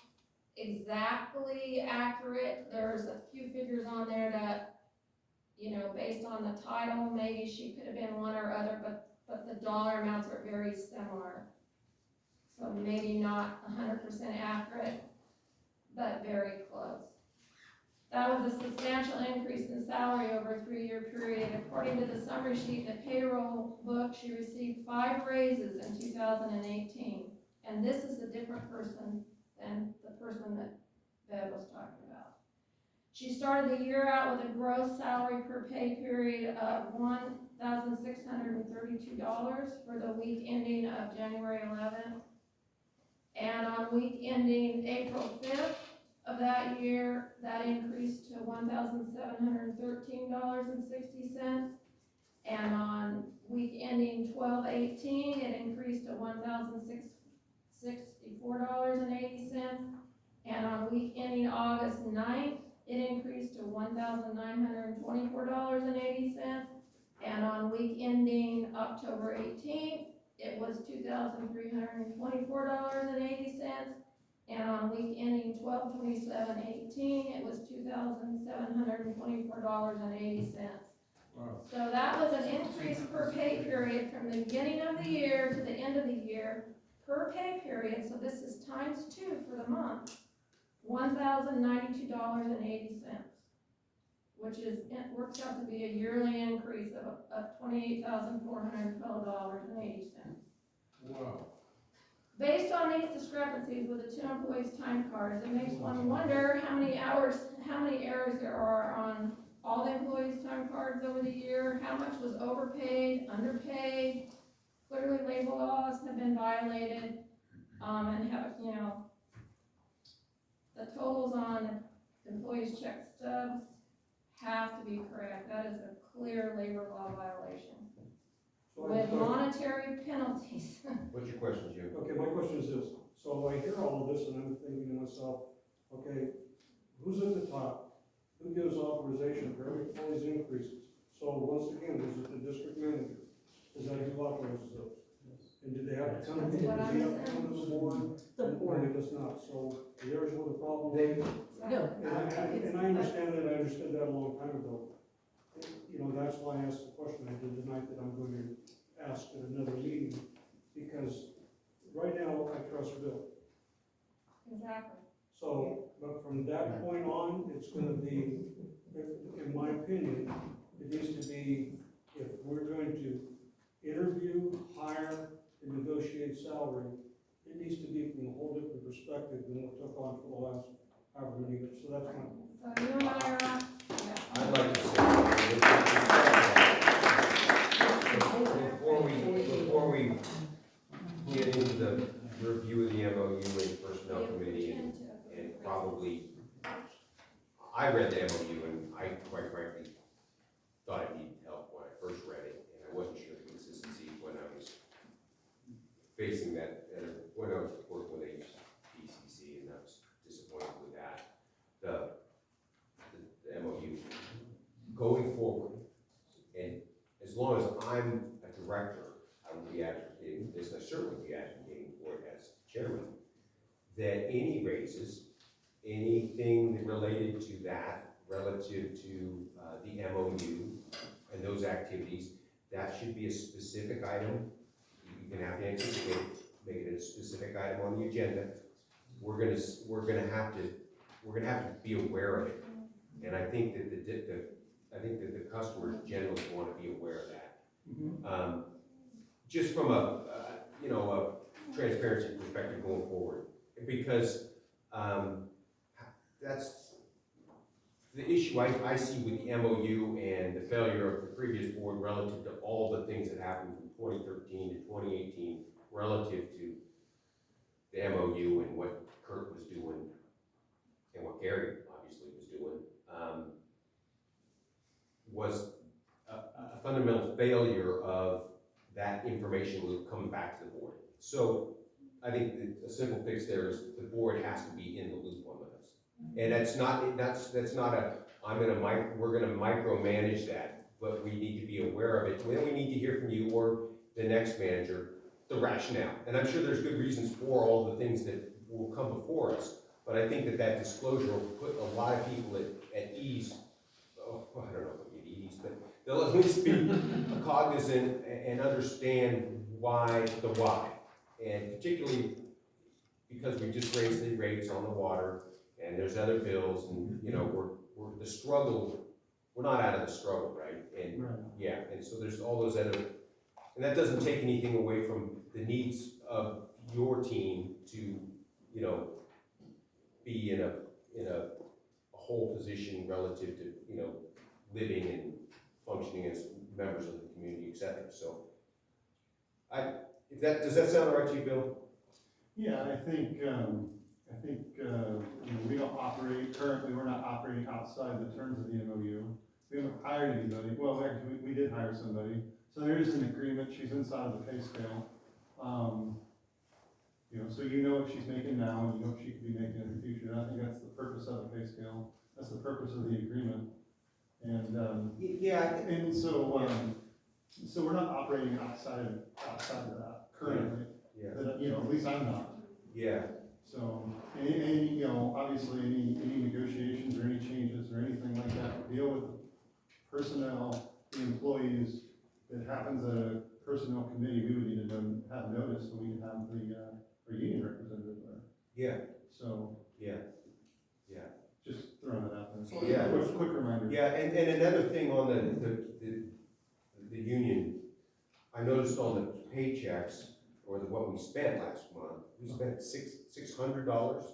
exactly accurate. There's a few figures on there that, based on the title, maybe she could have been one or other, but the dollar amounts are very similar. so maybe not 100% accurate, but very close. That was a substantial increase in salary over a 3-year period. According to the summary sheet in the payroll book, she received 5 raises in 2018. And this is a different person than the person that Bev was talking about. She started the year out with a gross salary per pay period of $1,632 for the week ending of January 11th. And on week ending April 5th of that year, that increased to $1,713.60. And on week ending 12/18, it increased to $1,664.80. And on week ending August 9th, it increased to $1,924.80. And on week ending October 18th, it was $2,324.80. And on week ending 12/27/18, it was $2,724.80. Wow. So that was an increase per pay period from the beginning of the year to the end of the year per pay period. So this is times 2 for the month, $1,092.80, which is, it works out to be a yearly increase of $28,412.80. Wow. Based on these discrepancies with the 2 employees' time cards, it makes one wonder how many errors there are on all the employees' time cards over the year, how much was overpaid, underpaid. Clearly labor laws have been violated, and have, the totals on employees' check stubs have to be correct. That is a clear labor law violation So I with monetary penalties. What's your question, Jim? Okay, my question is this, so I hear all of this and I'm thinking to myself, okay, who's at the top? Who gives authorization for every employee's increases? So once again, is it the district manager? Is that who authorizes those? And do they have to come, does he have to come to the board? The board. No, he does not, so there's where the problem is. No. And I understand that, I understood that a long time ago. That's why I asked the question I did tonight that I'm going to ask at another meeting, because right now I trust Bill. Exactly. So, but from that point on, it's gonna be, in my opinion, it needs to be, if we're going to interview, hire, and negotiate salary, it needs to be from a whole different perspective than what took on for the last however many years, so that's my point. So you and I are on, I'd like to say, before we get into the review of the MOU and personnel committee and probably, I read the MOU and I quite frankly thought it needed help when I first read it, and I wasn't sure the consistency when I was facing that, when I was working with CCC, and I was disappointed with that. The MOU going forward, and as long as I'm a director, I will be advocating this, and I certainly will be advocating for it as chairman, that any raises, anything related to that, relative to the MOU and those activities, that should be a specific item. You can have to anticipate, make it a specific item on the agenda. We're gonna have to be aware of it, and I think that the customers generally want to be aware of that. Just from a transparency perspective going forward, because that's the issue I see with the MOU and the failure of the previous board relative to all the things that happened from 2013 to 2018 relative to the MOU and what Kurt was doing and what Gary obviously was doing, was a fundamental failure of that information loop coming back to the board. So I think a simple fix there is the board has to be in the loop on this. And that's not we're gonna micromanage that, but we need to be aware of it. Then we need to hear from you or the next manager, the rationale. And I'm sure there's good reasons for all the things that will come before us, but I think that disclosure will put a lot of people at ease. Oh, I don't know if at ease, but they'll at least be cognizant and understand the why, and particularly because we just raised the rates on the water, and there's other bills, and, you know, we're the struggle, we're not out of the struggle, right? And, Right. yeah, and so there's all those other, and that doesn't take anything away from the needs of your team to, you know, be in a whole position relative to, you know, living and functioning as members of the community, et cetera. So, does that sound all right to you, Bill? Yeah, I think, you know, we don't operate, currently, we're not operating outside the terms of the MOU. We haven't hired anybody, well, actually, we did hire somebody, so there is an agreement, she's inside of the pay scale. You know, so you know what she's making now, and you know what she could be making in the future, and I think that's the purpose of the pay scale, that's the purpose of the agreement. And, and so we're not operating outside of that currently. Yeah. That, you know, at least I'm not. Yeah. So, any, you know, obviously, any negotiations or any changes or anything like that, deal with the personnel, the employees. If it happens at a personnel committee, we would need to have notice so we can have our union representative there. Yeah. So. Yeah. Just throwing that out there. So, yeah. Quick reminder. Yeah, and another thing on the union, I noticed on the paychecks, or what we spent last month, we spent $600.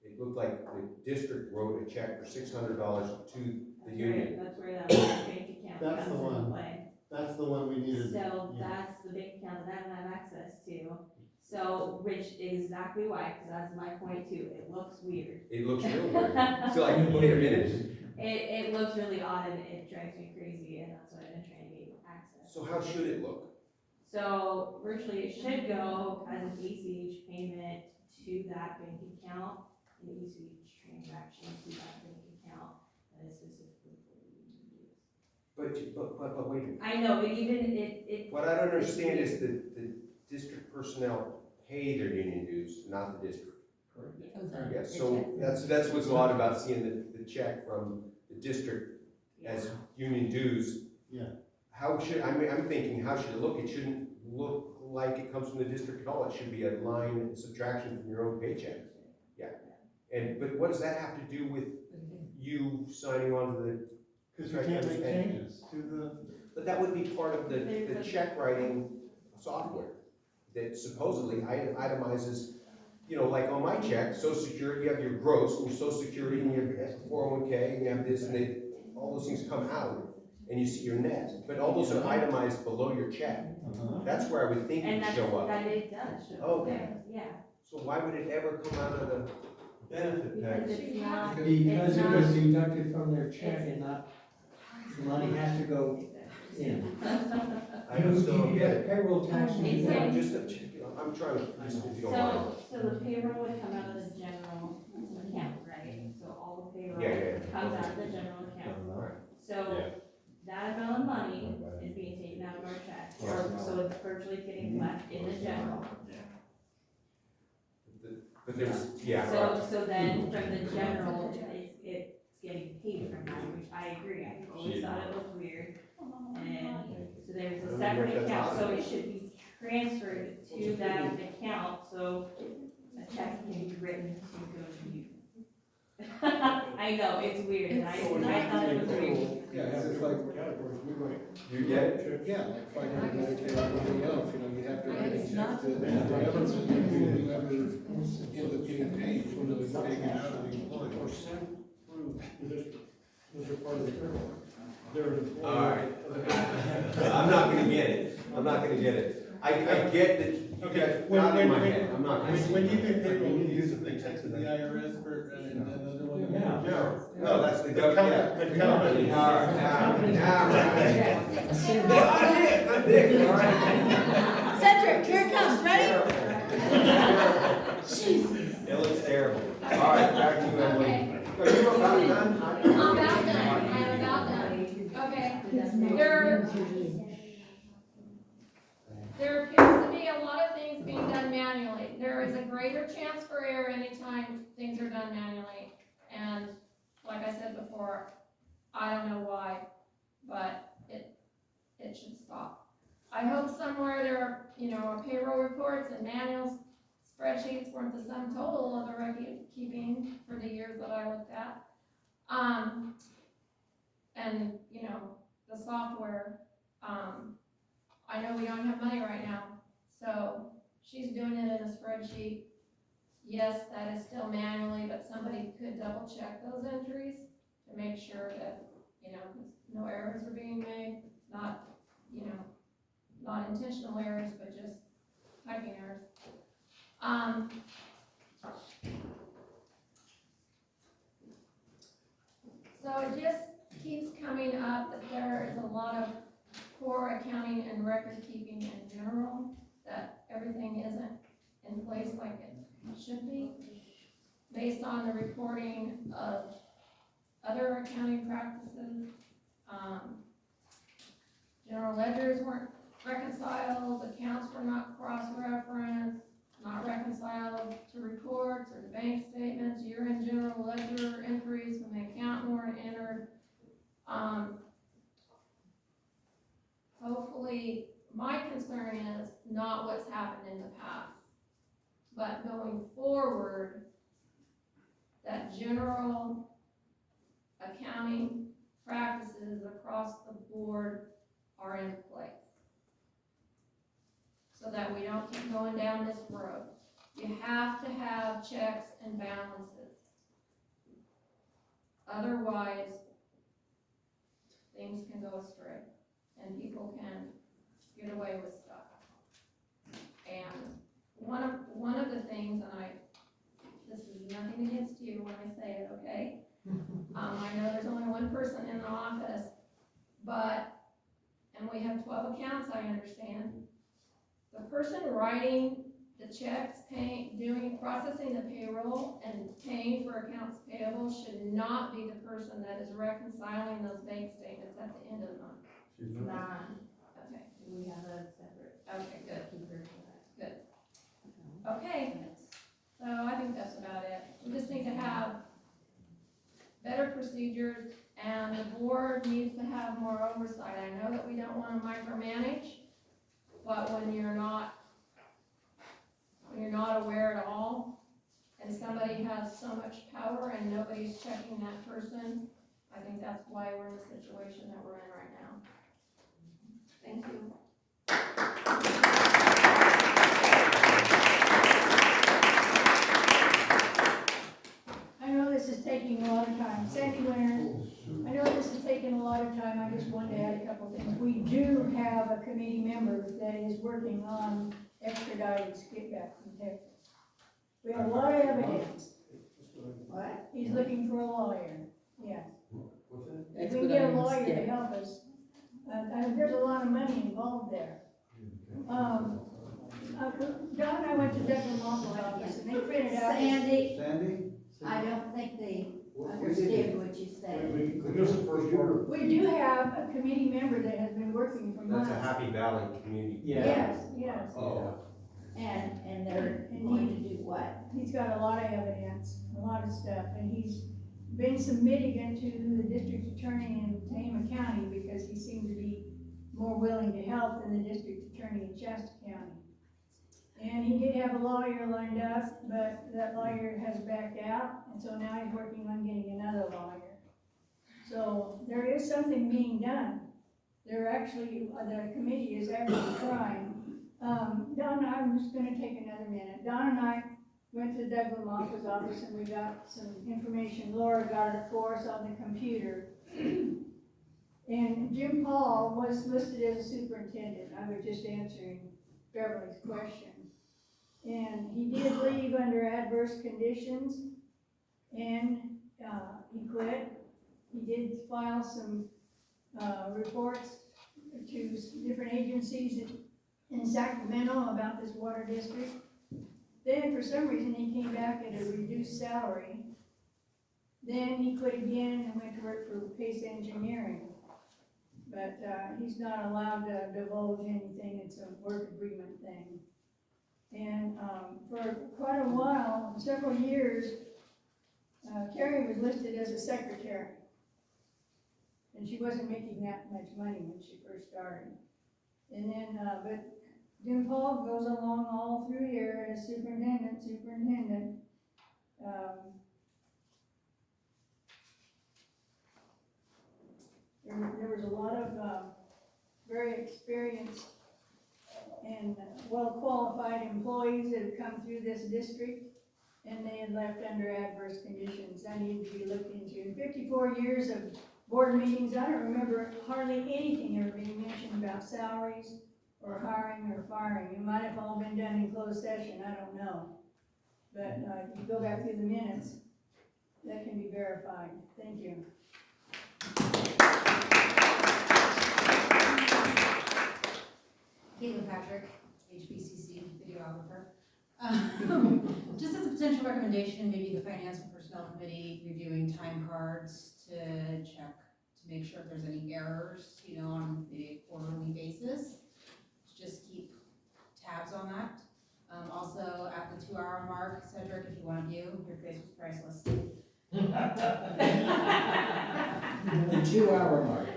It looked like the district wrote a check for $600 to the union. That's where that bank account That's the comes into one. play. That's the one we needed. So yeah. that's the bank account that I don't have access to. So, which exactly why, because that's my point too, it looks weird. It looks real weird. So like, wait a minute. It looks really odd and it drives me crazy, and that's why I've been trying to get access. So how should it look? So virtually it should go as an ACH payment to that bank account, an ACH transaction to that bank account that is specifically for the union use. But wait a minute. I know, but even it. What I don't understand is that the district personnel pay their union dues, not the district. Correct. Yeah, so that's what's odd about seeing the check from the district as union dues. Yeah. How should, I'm thinking, how should it look? It shouldn't look like it comes from the district at all. It should be a line subtraction from your own paycheck. Yeah. But what does that have to do with you signing on to the? Because we can't make changes to the. But that would be part of the check writing software that supposedly itemizes, you know, like on my check, Social Security, you have your gross, and your Social Security, and you have 401k, and you have this, and all those things come out, and you see your net, but all those are itemized below your check. That's where I would think it would show up. And that it does show up. Okay. Yeah. So why would it ever come out of the benefit Because it's not. Because it was deducted from their check and not, the money has to go in. I just don't You get get it. payroll tax. It's like- Just a check, I'm trying to, just if you don't mind. So the payroll would come out of the general account, right? So all the payroll Yeah. comes out of the general account. So that amount of money is being taken out of our check, so it's virtually getting left in the general. But there's, yeah. So then from the general, it's getting paid from that, which I agree, I always thought it was weird. And so there's a separate account, so it should be transferred to that account, so a check can be written to go to you. I know, it's weird, and I thought it was weird. Yeah, it's like categories, we might. You get it? Yeah, like finance, Medicare, everything else, you know, you have to. It's not- Whatever, whoever ends up getting paid, whether it's taken out of the employee. Or sent through the district, those are part of the payroll. They're an employee. All right. I'm not gonna get it. I'm not gonna get it. I get that you Okay, got not in my head. I'm not gonna. When you get payroll, you use the text of the IRS for, another one? Yeah. No, that's the government. The company. All right. I'm Dick, all right. Cedric, here it comes, ready? It looks terrible. All right, back to you, Emily. Are you about done? I'm about done, I'm about done. Okay, there appears to be a lot of things being done manually. There is a greater chance for error anytime things are done manually. And like I said before, I don't know why, but it should stop. I hope somewhere there are, payroll reports and manuals spreadsheets weren't the sum total of the record keeping for the years that I looked at. And, you know, the software, I know we don't have money right now, so she's doing it in a spreadsheet. Yes, that is still manually, but somebody could double check those entries to make sure that, you know, no errors are being made, not, you know, not intentional errors, but just typing errors. So it just keeps coming up that there is a lot of poor accounting and record keeping in general, that everything isn't in place like it should be, based on the reporting of other accounting practices. General ledgers weren't reconciled, accounts were not cross-referenced, not reconciled to reports or to bank statements, year-end general ledger entries from the accountant weren't entered. Hopefully, my concern is not what's happened in the past, but going forward, that general accounting practices across the board are in place, so that we don't keep going down this road. You have to have checks and balances. Otherwise, things can go astray, and people can get away with stuff. And one of the things, and this is nothing against you when I say it, okay? I know there's only one person in the office, and we have 12 accounts, I understand. The person writing the checks, processing the payroll and paying for accounts payable should not be the person that is reconciling those bank statements at the end of the month. It's not, Okay, we have a separate. okay, good, Keeper for that. good. Okay, so I think that's about it. We just need to have better procedures, and the board needs to have more oversight. I know that we don't want to micromanage, but when you're not aware at all, and somebody has so much power and nobody's checking that person, I think that's why we're in the situation that we're in right now. Thank you. I know this is taking a lot of time. Sandy Winter, I know this is taking a lot of time. I just wanted to add a couple things. We do have a committee member that is working on expedited skipback from Texas. We have a lot of evidence. What? He's looking for a lawyer, yes. What's that? If we can get a lawyer to help us, there's a lot of money involved there. Don and I went to Deborah Moss's office and they printed out. Sandy, Sandy? I don't think they We understood didn't- what you said. We missed the first part. We do have a committee member that has been working for months. That's a Happy Valley community. Yes, yes. Oh. And they're going to do what? He's got a lot of evidence, a lot of stuff, and he's been submitting it to the district attorney in Tama County because he seemed to be more willing to help than the district attorney in Shasta County. And he did have a lawyer lined up, but that lawyer has backed out, and so now he's working on getting another lawyer. So there is something being done. The committee is actually trying. Don, I'm just gonna take another minute. Don and I went to Doug Lamont's office and we got some information. Laura got it for us on the computer. And Jim Paul was listed as a superintendent. I was just answering Beverly's question. And he did leave under adverse conditions, and he quit. He did file some reports to different agencies in Sacramento about this water district. Then for some reason he came back at a reduced salary. Then he quit again and went to work for Pace Engineering. But he's not allowed to divulge anything. It's a work agreement thing. And for quite a while, several years, Carrie was listed as a secretary. And she wasn't making that much money when she first started. And then, but Jim Paul goes along all through here as superintendent. There was a lot of, very experienced and well-qualified employees that have come through this district, and they had left under adverse conditions. That needed to be looked into. In 54 years of board meetings, I don't remember hardly anything ever being mentioned about salaries or hiring or firing. It might have all been done in closed session, I don't know. But if you go back through the minutes, that can be verified. Thank you. Caitlin Patrick, HBCC videographer. Just as a potential recommendation, maybe the Finance and Personnel Committee reviewing time cards to check, to make sure if there's any errors, you know, on a quarterly basis. Just keep tabs on that. Also, at the 2-hour mark, Cedric, if you want to view, your face was priceless. The 2-hour mark.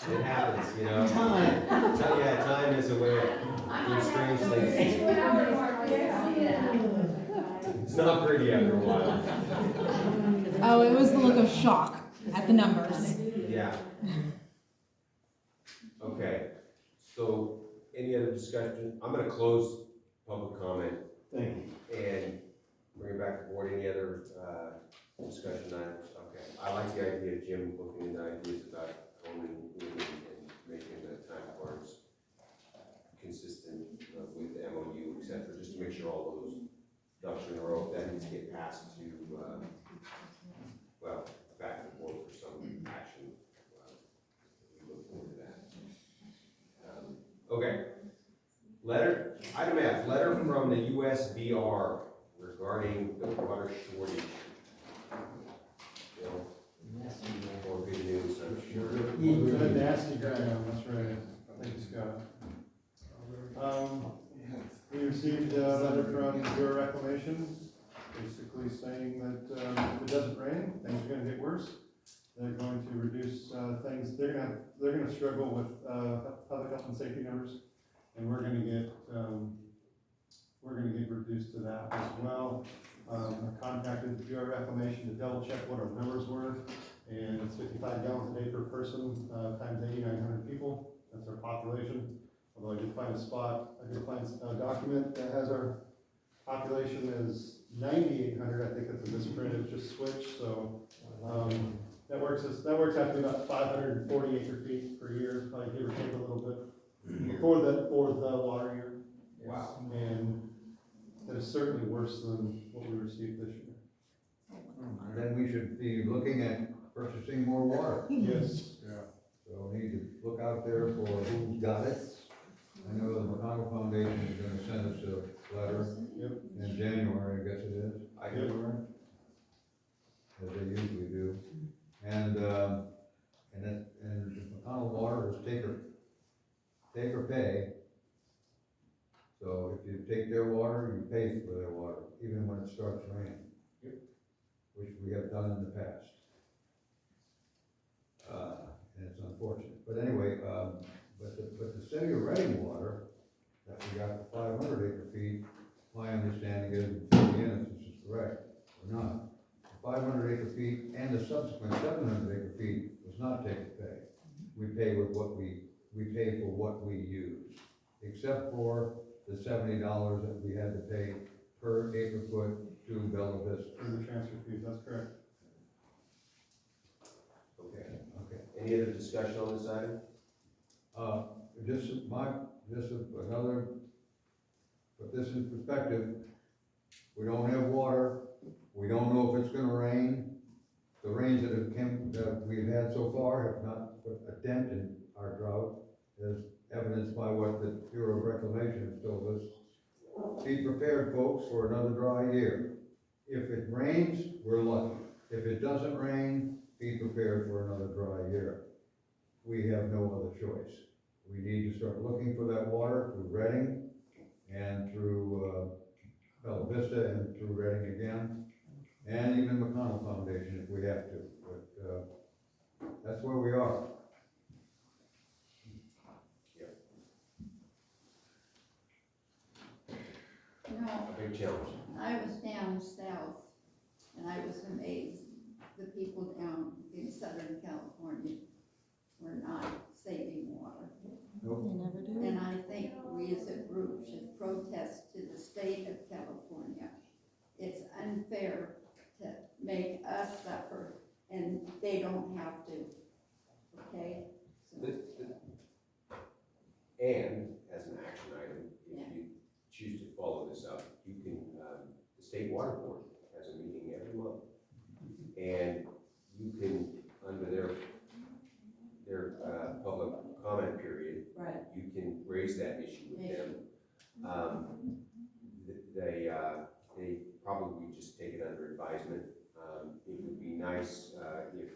It happens, you know? Time. Yeah, time is a way of doing strange things. It's not pretty after a while. Oh, it was the look of shock at the numbers. Yeah. Okay, so any other discussion? I'm gonna close public comment Thank you. and bring it back to board. Any other, discussion items? Okay, I like the idea of Jim looking into ideas about owning and making the time cards consistent with the MOU, et cetera, just to make sure all those ducks in a row, that needs to get passed to, well, back to the board for some action. We look forward to that. Okay. Letter, item F, letter from the USBR regarding the water shortage. Bill, more good news, I'm sure. The nasty ground, that's right. Thank you, Scott. We received a letter from Bureau of Reclamation, basically saying that if it doesn't rain, things are gonna get worse. They're going to reduce things, they're gonna struggle with public health and safety numbers, and we're gonna get reduced to that as well. I contacted the Bureau of Reclamation to double check what our numbers were, and it's 55 gallons a day per person, times 8,900 people. That's our population. Although I did find a spot, I did find a document that has our population as 9,800. I think that's a misprint, it's just switched, so, that works out to about 540 acre feet per year, probably give or take a little bit, for the water year. Wow. And that is certainly worse than what we received this year. Then we should be looking at purchasing more water. Yes. Yeah. So we need to look out there for who's got it. I know the McConnell Foundation is gonna send us a letter in January, I guess it is. As they usually do. And McConnell Water is take or pay. So if you take their water, you pay for their water, even when it starts raining. Which we have done in the past. And it's unfortunate, but anyway, but the city of Reading water, that we got the 500 acre feet, my understanding is, if this is correct or not, the 500 acre feet and the subsequent 700 acre feet was not take or pay. We pay with what we pay for what we use, except for the $70 that we had to pay per acre foot to Bella Vista. For the transfer fees, that's correct. Okay. Any other discussion on this item? Another, put this in perspective, we don't have water, we don't know if it's gonna rain. The rains that we've had so far have not put a dent in our drought, as evidenced by what the Bureau of Reclamation has told us. Be prepared, folks, for another dry year. If it rains, we're lucky. If it doesn't rain, be prepared for another dry year. We have no other choice. We need to start looking for that water through Reading and through Bella Vista and through Reading again, and even McConnell Foundation if we have to. But that's where we are. challenge. I was down south, and I was amazed, the people down in Southern California were not saving water. Nope. They never do. And I think we as a group should protest to the state of California. It's unfair to make us suffer, and they don't have to, okay? So, And as an action item, if you choose to follow this up, you can, the State Water Board has a meeting every month. And you can, under their public comment period, right, you can raise that issue with them. They probably just take it under advisement. It would be nice, if,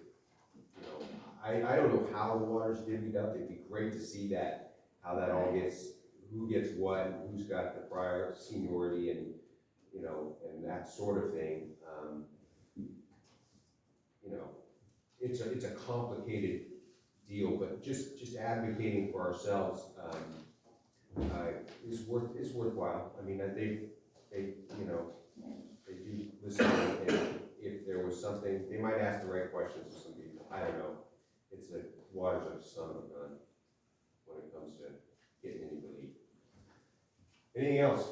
you know, I don't know how the water's divvied up. It'd be great to see that, how that all gets, who gets what, who's got the prior seniority and, you know, and that sort of thing. You know, it's a complicated deal, but just advocating for ourselves, is worthwhile. I mean, they, you know, they do listen, and if there was something, they might ask the right questions to some people. I don't know. It's a water's a son of a gun when it comes to getting anybody. Anything else?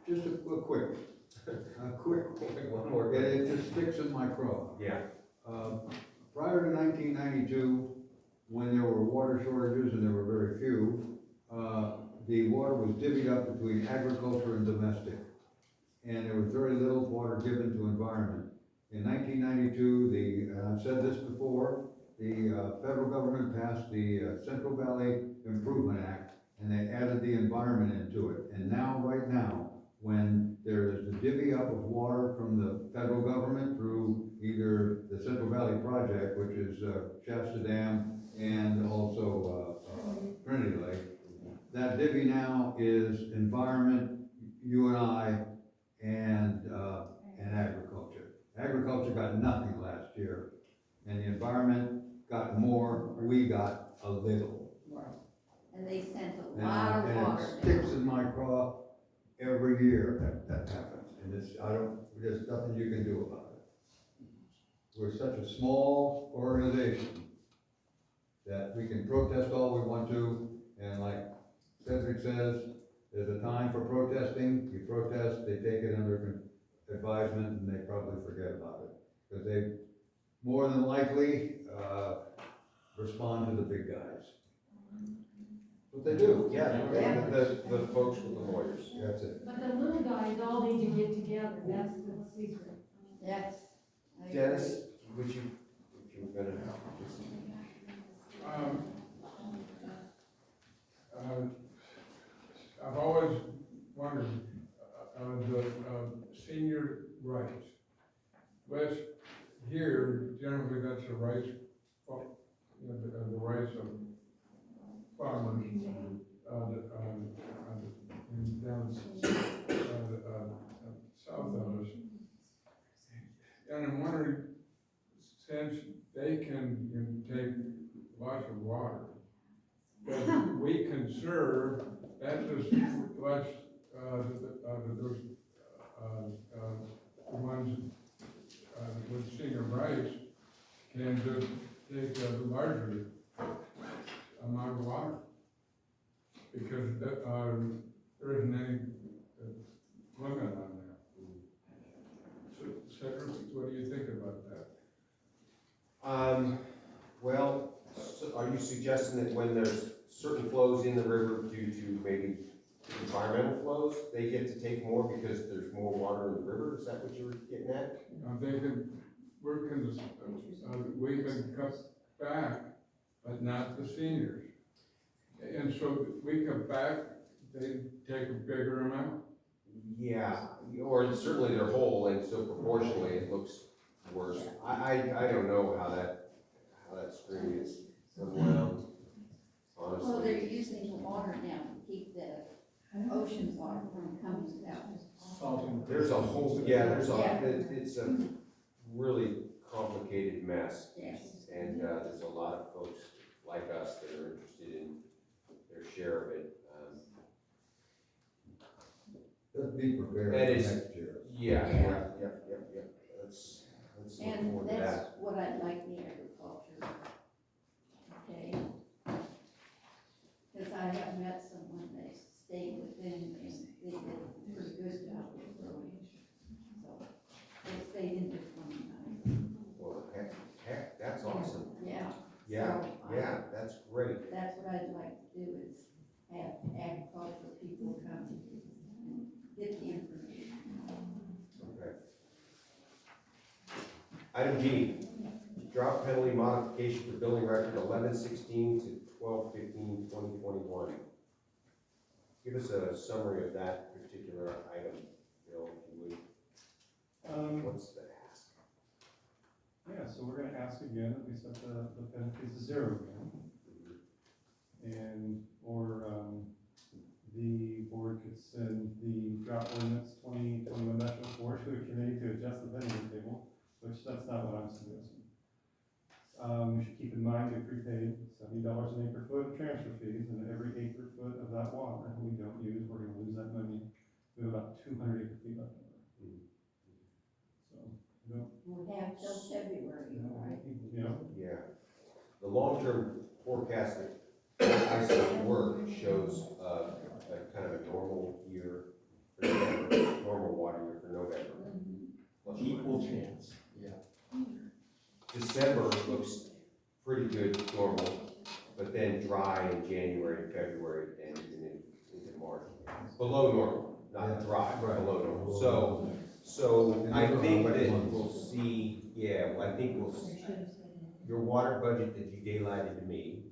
Just a quick, One more. it just sticks in my craw. Yeah. Prior to 1992, when there were water shortages, and there were very few, the water was divvied up between agriculture and domestic. And there was very little water given to environment. In 1992, I've said this before, the federal government passed the Central Valley Improvement Act, and they added the environment into it. And now, right now, when there is the divvy up of water from the federal government through either the Central Valley Project, which is Shasta Dam, and also Trinity Lake, that divvy now is environment, you and I, and agriculture. Agriculture got nothing last year, and the environment got more, we got a little. right. And they sent a lot of water And it sticks in my craw every year that happens, and there's nothing you can do about it. We're such a small organization that we can protest all we want to, and like Cedric says, there's a time for protesting. You protest, they take it under advisement, and they probably forget about it, because they more than likely respond to the big guys. What they do. Yeah, the folks with the lawyers. That's it. But the little guys all need to get together, that's the secret. Yes. I agree. Dennis, would you, if you were gonna, I've always wondered, the senior rights. West here, generally that's the rights, the rights of farmers, down south of us. And I'm wondering, since they can take lots of water, but we conserve, that's just less, those, the ones, with senior rights can just take a larger amount of water. Because, there isn't any limit on that. So, Cedric, what do you think about that? well, so are you suggesting that when there's certain flows in the river due to maybe environmental flows, they get to take more because there's more water in the river? Is that what you were getting at? They can, we can cut back, but not the seniors. And so we cut back, they take a bigger amount. Yeah, or certainly they're whole, and so proportionally it looks worse. I don't know how that string is unwound, honestly. Well, they're using the water now to keep the ocean water from coming down. There's a whole, it's a really complicated mess. Yes. And there's a lot of folks like us that are interested in their share of it. Just be prepared And for it's- next year. Let's look And forward to that's that. what I'd like in the agriculture. Okay? Because I have met someone that stayed within, and they did a pretty good job with growing. So, they stayed in the 29. Well, heck, that's awesome. Yeah. Yeah, So, yeah, that's great. That's what I'd like to do is have agricultural people come and get the information. Okay. Item G, drought penalty modification for billing record 11/16 to 12/15/2021. Give us a summary of that particular item, Bill, if you would. What's the ask? Yeah, so we're gonna ask again that we set the penalties to zero again. And, or, the board could send the draft ordinance 2021-04 to a committee to adjust the penalty table, which that's not what I'm suggesting. We should keep in mind we prepaid $70 an acre foot of transfer fees, and every acre foot of that water we don't use, we're gonna lose that money. We have about 200 acre feet left over. So, you know, We have till February, right? you know, Yeah. The long-term forecast that I see work shows a kind of a normal year for November, normal water year for November. Plus or Equal minus. chance, yeah. December looks pretty good, normal, but then dry in January, and February, and into March. Below normal, not dry, but Right. below normal. So And I those are think wet that months. we'll see, I think we'll see, your water budget that you daylighted to me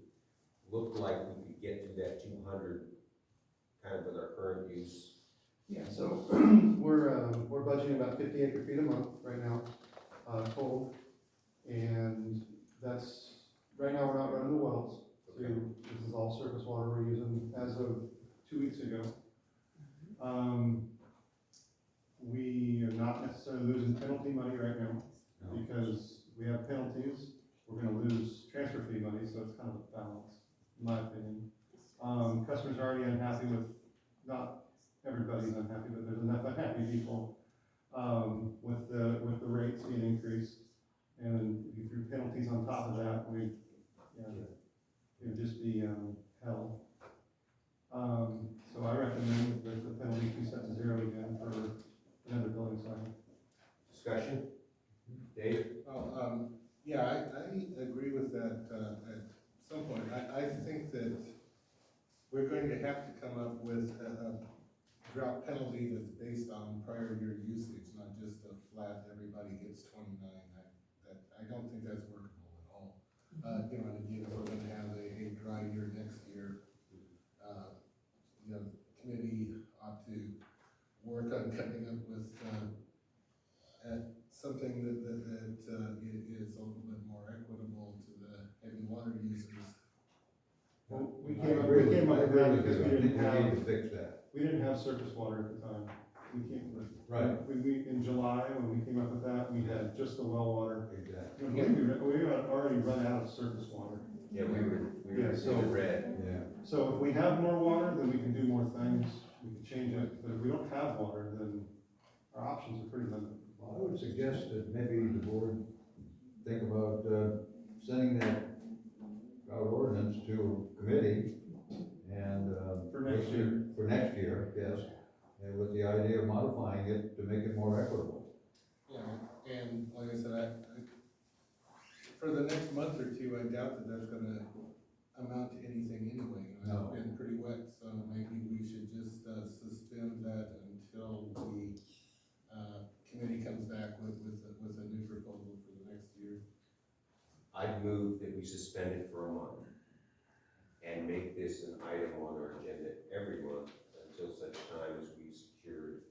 looked like we could get to that 200 kind of with our current use. yeah, so we're budgeting about 50 acre feet a month right now, total. And that's, right now, we're not running the wells. So this is all surface water we're using as of 2 weeks ago. We are not necessarily losing penalty money right now, No. because we have penalties. We're gonna lose transfer fee money, so it's kind of a balance, in my opinion. Customers are already unhappy with, not everybody's unhappy, but there's enough unhappy people, with the rates being increased. And if you threw penalties on top of that, it would just be, hell. So I recommend that the penalties be set to zero again for another billing cycle. Discussion? Dave? Yeah, I agree with that, at some point. I think that we're going to have to come up with a drought penalty that's based on prior year usage, not just a flat, everybody gets 29. I don't think that's workable at all. And again, if we're gonna have a dry year next year, the committee ought to work on coming up with, something that is a little bit more equitable to the heavy water users. Well, we I came up agree with with that you. because I think we need to fix that. we didn't have surface water at the time. We came with. Right. We, in July, when we came up with that, we had just the well water. Exactly. We had already run out of surface water. Yeah, we were Yeah, so- in the red. Yeah. So if we have more water, then we can do more things, we can change it, but if we don't have water, then our options are pretty limited. Well, I would suggest that maybe the board think about, sending that drought ordinance to a committee and, For next year. For next year, yes, and with the idea of modifying it to make it more equitable. Yeah, and like I said, for the next month or two, I doubt that that's gonna amount to anything anyway. No. It's been pretty wet, so maybe we should just, suspend that until the, committee comes back with a new proposal for the next year. I'd move that we suspend it for a month and make this an item on our agenda every month until such time as we've secured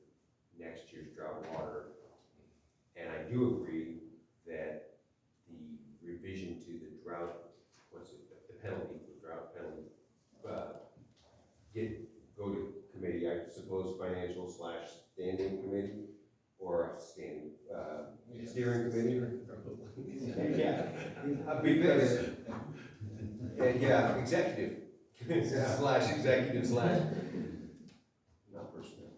next year's drought water. And I do agree that the revision to the drought, the penalty, the drought penalty, go to committee, I suppose financial / standing committee, or a standing, steering committee. Probably. Yeah, because, executive / executive / not personnel.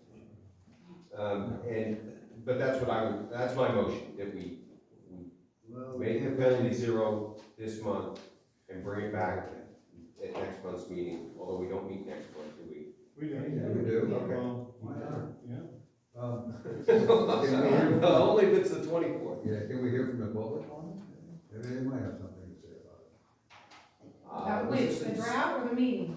But that's that's my motion, that we make the penalty 0 this month and bring it back at next month's meeting, although we don't meet next month, do we? We do. Yeah, we do. Okay. Why not? Yeah. Can we hear Only if it's the 24th. Yeah, can we hear from the public on it? Maybe they might have something to say about it. About which, the drought or the meeting?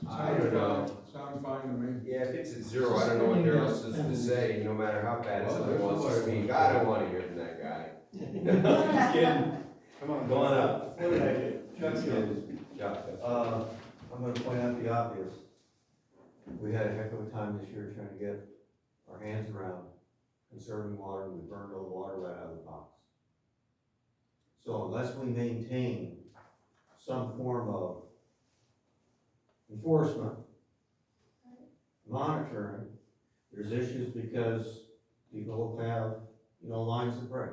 I don't know. Sounds fine to me. Yeah, if it's at 0, I don't know what there else is to say, no matter how bad somebody wants to speak. I don't wanna hear from that guy. Just kidding. Come on. Go on up. Chuck's good. I'm gonna point out the obvious. We had a heck of a time this year trying to get our hands around conserving water. We burned all the water right out of the box. So unless we maintain some form of enforcement, monitoring, there's issues because people have, lines to break.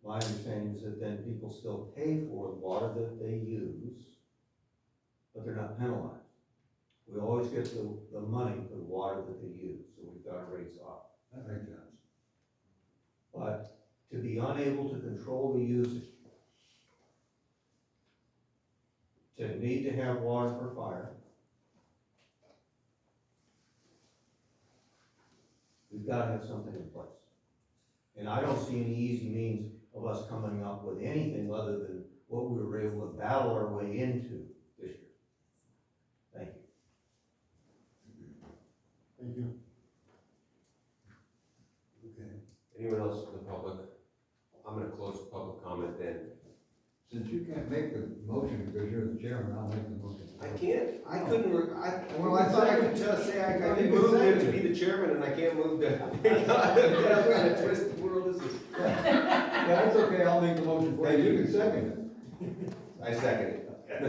My understanding is that then people still pay for the water that they use, but they're not penalized. We always get the money for the water that they use, so we've got our rates up. That makes sense. But to be unable to control the usage, to need to have water for fire, we've got to have something in place. And I don't see any easy means of us coming up with anything other than what we were able to battle our way into this year. Thank you. Thank you. Okay. Anyone else in the public? I'm gonna close the public comment then. Since you can't make the motion because you're the chairman, I'll make the motion. I can't, I couldn't, Well, I thought I could just say, I Well, can you move can him say to it. be the chairman and I can't move to. What kind of twisted world is this? Yeah, that's okay, I'll make the motion for you, you can second it. I second it.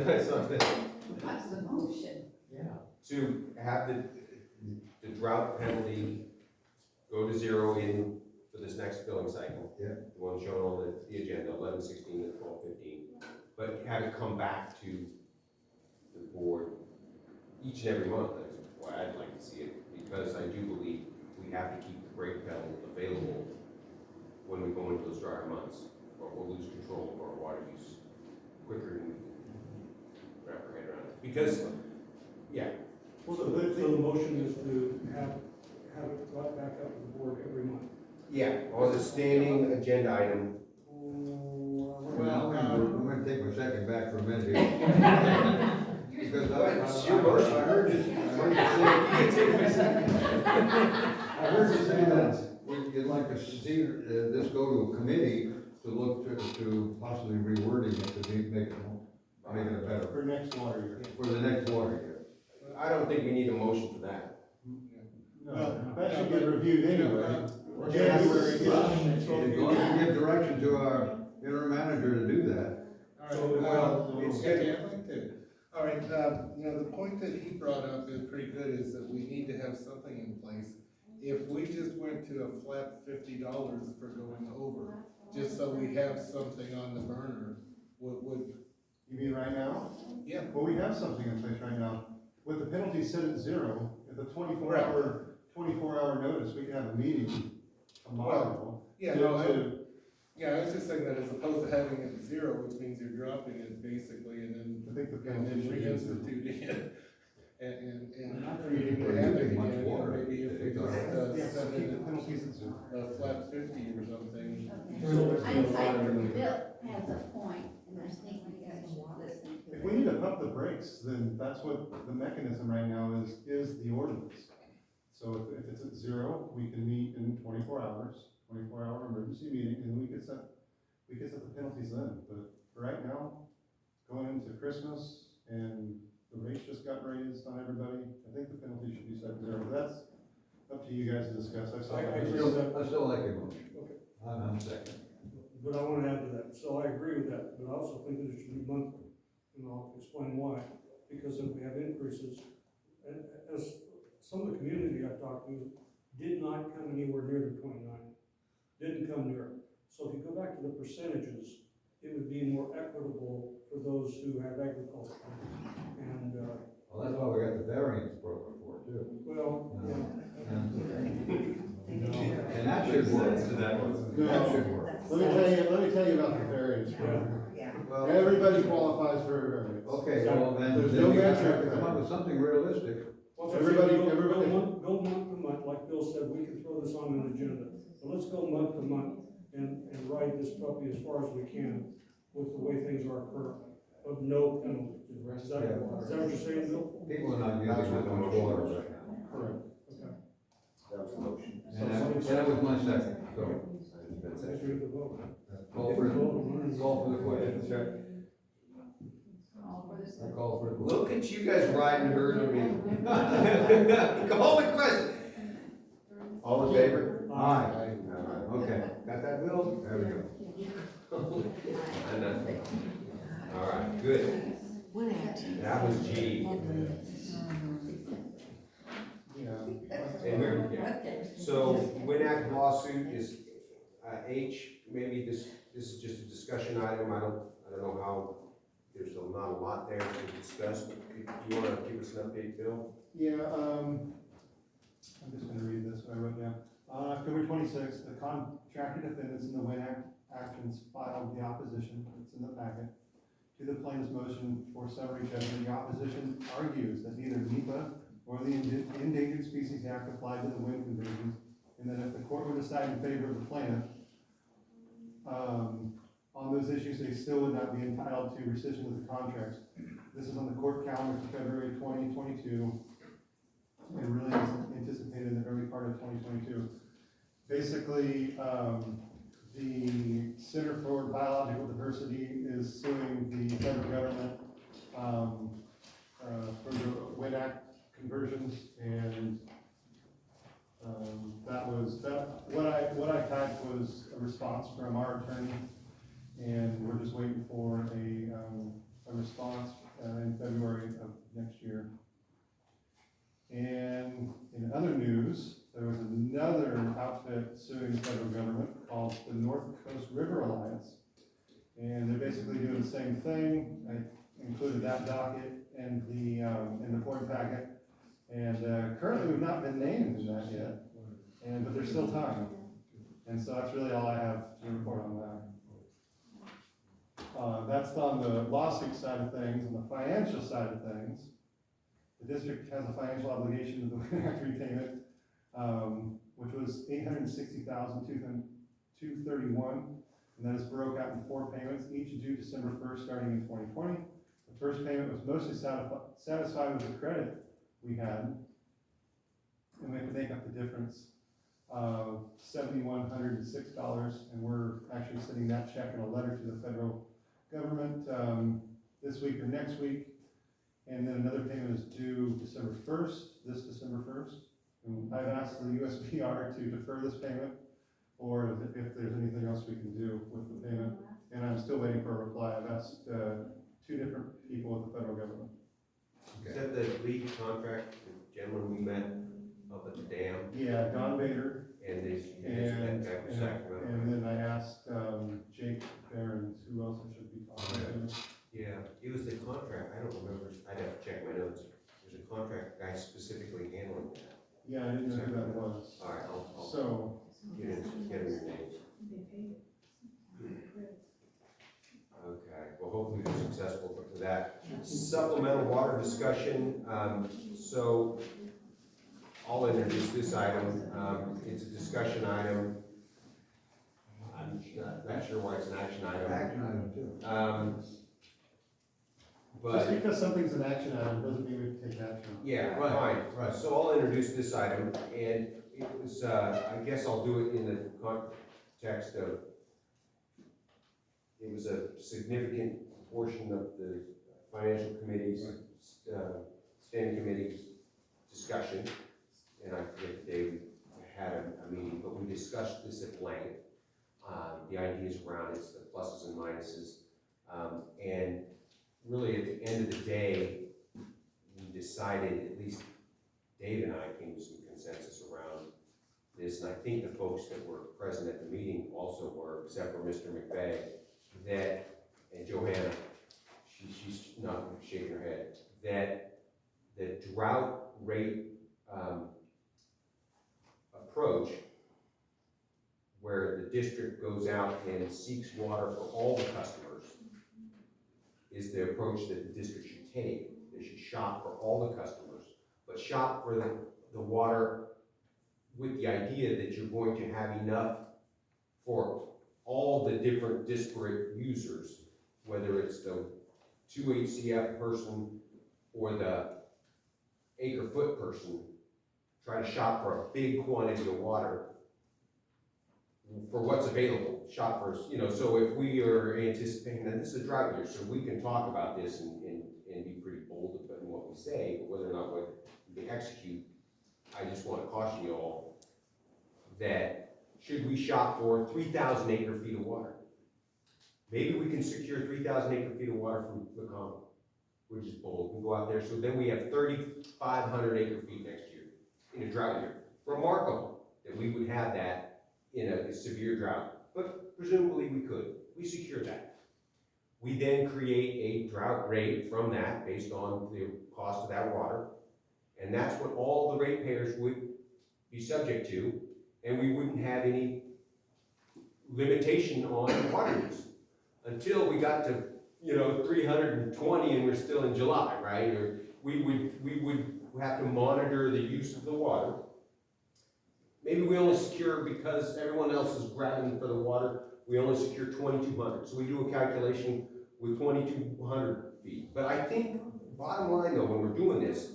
That's not fair. What's the motion? Yeah. To have the drought penalty go to 0 in for this next billing cycle. Yeah. The one shown on the agenda, 11/16 and 12/15, but have it come back to the board each and every month. That's why I'd like to see it, because I do believe we have to keep the brake pedal available when we go into those drier months, or we'll lose control of our water use quicker than we can wrap our head around it. Because, yeah, So the motion is to have it brought back up to the board every month. yeah, on the standing agenda item. Well, I'm gonna take my second back for a minute here. Because It's your motion. I heard you say that you'd like to see this go to a committee to look to possibly rewording it to make it better For next water year. for the next water year. I don't think we need a motion for that. No, that should get reviewed anyway. January. January. You can give direction to our interim manager to do that. All right, the point that he brought up is pretty good, is that we need to have something in place. If we just went to a flat $50 for going over, just so we have something on the burner, would. You mean right now? Yeah. Well, we have something in place right now. With the penalty set at 0, at the 24-hour notice, we can have a meeting tomorrow. Yeah, I was just saying that as opposed to having it at 0, which means you're dropping it basically, and then I think the penalty should be reinstituting it, and We're not creating really the havoc using much again, water. maybe if we Yeah, just, so set keep it the penalties at 0. a flat 50 or something. Bill has a point, and I think you guys should listen to If it. we need to pump the brakes, then that's what the mechanism right now is the ordinance. So if it's at 0, we can meet in 24 hours, 24-hour emergency meeting, and we could set the penalties then. But for right now, going into Christmas, and the rates just got raised on everybody, I think the penalty should be set at 0. But that's up to you guys to discuss. I agree with that. I still like your motion. Okay. I'm second. But I want to add to that, so I agree with that, but I also think that it should be monthly, and I'll explain why. Because if we have increases, as some of the community I've talked to did not come anywhere near the 29, didn't come near it. So if you go back to the percentages, it would be more equitable for those who have agriculture. And, Well, that's why we got the variance program for it too. well, yeah, And that should work. That should work. Let me tell you about the variance. Well, Everybody qualifies for a variance. okay, well, then, There's then no we have metric to come there. up with something realistic. Well, so Everybody- go everybody- go month to month, like Bill said, we can throw this on an agenda. So let's go month to month and ride this puppy as far as we can with the way things are currently, of no penalty. Is that what you're saying, Bill? People are not using that much water right now. Correct. Okay. That was the motion. And that was my second, so. It's been Let's seconded. do the vote. Call for the question, check. All for this. I call for the question. Look at you guys riding herd of me. Call the question. All in favor? Aye. Okay, got that, Bill? There we go. And nothing. All right, good. That was G. And we're, yeah. So Winnack lawsuit is, H, maybe this is just a discussion item, I don't know how, there's not a lot there to discuss, but do you wanna give us an update, Bill? Yeah, I'm just gonna read this, what I wrote down. October 26th, the contractor defendants in the Wayne actions filed the opposition, it's in the packet, to the plaintiff's motion for summary judgment. The opposition argues that neither NEPA or the Endangered Species Act applied to the wind conversions, and that if the court would decide in favor of the plaintiff, on those issues, they still would not be entitled to rescission of the contracts. This is on the court calendar for February 2022. It really is anticipated in the early part of 2022. Basically, the Center for Biological Diversity is suing the federal government for the Wind Act conversions, and what I typed was a response from our attorney, and we're just waiting for a response in February of next year. And in other news, there was another outfit suing the federal government called the North Coast River Alliance. And they're basically doing the same thing. I included that docket and in the board packet. And currently we've not been named in that yet, but there's still time. And so that's really all I have to report on that. That's on the lawsuit side of things. On the financial side of things, the district has a financial obligation to the Wind Act repayment, which was $860,231, and that is broke out in 4 payments, each due December 1st, starting in 2020. The first payment was mostly satisfied with the credit we had, and we have to make up the difference of $7,106, and we're actually sending that check in a letter to the federal government this week or next week. And then another payment is due December 1st, this December 1st. And I've asked the USBR to defer this payment, or if there's anything else we can do with the payment. And I'm still waiting for a reply. I've asked 2 different people at the federal government. Is that the lead contract, the gentleman we met up at the dam? Yeah, Don Bader. And they, And that was Sacramento. then I asked Jake Behrens, who else I should be talking to. Yeah, it was the contract, I don't remember, I'd have to check my notes. There's a contract guy specifically handling that. Yeah, I didn't know who that was. All right, I'll So, get him your name. Okay, well, hopefully we're successful with that. Supplemental water discussion, so I'll introduce this item. It's a discussion item. I'm not sure why it's an action item. Action item too. just But, because something's an action item doesn't mean we have to take action. yeah, Right, fine. right. So I'll introduce this item, and it was, I guess I'll do it in the context of, it was a significant portion of the financial committee's, standing committee's discussion, and I forget the day we had a meeting, but we discussed this at length. The ideas around it, the pluses and minuses, and really at the end of the day, we decided, at least Dave and I came to some consensus around this, and I think the folks that were present at the meeting also were, except for Mr. McVeigh, that, and Johanna, she's not shaking her head, that the drought rate approach where the district goes out and seeks water for all the customers is the approach that the district should take. They should shop for all the customers, but shop for the water with the idea that you're going to have enough for all the different disparate users, whether it's the 2 HCF person or the acre foot person. Try to shop for a big quantity of water for what's available. Shop for, so if we are anticipating that this is a drought year, so we can talk about this and be pretty bold about what we say, but whether or not what we execute, I just want to caution you all that should we shop for 3,000 acre feet of water? Maybe we can secure 3,000 acre feet of water from the common, which is bold. We go out there, so then we have 3,500 acre feet next year in a drought year. Remarkable that we would have that in a severe drought, but presumably we could. We secure that. We then create a drought rate from that based on the cost of that water, and that's what all the ratepayers would be subject to, and we wouldn't have any limitation on water use until we got to 320 and we're still in July, right? Or we would have to monitor the use of the water. Maybe we only secure, because everyone else is grabbing for the water, we only secure 2,200. So we do a calculation with 2,200 feet. But I think, bottom line though, when we're doing this,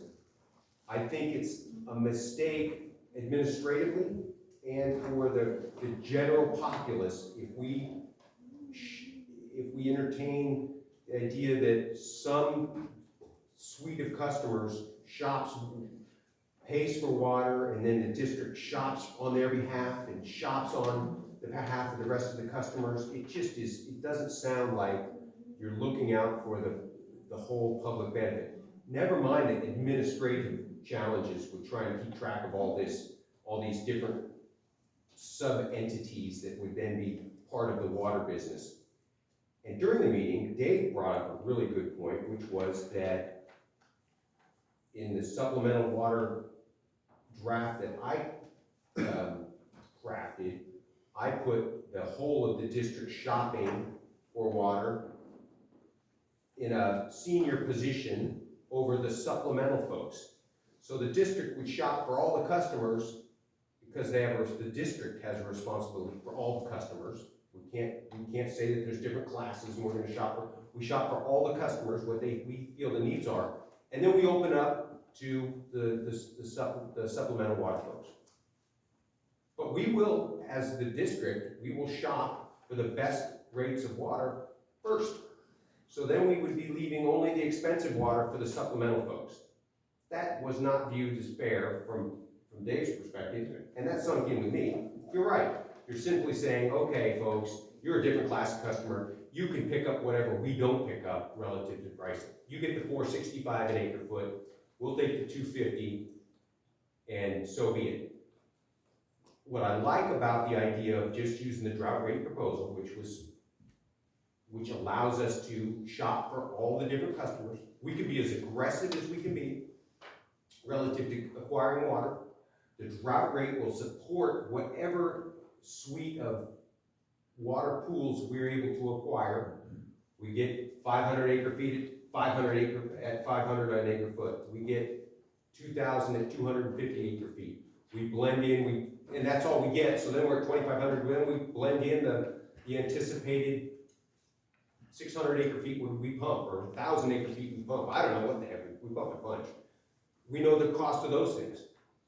I think it's a mistake administratively and for the general populace if we entertain the idea that some suite of customers shops, pays for water, and then the district shops on their behalf and shops on the behalf of the rest of the customers. It just is, it doesn't sound like you're looking out for the whole public benefit. Never mind the administrative challenges with trying to keep track of all these different sub-entities that would then be part of the water business. And during the meeting, Dave brought up a really good point, which was that in the supplemental water draft that I crafted, I put the whole of the district shopping for water in a senior position over the supplemental folks. So the district would shop for all the customers because the district has a responsibility for all the customers. We can't say that there's different classes and we're going to we shop for all the customers, what we feel the needs are, and then we open up to the supplemental water folks. But we will, as the district, we will shop for the best rates of water first. So then we would be leaving only the expensive water for the supplemental folks. That was not viewed as fair from Dave's perspective, and that sunk in with me. You're right. You're simply saying, okay, folks, you're a different class of customer. You can pick up whatever we don't pick up relative to pricing. You get the $465 an acre foot. We'll take the $250, and so be it. What I like about the idea of just using the drought rate proposal, which allows us to shop for all the different customers. We can be as aggressive as we can be relative to acquiring water. The drought rate will support whatever suite of water pools we're able to acquire. We get 500 acre feet at 500 an acre foot. We get 2,000 at 250 acre feet. We blend in, and that's all we get. So then we're at 2,500. Then we blend in the anticipated 600 acre feet we pump, or 1,000 acre feet we pump. I don't know what the heck, we pump a bunch. We know the cost of those things.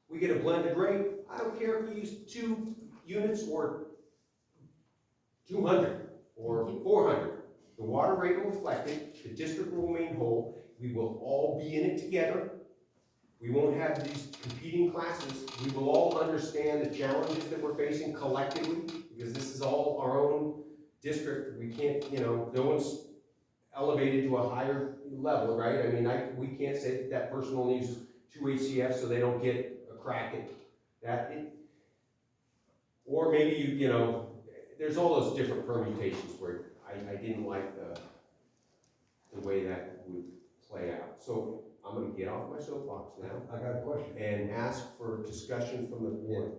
We get a blended rate. I don't care if we use 2 units or 200 or 400. The water rate will reflect it. The district will remain whole. We will all be in it together. We won't have these competing classes. We will all understand the challenges that we're facing collectively, because this is all our own district. We can't, no one's elevated to a higher level, right? I mean, we can't say that person only uses 2 HCF so they don't get a crack at that. Or maybe there's all those different permutations where I didn't like the way that would play out. So I'm going to get off my soapbox now. I got a question. And ask for discussion from the board.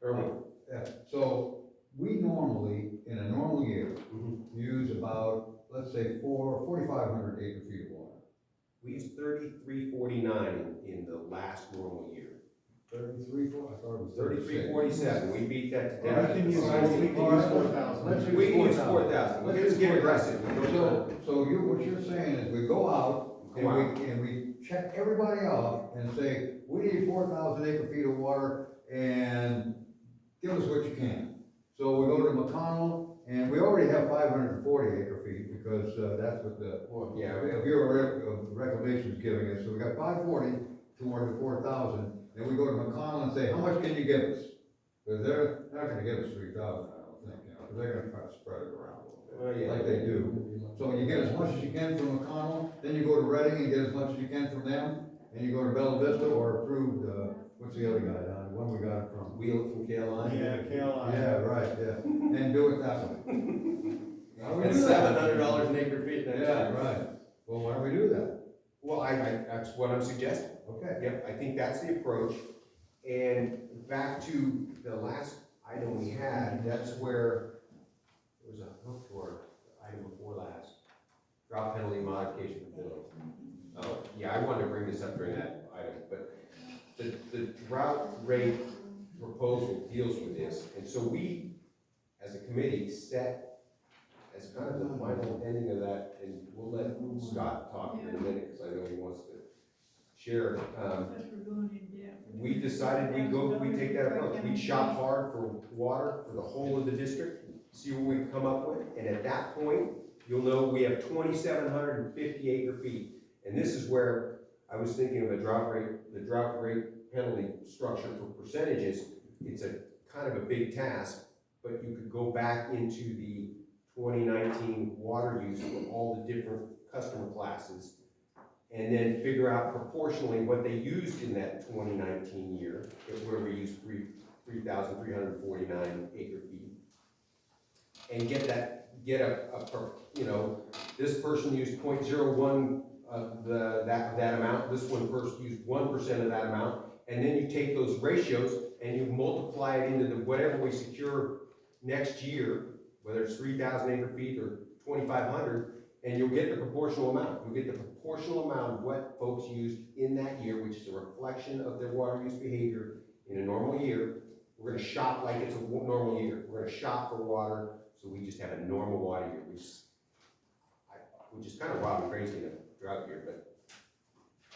Irwin. Yeah, so we normally, in a normal year, use about, let's say, 4,500 acre feet of water. We used 3349 in the last normal year. 33, 4, I thought it was 3347, we beat that to All right, death. we can use Let's 4,000. We can use 4,000, Let's let's use get 4,000. aggressive. So what you're saying is we go out and we check everybody off and say, we need 4,000 acre feet of water and give us what you can. So we go to McConnell and we already have 540 acre feet because that's what the Bureau of Reclamation is giving us. So we got 540 toward the 4,000. Then we go to McConnell and say, how much can you give us? Because they're not gonna give us 3,000, I don't think, because they're gonna try to spread it around a little bit, like they do. So you get as much as you can from McConnell, then you go to Reading and get as much as you can from them, and you go to Bella Vista or through what's the other guy down, the one we got it from? Wheel it from KLI? Yeah, KLI. Yeah, right, yeah, and do it that way. That's $700 an acre feet. Yeah, right. Well, why don't we do that? Well, that's what I'm suggesting. Okay. Yep, I think that's the approach. And back to the last item we had, that's where there was a hook for item before last. Drop penalty modification for bills. Oh, yeah, I wanted to bring this up during that item, but the drought rate proposal deals with this. And so we, as a committee, set as kind of the final ending of that, and we'll let Scott talk in a minute, because I know he wants to share. We decided we take that approach. We shop hard for water for the whole of the district, see what we come up with, and at that point, you'll know we have 2,750 acre feet. And this is where I was thinking of the drought rate penalty structure for percentages. It's a kind of a big task, but you could go back into the 2019 water use for all the different customer classes, and then figure out proportionally what they used in that 2019 year, where we used 3,349 acre feet, and get this person used 0.01 of that amount, this one first used 1% of that amount, and then you take those ratios and you multiply it into whatever we secure next year, whether it's 3,000 acre feet or 2,500, and you'll get the proportional amount. You'll get the proportional amount of what folks used in that year, which is a reflection of their water use behavior in a normal year. We're gonna shop like it's a normal year. We're gonna shop for water, so we just have a normal water year, which is kind of wild and crazy in a drought year, but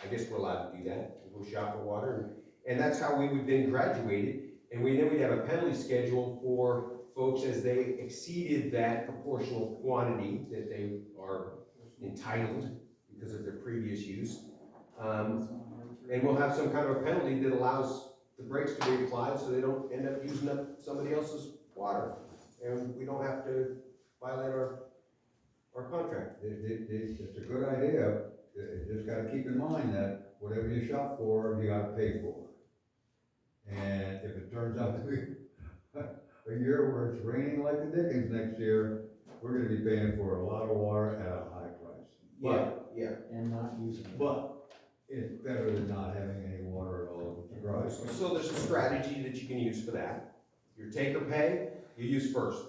I guess we're allowed to do that. We'll go shop for water, and that's how we would then graduate it, and then we'd have a penalty schedule for folks as they exceeded that proportional quantity that they are entitled because of their previous use. And we'll have some kind of a penalty that allows the brakes to be applied so they don't end up using up somebody else's water. And we don't have to violate our contract. It's a good idea. You just gotta keep in mind that whatever you shop for, you gotta pay for. And if it turns out to be a year where it's raining like the dickens next year, we're gonna be paying for a lot of water at a high price. Yeah. And not using it. But it's better than not having any water at all. It's dry. So there's a strategy that you can use for that. Your take or pay, you use first.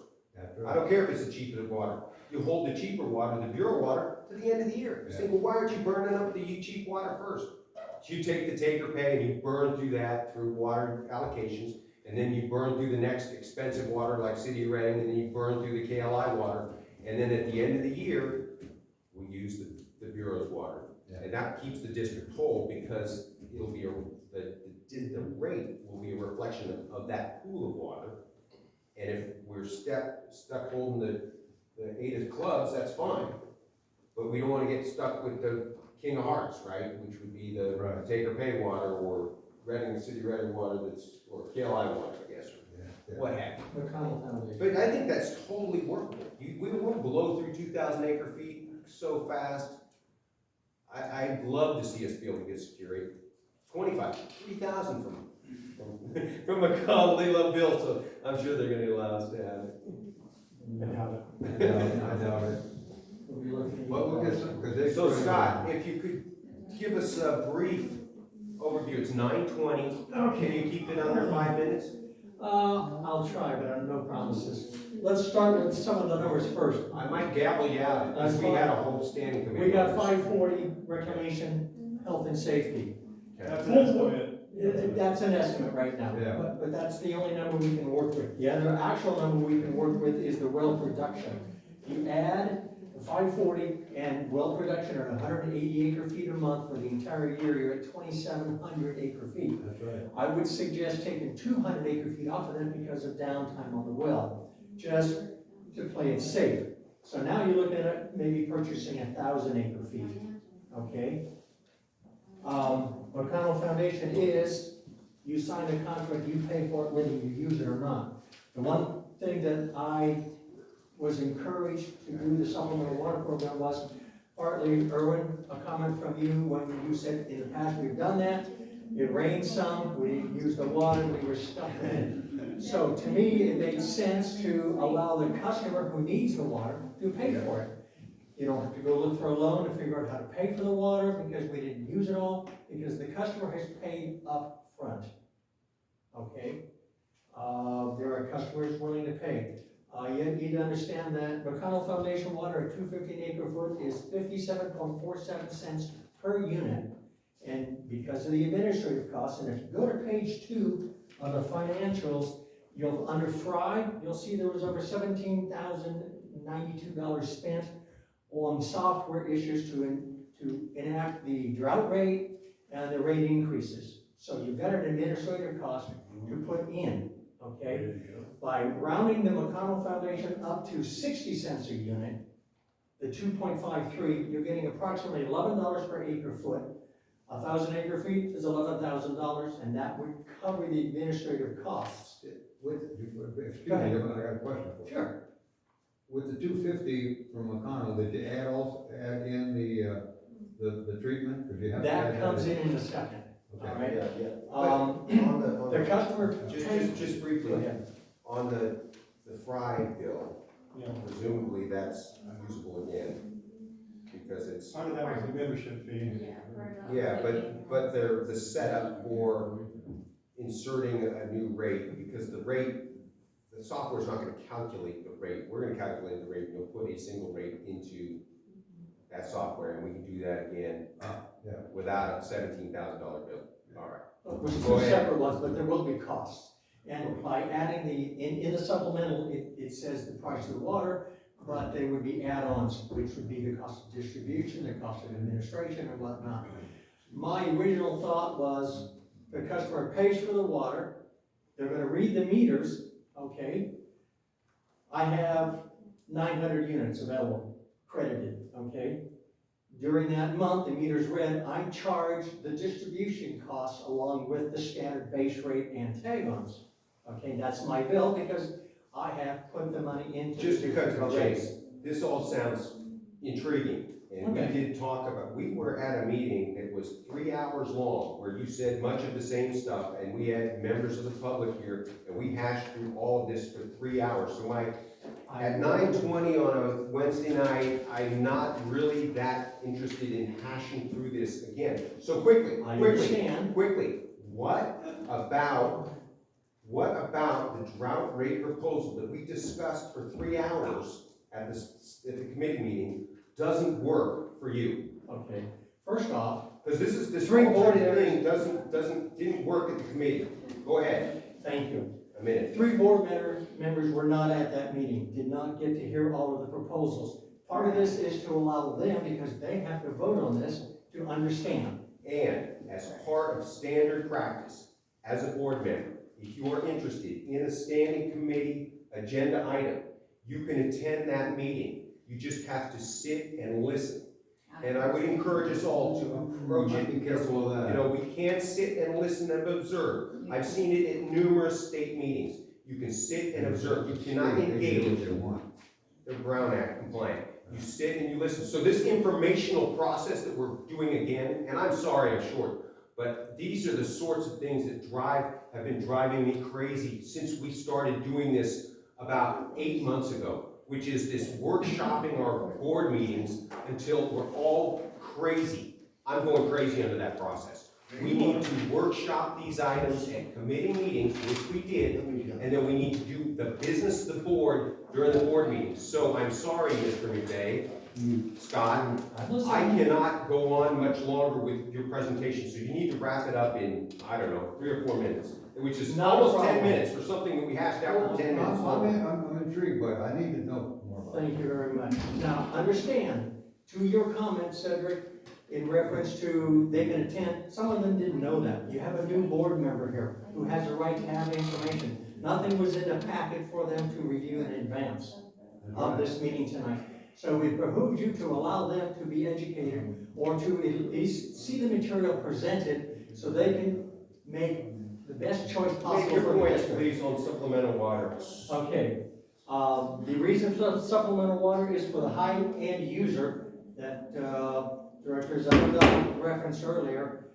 I don't care if it's the cheapest water. You hold the cheaper water, the Bureau water, to the end of the year. You think, well, why aren't you burning up the cheap water first? So you take the take or pay and you burn through that through water allocations, and then you burn through the next expensive water like City of Reading, and then you burn through the KLI water, and then at the end of the year, we use the Bureau's water. Yeah. And that keeps the district whole because it'll be the rate will be a reflection of that pool of water. And if we're stuck holding the 8 of clubs, that's fine. But we don't want to get stuck with the King of Hearts, right? Which would be the take or pay water, or Reading, City of Reading water or KLI water, I guess, or what have you. McConnell Foundation. But I think that's totally workable. We won't blow through 2,000 acre feet so fast. I'd love to see us be able to get security. 3,000 from McConnell. They love Bill, so I'm sure they're gonna allow us to have it. And have it. I doubt it. But we'll get some, because they. So Scott, if you could give us a brief overview. It's 9:20. Can you keep it under 5 minutes? I'll try, but I have no promises. Let's start with some of the numbers first. I might gavel you out, because we had a whole standing committee. We got on this. 540 reclamation, health and safety. That's an estimate. That's an estimate right now, Yeah. but that's the only number we can work with. The other actual number we can work with is the well production. You add the 540 and well production at 180 acre feet a month for the entire year, you're at 2,700 acre feet. That's right. I would suggest taking 200 acre feet off of that because of downtime on the well, just to play it safe. So now you're looking at maybe purchasing 1,000 acre feet, okay? McConnell Foundation is, you sign a contract, you pay for it whether you use it or not. The one thing that I was encouraged to do the supplemental water program was partly, Erwin, a comment from you when you said in the past we've done that. It rained some, we didn't use the water, we were stuck in it. So to me, it made sense to allow the customer who needs the water to pay for it. You don't have to go look for a loan to figure out how to pay for the water because we didn't use it all, because the customer has paid up front. Okay? There are customers willing to pay. You need to understand that McConnell Foundation water at 250 acre foot is 57.47 cents per unit. And because of the administrative costs, and if you go to page 2 of the financials, you'll, under Fry, you'll see there was over $17,092 spent on software issues to enact the drought rate and the rate increases. So you've got an administrative cost to put in, okay? By rounding the McConnell Foundation up to 60 cents a unit, the 2.53, you're getting approximately $11 per acre foot. 1,000 acre feet is $11,000, and that would cover the administrative costs. Excuse me, I got a question for you. Sure. With the 250 from McConnell, did you add in the treatment? Because you have to That add comes in a second, Okay. all right? On The customer. just briefly, Go ahead. on the Fry bill, presumably that's usable again, because it's. Part of that was the membership fee. Yeah, but the setup for inserting a new rate, because the software's not gonna calculate the rate, we're gonna calculate the rate, you'll put a single rate into that software, and we can do that again, without a $17,000 bill, all right. Which is Go two ahead. separate ones, but there will be costs. And by adding in the supplemental, it says the price of the water, but they would be add-ons, which would be the cost of distribution, the cost of administration and whatnot. My original thought was the customer pays for the water, they're gonna read the meters, okay? I have 900 units available, credited, okay? During that month, the meter's read, I charge the distribution costs along with the standard base rate and tag-ons. Okay, that's my bill because I have put the money into. Just to cut to the chase, this all sounds intriguing, and we Okay. did talk about, we were at a meeting that was 3 hours long, where you said much of the same stuff, and we had members of the public here, and we hashed through all of this for 3 hours, so at 9:20 on a Wednesday night, I'm not really that interested in hashing through this again. So quickly, what about the drought rate proposal that we discussed for 3 hours at the committee meeting doesn't work for you? Okay, first off. Because this Three board thing didn't work at the committee. Go ahead. Thank you. A minute. 3 board members were not at that meeting, did not get to hear all of the proposals. Part of this is to allow them, because they have to vote on this, to understand. And as part of standard practice, as a board member, if you are interested in a standing committee agenda item, you can attend that meeting. You just have to sit and listen. And I would encourage us all to approach it because, we can't sit and listen and observe. I've seen it at numerous state meetings. You can sit and observe. You cannot engage. They're Brown Act compliant. You sit and you listen. So this informational process that we're doing again, and I'm sorry I'm short, but these are the sorts of things that have been driving me crazy since we started doing this about 8 months ago, which is this workshopping our board meetings until we're all crazy. I'm going crazy under that process. We need to workshop these items at committee meetings, which we did, and then we need to do the business of the board during the board meetings. So I'm sorry, Mr. McVeigh, Scott, I cannot go on much longer with your presentation, so you need to wrap it up in, I don't know, 3 or 4 minutes, which is Not a almost 10 problem. minutes for something that we hashed out for 10 minutes. I'm intrigued, but I need to know more about it. Thank you very much. Now, understand, to your comment, Cedric, in reference to they can attend, some of them didn't know that. You have a new board member here who has a right to have information. Nothing was in the packet for them to review in advance of this meeting tonight. So it behooves you to allow them to be educated or to at least see the material presented so they can make the best choice Make possible your for the points, district. please, on supplemental water. Okay, the reason for supplemental water is for the high-end user that, Director Zabel referenced earlier,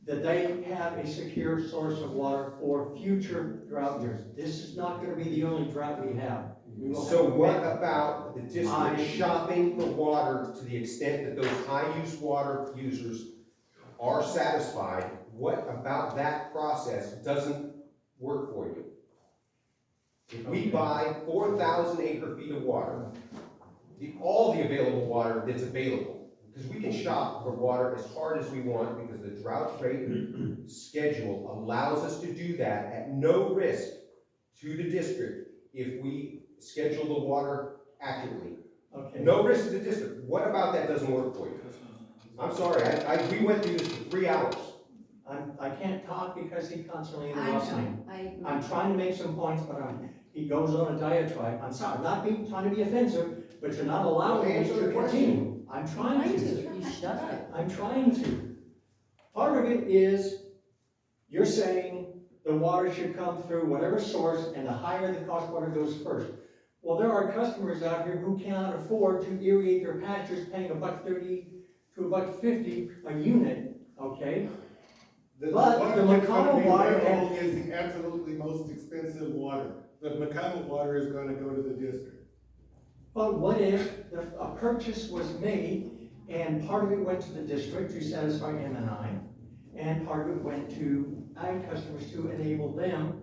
that they have a secure source of water for future drought years. This is not gonna be the only drought we have. We will So have what many- about the district shopping for water to the extent that those high-use water users are satisfied? What about that process doesn't work for you? If we buy 4,000 acre feet of water, all the available water that's available, because we can shop for water as hard as we want because the drought rate schedule allows us to do that at no risk to the district if we schedule the water accurately. Okay. No risk to the district. What about that doesn't work for you? I'm sorry, we went through this for 3 hours. I can't talk because he constantly I interrupts me. know, I agree. I'm trying to make some points, but he goes on a diatribe. I'm sorry, I'm not trying to be offensive, but you're not allowing me Answer to the question. continue. I'm trying to. You shut up. I'm trying to. Part of it is, you're saying the water should come through whatever source, and the higher the cost water goes first. Well, there are customers out here who cannot afford to irrigate their pastures, paying $1.30 to $1.50 a unit, okay? The But water the that's gonna McConnell be water available is the absolutely most expensive water. The McConnell water is gonna go to the district. But what if a purchase was made and part of it went to the district to satisfy M&I, and part of it went to ag customers to enable them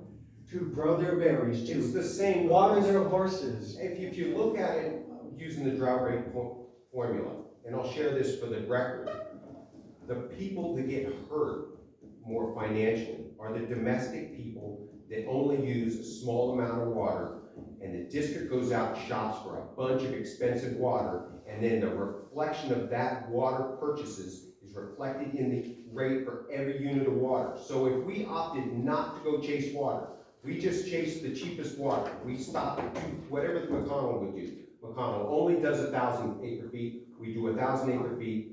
to grow their berries, It's to the same. water their horses? If you look at it using the drought rate formula, and I'll share this for the record, the people that get hurt more financially are the domestic people that only use a small amount of water, and the district goes out and shops for a bunch of expensive water, and then the reflection of that water purchases is reflected in the rate for every unit of water. So if we opted not to go chase water, we just chased the cheapest water, we stopped at whatever the McConnell would do. McConnell only does 1,000 acre feet, we do 1,000 acre feet.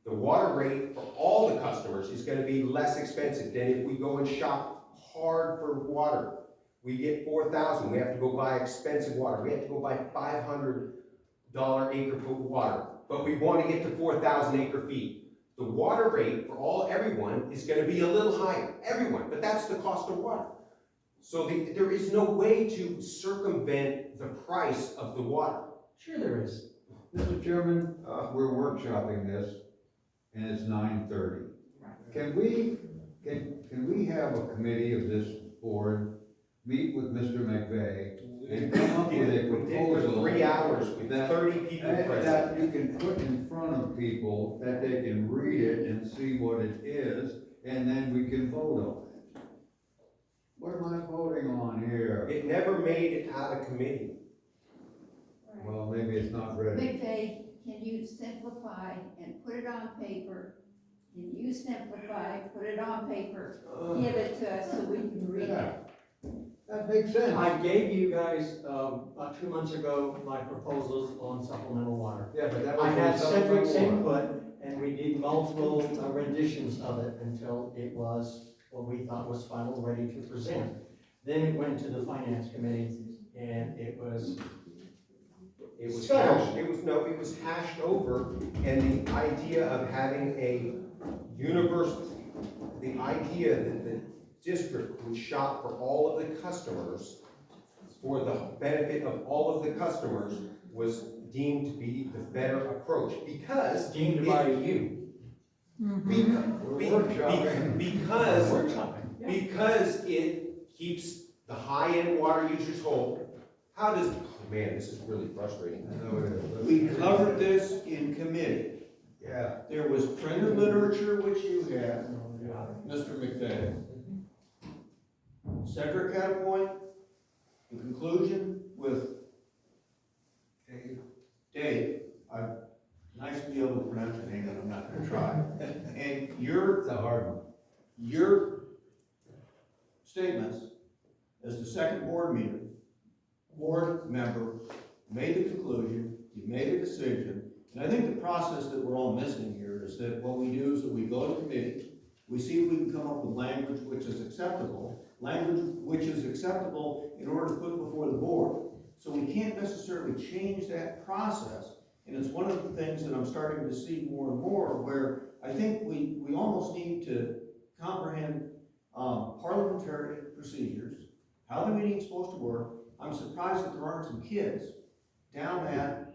The water rate for all the customers is gonna be less expensive than if we go and shop hard for water. We get 4,000, we have to go buy expensive water, we have to go buy $500 acre foot water, but we wanna get to 4,000 acre feet. The water rate for everyone is gonna be a little higher, everyone, but that's the cost of water. So there is no way to circumvent the price of the water. Sure there is. Mr. Chairman, we're workshopping this, and it's 9:30. Can we have a committee of this board meet with Mr. McVeigh and come up with a We did for proposal 3 hours with that 30 people present. that you can put in front of people, that they can read it and see what it is, and then we can vote on it? What am I voting on here? It never made it out of committee. Well, maybe it's not ready. McVeigh, can you simplify and put it on paper? Can you simplify, put it on paper, give it to us so we can read it? That makes sense. I gave you guys, about 2 months ago, my proposals on supplemental water. Yeah, but that was. I had for supplemental Cedric's water. input, and we did multiple renditions of it until it was what we thought was final, ready to present. Then it went to the finance committee, and it was hashed, it was hashed over, and the idea of having a the idea that the district would shop for all of the customers, for the benefit of all of the customers, was deemed to be the better approach, because deemed by you. Because it keeps the high-end water users whole. How does, oh man, this is really frustrating. I know it is. We covered this in committee. Yeah. There was printed literature which you had, Mr. McVeigh. Cedric had a point, in conclusion with Dave. Nice to be able to pronounce your name, and I'm not gonna try. And It's a hard one. your statements as the second board member made the conclusion, you made a decision, and I think the process that we're all missing here is that what we do is that we go to committee, we see if we can come up with language which is acceptable in order to put before the board. So we can't necessarily change that process, and it's one of the things that I'm starting to see more and more, where I think we almost need to comprehend parliamentary procedures, how the meeting's supposed to work. I'm surprised that there aren't some kids down at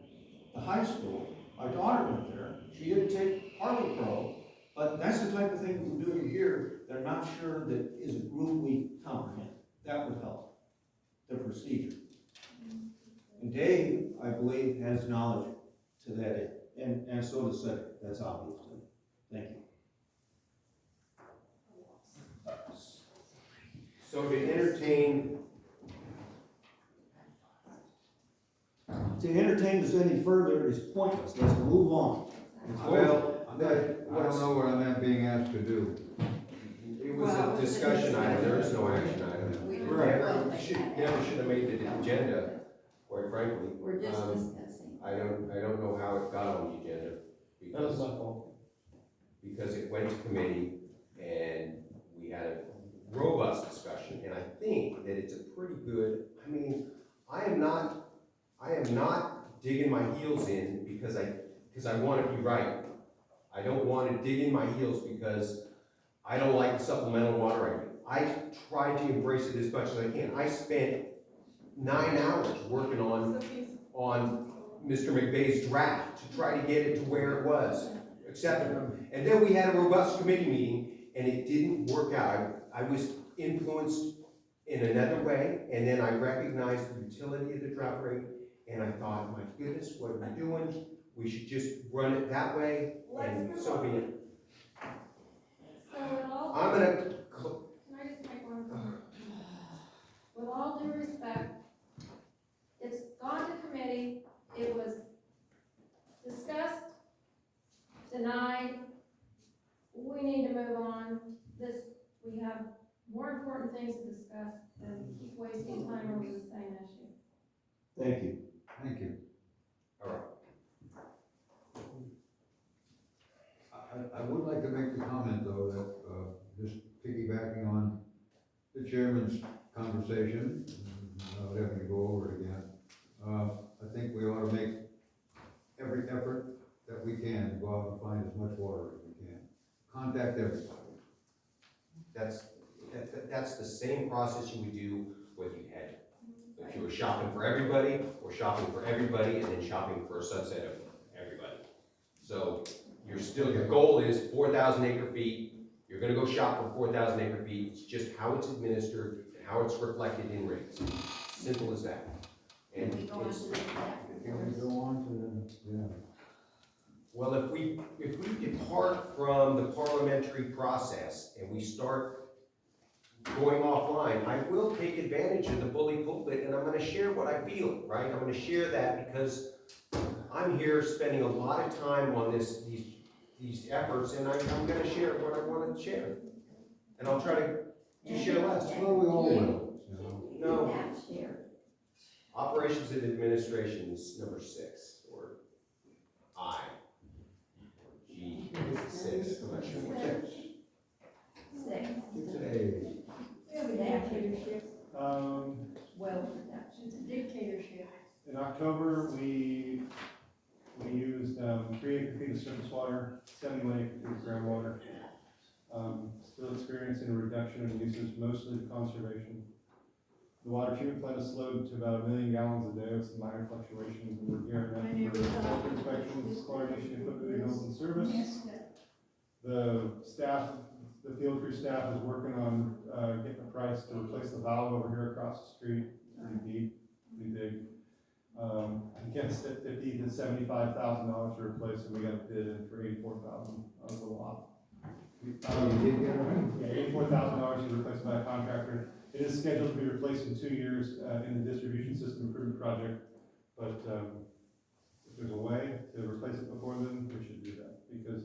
the high school. My daughter went there. She didn't take Harley Pro, but that's the type of thing that we're doing here that I'm not sure that is a group we comprehend. That would help the procedure. And Dave, I believe, has knowledge to that end, and so does Cedric. That's obvious to me. Thank you. So to entertain this any further is pointless. Let's move on. Well, I don't know what I'm being asked to do. It was a discussion item, there is no action item. We Never should have made the agenda, quite frankly. We're just discussing. I don't know how it got on the agenda. That was my fault. Because it went to committee and we had a robust discussion, and I think that it's a pretty good, I mean, I am not digging my heels in because I want to be right. I don't want to dig in my heels because I don't like the supplemental water I do. I try to embrace it as much as I can. I spent 9 hours working on Mr. McVeigh's draft to try to get it to where it was acceptable. And then we had a robust committee meeting and it didn't work out. I was influenced in another way, and then I recognized the utility of the drought rate, and I thought, my goodness, what are we doing? We should just run it that way, and so be it. So with all, I'm gonna, can I just make one comment? With all due respect, it's gone to committee, it was discussed, denied, we need to move on. We have more important things to discuss than keep wasting time over the same issue. Thank you. Thank you. all right. I would like to make the comment, though, that, just piggybacking on the chairman's conversation, without having to go over it again, I think we ought to make every effort that we can to go out and find as much water as we can. Contact everybody. That's the same process you would do whether you had, if you were shopping for everybody, or shopping for everybody, and then shopping for a subset of everybody. So your goal is 4,000 acre feet. You're gonna go shop for 4,000 acre feet. It's just how it's administered and how it's reflected in rates. Simple as that. And We go on it's, to the next. Can we go on to the, well, if we depart from the parliamentary process and we start going offline, I will take advantage of the bully pulpit and I'm gonna share what I feel, right? I'm gonna share that because I'm here spending a lot of time on these efforts, and I'm gonna share what I want to share. And I'll try to share less. well, we all will, you know. No. Operations and administration is number 6, or I. G, is it 6? I'm not sure. 6. Hey. Dictatorship. Well, It's a dictatorship. In October, we used 3 acre feet of surface water, 71 acre feet of groundwater. Still experiencing a reduction in usage, mostly conservation. The water treatment plant is slowed to about 1 million gallons a day with some minor fluctuations, and we're gearing up for inspections, chlorination equipment and health and service. The staff, the field crew staff is working on, getting a price to replace the valve over here across the street, pretty deep, pretty big. I guessed at $50,000 to $75,000 to replace it, we got a bid in for $84,000, that was a lot. Yeah, $84,000 to replace by a contractor. It is scheduled to be replaced in 2 years, in the distribution system improvement project, but, if there's a way to replace it before then, we should do that, because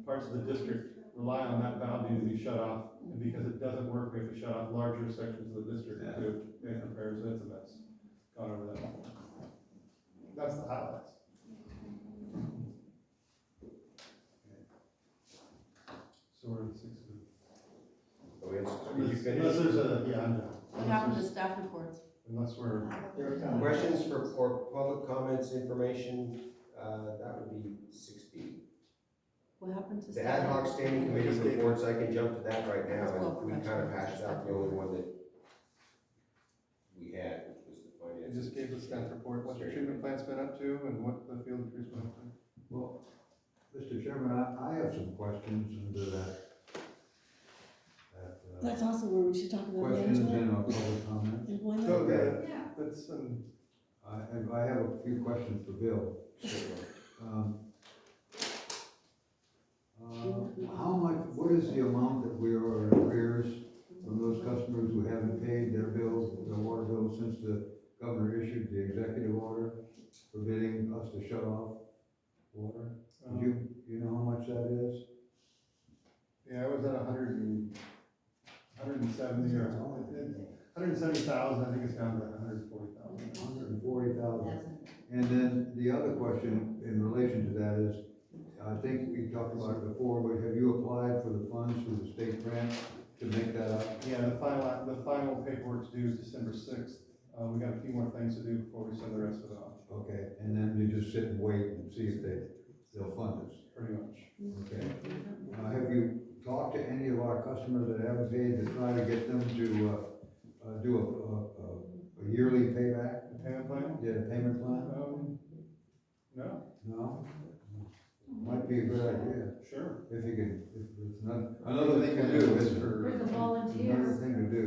parts of the district rely on that valve needing to be shut off, and because it doesn't work, we have to shut off larger sections of the district to make repairs, and it's a mess. Gone over that. That's the highlights. So we're at 6. Oh, we have, did you finish? Unless there's a, yeah, I'm done. What happened to staff reports? Unless we're, Questions for public comments, information, that would be 6B. What happened to The staff? ad hoc standing committee reports, I can jump to that right now, That's well and we kind of professional. hashed out the only one that we had, which was the I finance. just gave the staff report, what the treatment plant's been up to, and what the field crew's been up to. Well, Mr. Chairman, I have some questions under that. That's also where we should talk about Questions management. and public comments. Employment. Okay, Yeah. that's, I have a few questions for Bill. How much, what is the amount that we are in arrears from those customers who haven't paid their bills, their water bills, since the governor issued the executive order forbidding us to shut off water? Do you know how much that is? yeah, it was at 170 or 170,000, I think it's down to 140,000. 140,000. And then the other question in relation to that is, I think we talked about it before, but have you applied for the funds through the state grant to make that up? Yeah, the final paperwork's due December 6th. We got a few more things to do before we send the rest of it off. Okay, and then you just sit and wait and see if they'll fund us. Pretty much. Okay. Have you talked to any of our customers that haven't paid to try to get them to, do a yearly payback? The payment plan? Yeah, payment plan? No. No? Might be a good idea. Sure. If you can, if it's not, another thing to do is for. There's a volunteer. Another thing to do.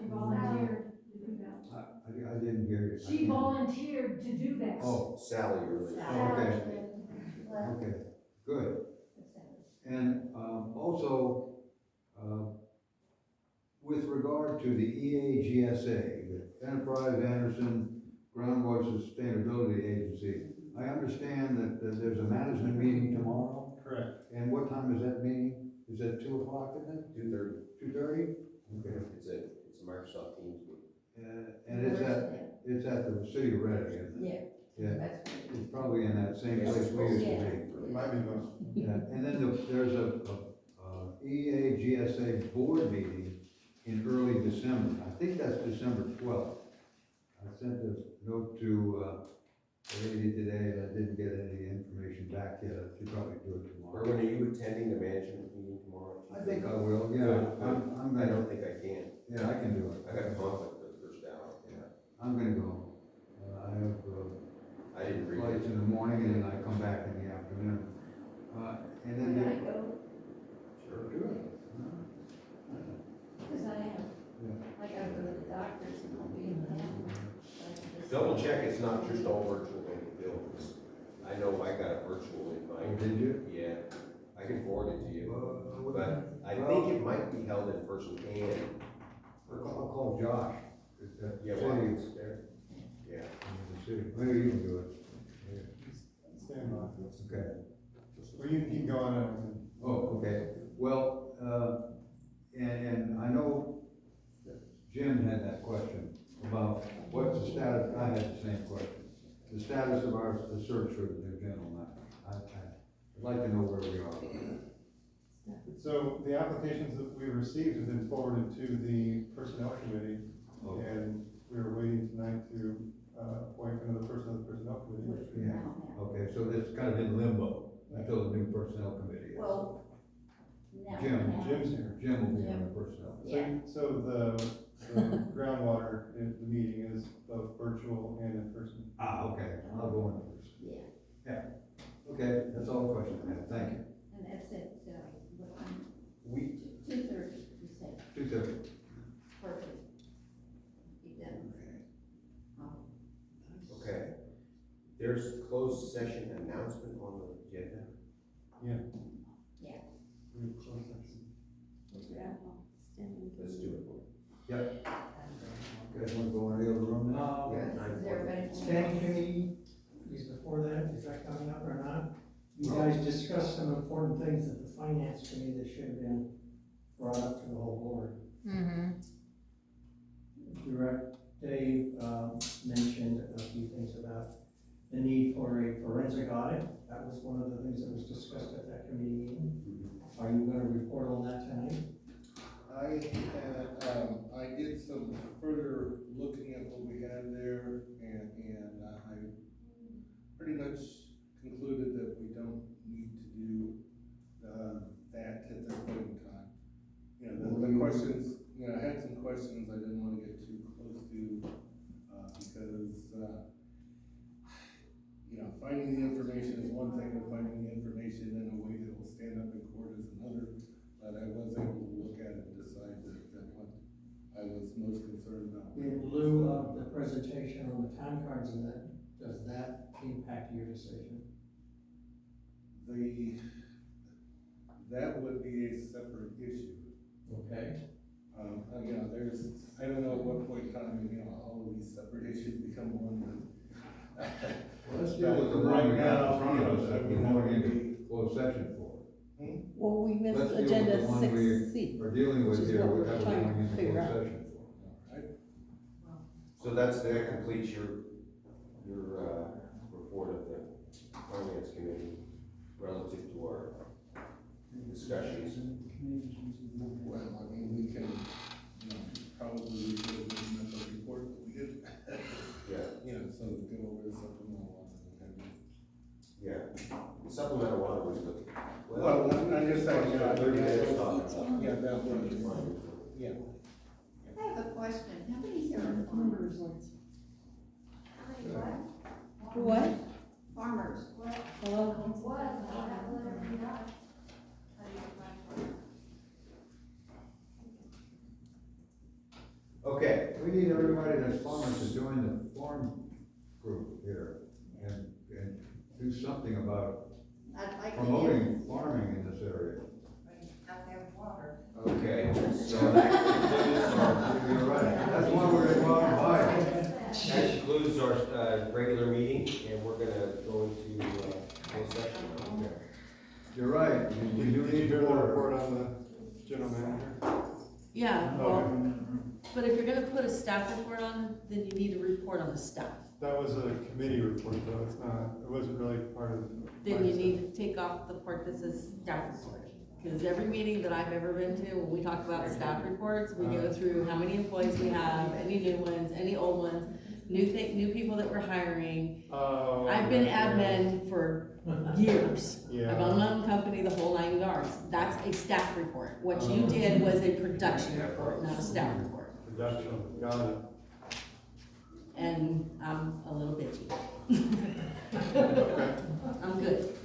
She volunteered to do that. I didn't hear you. She volunteered to do that. Oh, Sally, really. okay. Okay, good. And, also, with regard to the EAGSA, the Enterprise Anderson Groundwater Sustainability Agency, I understand that there's a management meeting tomorrow? Correct. And what time is that meeting? Is that 2 o'clock, isn't it? 2:30. 2:30? Okay. It's a Microsoft Teams meeting. And it's at the city of Reading, isn't it? Yeah. Yeah, it's probably in that same place we used to be. It might be most. Yeah, and then there's a EAGSA board meeting in early December. I think that's December 12th. I sent a note to the lady today, and I didn't get any information back yet. She'll probably do it tomorrow. Erwin, are you attending the management meeting tomorrow? I think I will, yeah. I'm I gonna, don't think I can. yeah, I can do it. I got a conflict for the first hour. Yeah, I'm gonna go. I have, I didn't read flights it. in the morning, and then I come back in the afternoon. And then Can I go? Sure. do it. Because I have, Yeah. I gotta go to the doctor's and I'll be in town. Double check, it's not just all virtual bills. I know I got a virtual in Oh, mind. did you? Yeah, I can forward it to you, but I well- think it might be held in person and, I'll call Josh. At the yeah, city. while it's there. Yeah. In the city. Maybe you can do it. Stand by. Okay. Or you can keep going on. Oh, okay. Well, and I know that Jim had that question about what's the status, I had the same question. The status of the search for the new gentleman. I'd like to know where we are. So the applications that we received have been forwarded to the personnel committee, Okay. and we were waiting tonight to appoint another person of the personnel committee. Yeah, okay, so it's kind of in limbo until the new personnel committee is. Well, now. Jim's here. Jim will be on the personnel. So the groundwater, the meeting is both virtual and in person. Ah, okay, I'll go in person. Yeah. Yeah, okay, that's all the questions I have, thank you. And that's it, what time? We, 2:30, you said, 2:30. perfect. Be done. okay. There's closed session announcement on the agenda. We have closed session. Let's do it. You guys wanna go in the other room now? Yeah, Is everybody? Standing committee is before that, is that coming up or not? You guys discussed some important things at the finance committee that should have been brought up to the whole board. Direct Dave, mentioned a few things about the need for a forensic audit. That was one of the things that was discussed at that committee meeting. Are you gonna report on that tonight? I did some further looking at what we had there, and I pretty much concluded that we don't need to do, that at this point in time. You know, the questions, you know, I had some questions I didn't wanna get too close to, because, you know, finding the information is one thing, and finding the information in a way that will stand up in court is another. But I was able to look at it and decide that what I was most concerned about. In lieu of the presentation on the time cards, and that, does that impact your decision? That would be a separate issue. Okay. You know, I don't know at what point in time, you know, all of these separate issues become one, but. Well, let's deal with the one we got in front of us that we're going into closed session for. Well, we missed Let's deal with agenda the one 6C. We're dealing with which is here, what we're that we're trying to going into figure closed out. session for. So that completes your report of the finance committee relative to our discussions. Well, I mean, we can, you know, probably read the mental report that we did. Yeah. You know, so go over the supplemental one and then. Yeah, the supplemental one was the. Well, I'm just saying, you know, 30 days talking about. yeah, that was, yeah. I have a question, how many there are farmers? What? Farmers, Hello? Okay, We need everybody that's farmers to join the farm group here and do something about I'd like to promoting farming in this area. okay, so that concludes our. You're right, that's why we're going to go out and buy it. That concludes our regular meeting, and we're gonna go into closed session. Okay. You're right. Did you hear the report on the general manager? Yeah, well, but if you're gonna put a staff report on, then you need to report on the staff. That was a committee report, though, it wasn't really part of. Then you need to take off the part that says staff report. Because every meeting that I've ever been to, when we talk about staff reports, we go through how many employees we have, any new ones, any old ones, new people that we're hiring. I've been admin for years. Yeah. I've owned my own company, the whole 9 yards. That's a staff report. What you did was a production report, not a staff report. Production, got it. And I'm a little bitchy. I'm good.